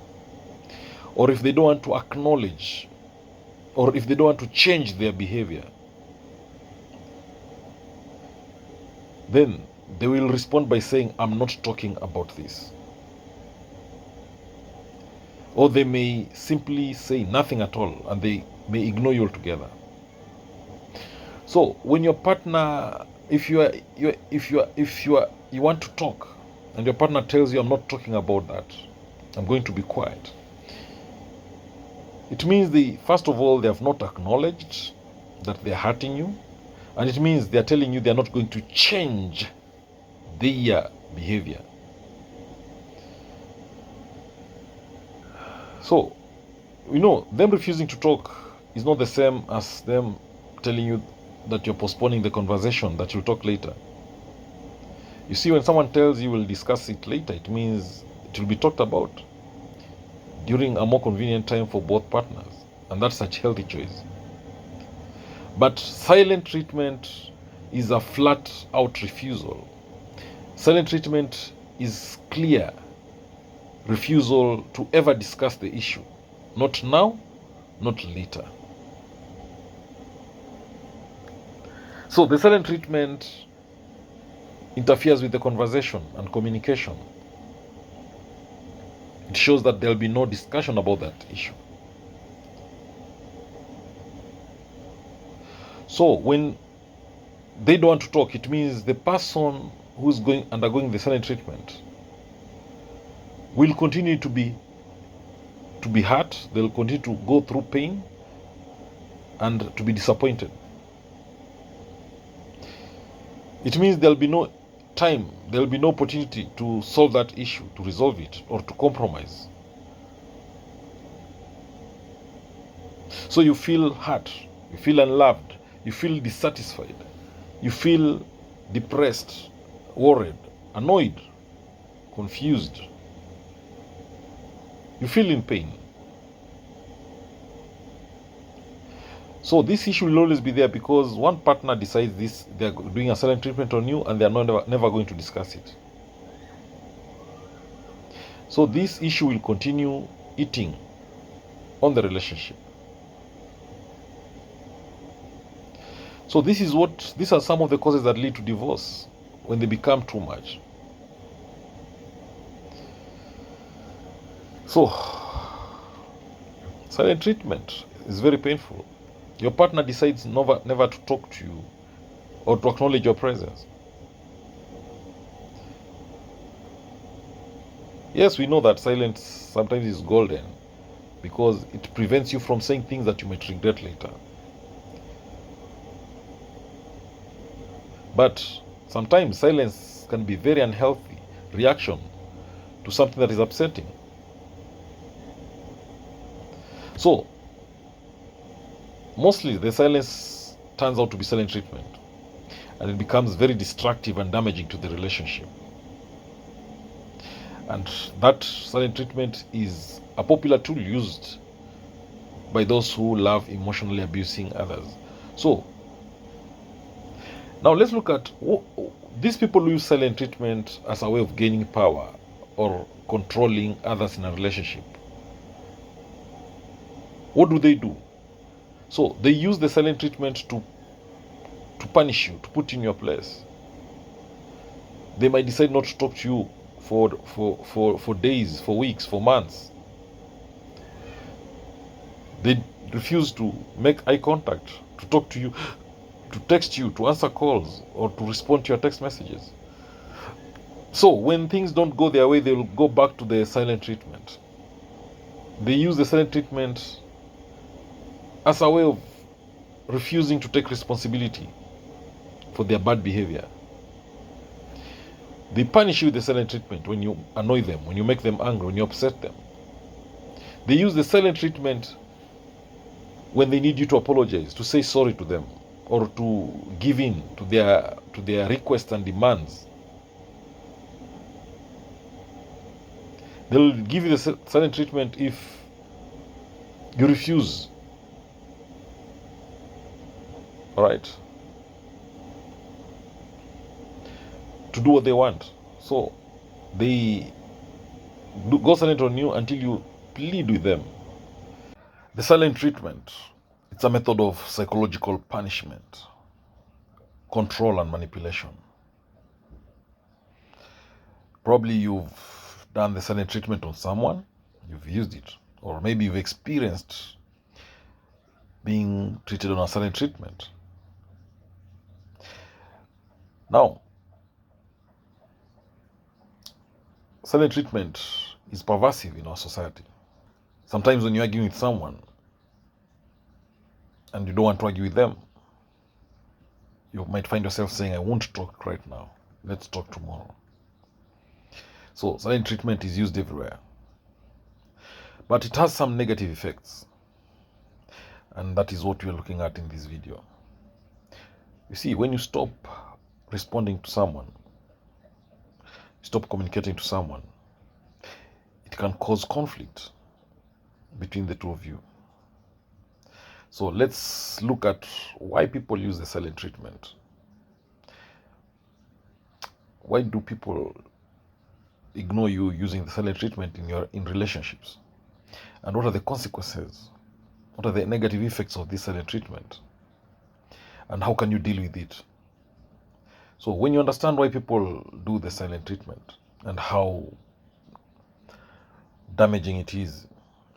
Speaker 1: or if they don't want to acknowledge, or if they don't want to change their behavior, then they will respond by saying, I'm not talking about this. Or they may simply say nothing at all, and they may ignore you altogether. So when your partner, if you want to talk, and your partner tells you, I'm not talking about that, I'm going to be quiet, it means first of all, they have not acknowledged that they're hurting you, and it means they're telling you they're not going to change their behavior. So, them refusing to talk is not the same as them telling you that you're postponing the conversation, that you'll talk later. You see, when someone tells you we'll discuss it later, it means it will be talked about during a more convenient time for both partners, and that's such a healthy choice. But silent treatment is a flat-out refusal. Silent treatment is clear refusal to ever discuss the issue. Not now, not later. So the silent treatment interferes with the conversation and communication. It shows that there'll be no discussion about that issue. So when they don't want to talk, it means the person who's undergoing the silent treatment will continue to be hurt. They'll continue to go through pain and to be disappointed. It means there'll be no time, there'll be no opportunity to solve that issue, to resolve it, or to compromise. So you feel hurt, you feel unloved, you feel dissatisfied, you feel depressed, worried, annoyed, confused. You feel in pain. So this issue will always be there because one partner decides this, they're doing a silent treatment on you, and they're never going to discuss it. So this issue will continue eating on the relationship. So these are some of the causes that lead to divorce when they become too much. So silent treatment is very painful. Your partner decides never to talk to you or to acknowledge your presence. Yes, we know that silence sometimes is golden because it prevents you from saying things that you might regret later. But sometimes silence can be very unhealthy reaction to something that is upsetting. So, mostly the silence turns out to be silent treatment, and it becomes very destructive and damaging to the relationship. And that silent treatment is a popular tool used by those who love emotionally abusing others. So, now let's look at these people who use silent treatment as a way of gaining power or controlling others in a relationship. What do? So they use the silent treatment to punish you, to put you in your place. They might decide not to talk to you for days, for weeks, for months. They refuse to make eye contact, to talk to you, to text you, to answer calls, or to respond to your text messages. So when things don't go their way, they will go back to the silent treatment. They use the silent treatment as a way of refusing to take responsibility for their bad behavior. They punish you with the silent treatment when you annoy them, when you make them angry, when you upset them. They use the silent treatment when they need you to apologize, to say sorry to them, or to give in to their requests and demands. They'll give you the silent treatment if you refuse. All right? To do what they want. So they go silent on you until you plead with them. The silent treatment, it's a method of psychological punishment, control, and manipulation. Probably you've done the silent treatment on someone, you've used it, or maybe you've experienced being treated on a silent treatment. Now, silent treatment is pervasive in our society. Sometimes when you're arguing with someone and you don't want to argue with them, you might find yourself saying, I won't talk right now. Let's talk tomorrow. So silent treatment is used everywhere. But it has some negative effects. And that is what we're looking at in this video. You see, when you stop responding to someone, stop communicating to someone, it can cause conflict between the two of you. So let's look at why people use the silent treatment. Why do people ignore you using the silent treatment in relationships? And what are the consequences? What are the negative effects of this silent treatment? And how can you deal with it? So when you understand why people do the silent treatment and how damaging it is,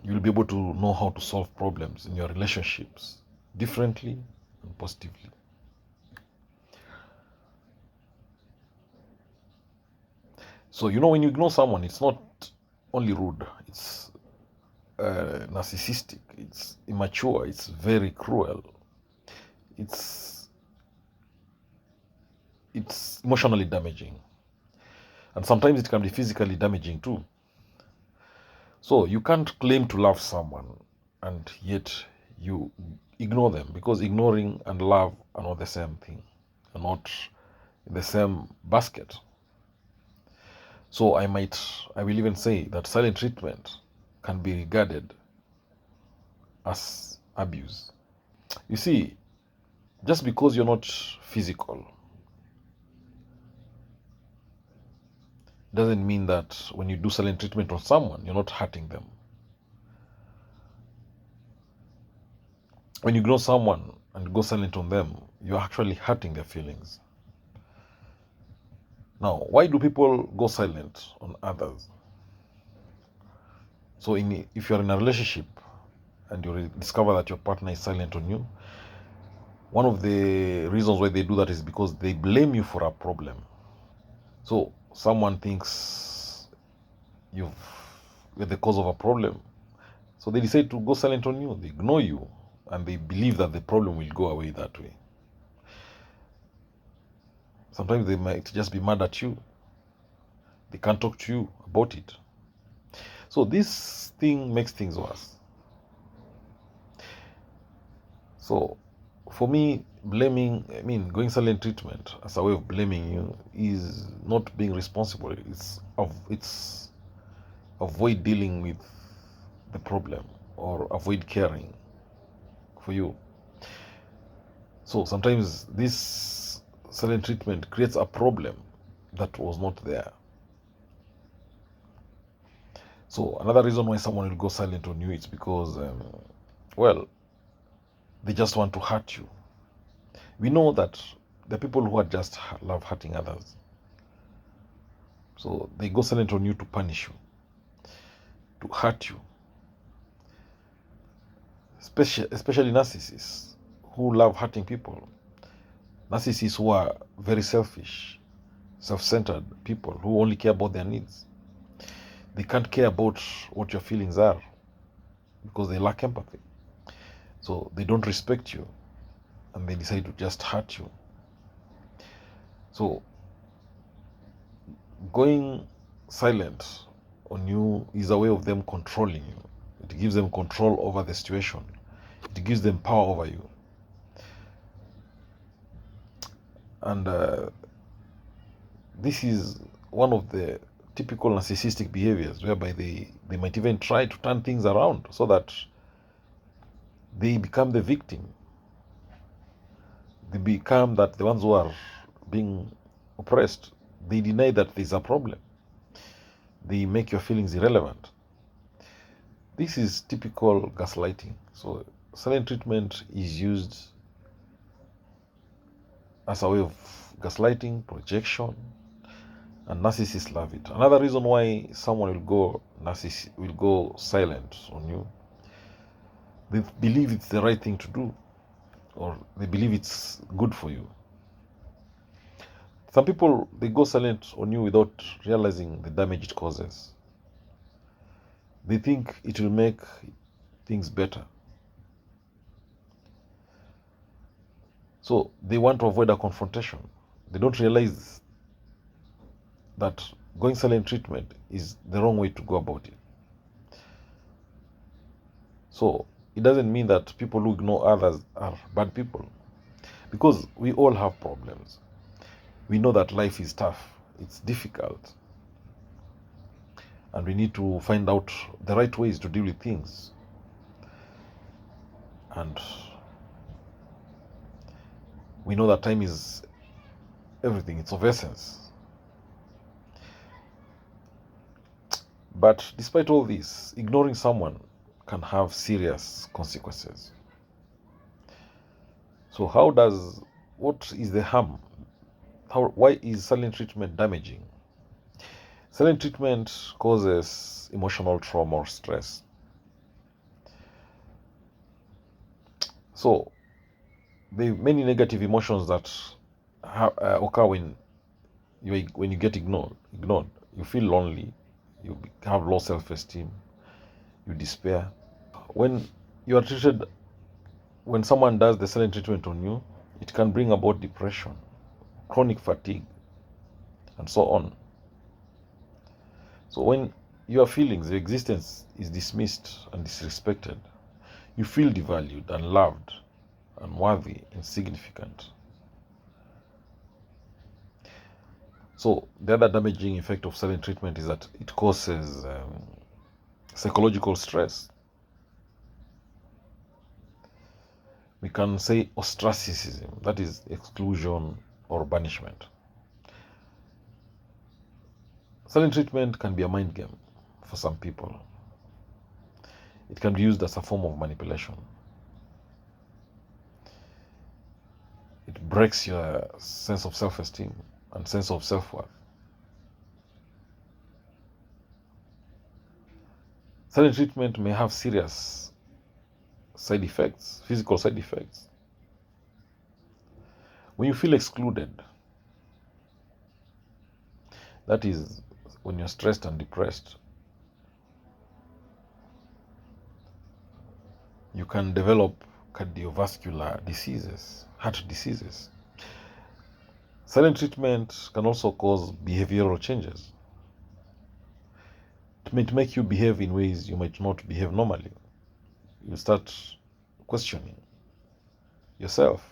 Speaker 1: you'll be able to know how to solve problems in your relationships differently and positively. So, when you ignore someone, it's not only rude, it's narcissistic, it's immature, it's very cruel, it's emotionally damaging. And sometimes it can be physically damaging too. So you can't claim to love someone and yet you ignore them, because ignoring and love are not the same thing, are not in the same basket. So I will even say that silent treatment can be regarded as abuse. You see, just because you're not physical doesn't mean that when you do silent treatment on someone, you're not hurting them. When you ignore someone and go silent on them, you're actually hurting their feelings. Now, why do people go silent on others? So if you're in a relationship and you discover that your partner is silent on you, one of the reasons why they do that is because they blame you for a problem. So someone thinks you're the cause of a problem, so they decide to go silent on you. They ignore you and they believe that the problem will go away that way. Sometimes they might just be mad at you. They can't talk to you about it. So this thing makes things worse. So for me, going silent treatment as a way of blaming you is not being responsible. It's avoid dealing with the problem or avoid caring for you. So sometimes this silent treatment creates a problem that was not there. So another reason why someone will go silent on you is because, they just want to hurt you. We know that the people who are just love hurting others. So they go silent on you to punish you, to hurt you. Especially narcissists who love hurting people. Narcissists who are very selfish, self-centered people who only care about their needs. They can't care about what your feelings are because they lack empathy. So they don't respect you and they decide to just hurt you. So going silent on you is a way of them controlling you. It gives them control over the situation. It gives them power over you. And this is one of the typical narcissistic behaviors whereby they might even try to turn things around so that they become the victim. They become that the ones who are being oppressed. They deny that there's a problem. They make your feelings irrelevant. This is typical gaslighting. So silent treatment is used as a way of gaslighting, projection, and narcissists love it. Another reason why someone will go silent on you, they believe it's the right thing to do, or they believe it's good for you. Some people, they go silent on you without realizing the damage it causes. They think it will make things better. So they want to avoid a confrontation. They don't realize that going silent treatment is the wrong way to go about it. So it doesn't mean that people who ignore others are bad people, because we all have problems. We know that life is tough, it's difficult, and we need to find out the right ways to deal with things. And we know that time is everything, it's of essence. But despite all this, ignoring someone can have serious consequences. So what is the harm? Why is silent treatment damaging? Silent treatment causes emotional trauma or stress. So the many negative emotions that occur when you get ignored. You feel lonely, you have low self-esteem, you despair. When you are treated, when someone does the silent treatment on you, it can bring about depression, chronic fatigue, and so on. So when your feelings, your existence is dismissed and disrespected, you feel devalued, unloved, unworthy, insignificant. So the other damaging effect of silent treatment is that it causes psychological stress. We can say ostracism, that is exclusion or banishment. Silent treatment can be a mind game for some people. It can be used as a form of manipulation. It breaks your sense of self-esteem and sense of self-worth. Silent treatment may have serious side effects, physical side effects. When you feel excluded, that is when you're stressed and depressed, you can develop cardiovascular diseases, heart diseases. Silent treatment can also cause behavioral changes. It might make you behave in ways you might not behave normally. You start questioning yourself.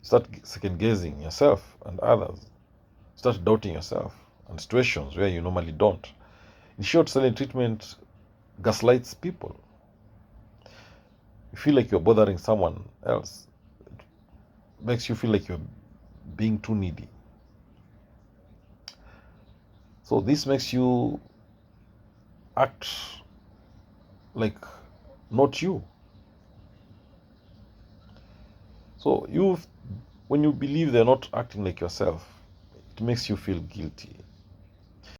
Speaker 1: Start second-guessing yourself and others. Start doubting yourself and situations where you normally don't. In short, silent treatment gaslights people. You feel like you're bothering someone else. It makes you feel like you're being too needy. So this makes you act like not you. So when you believe they're not acting like yourself, it makes you feel guilty.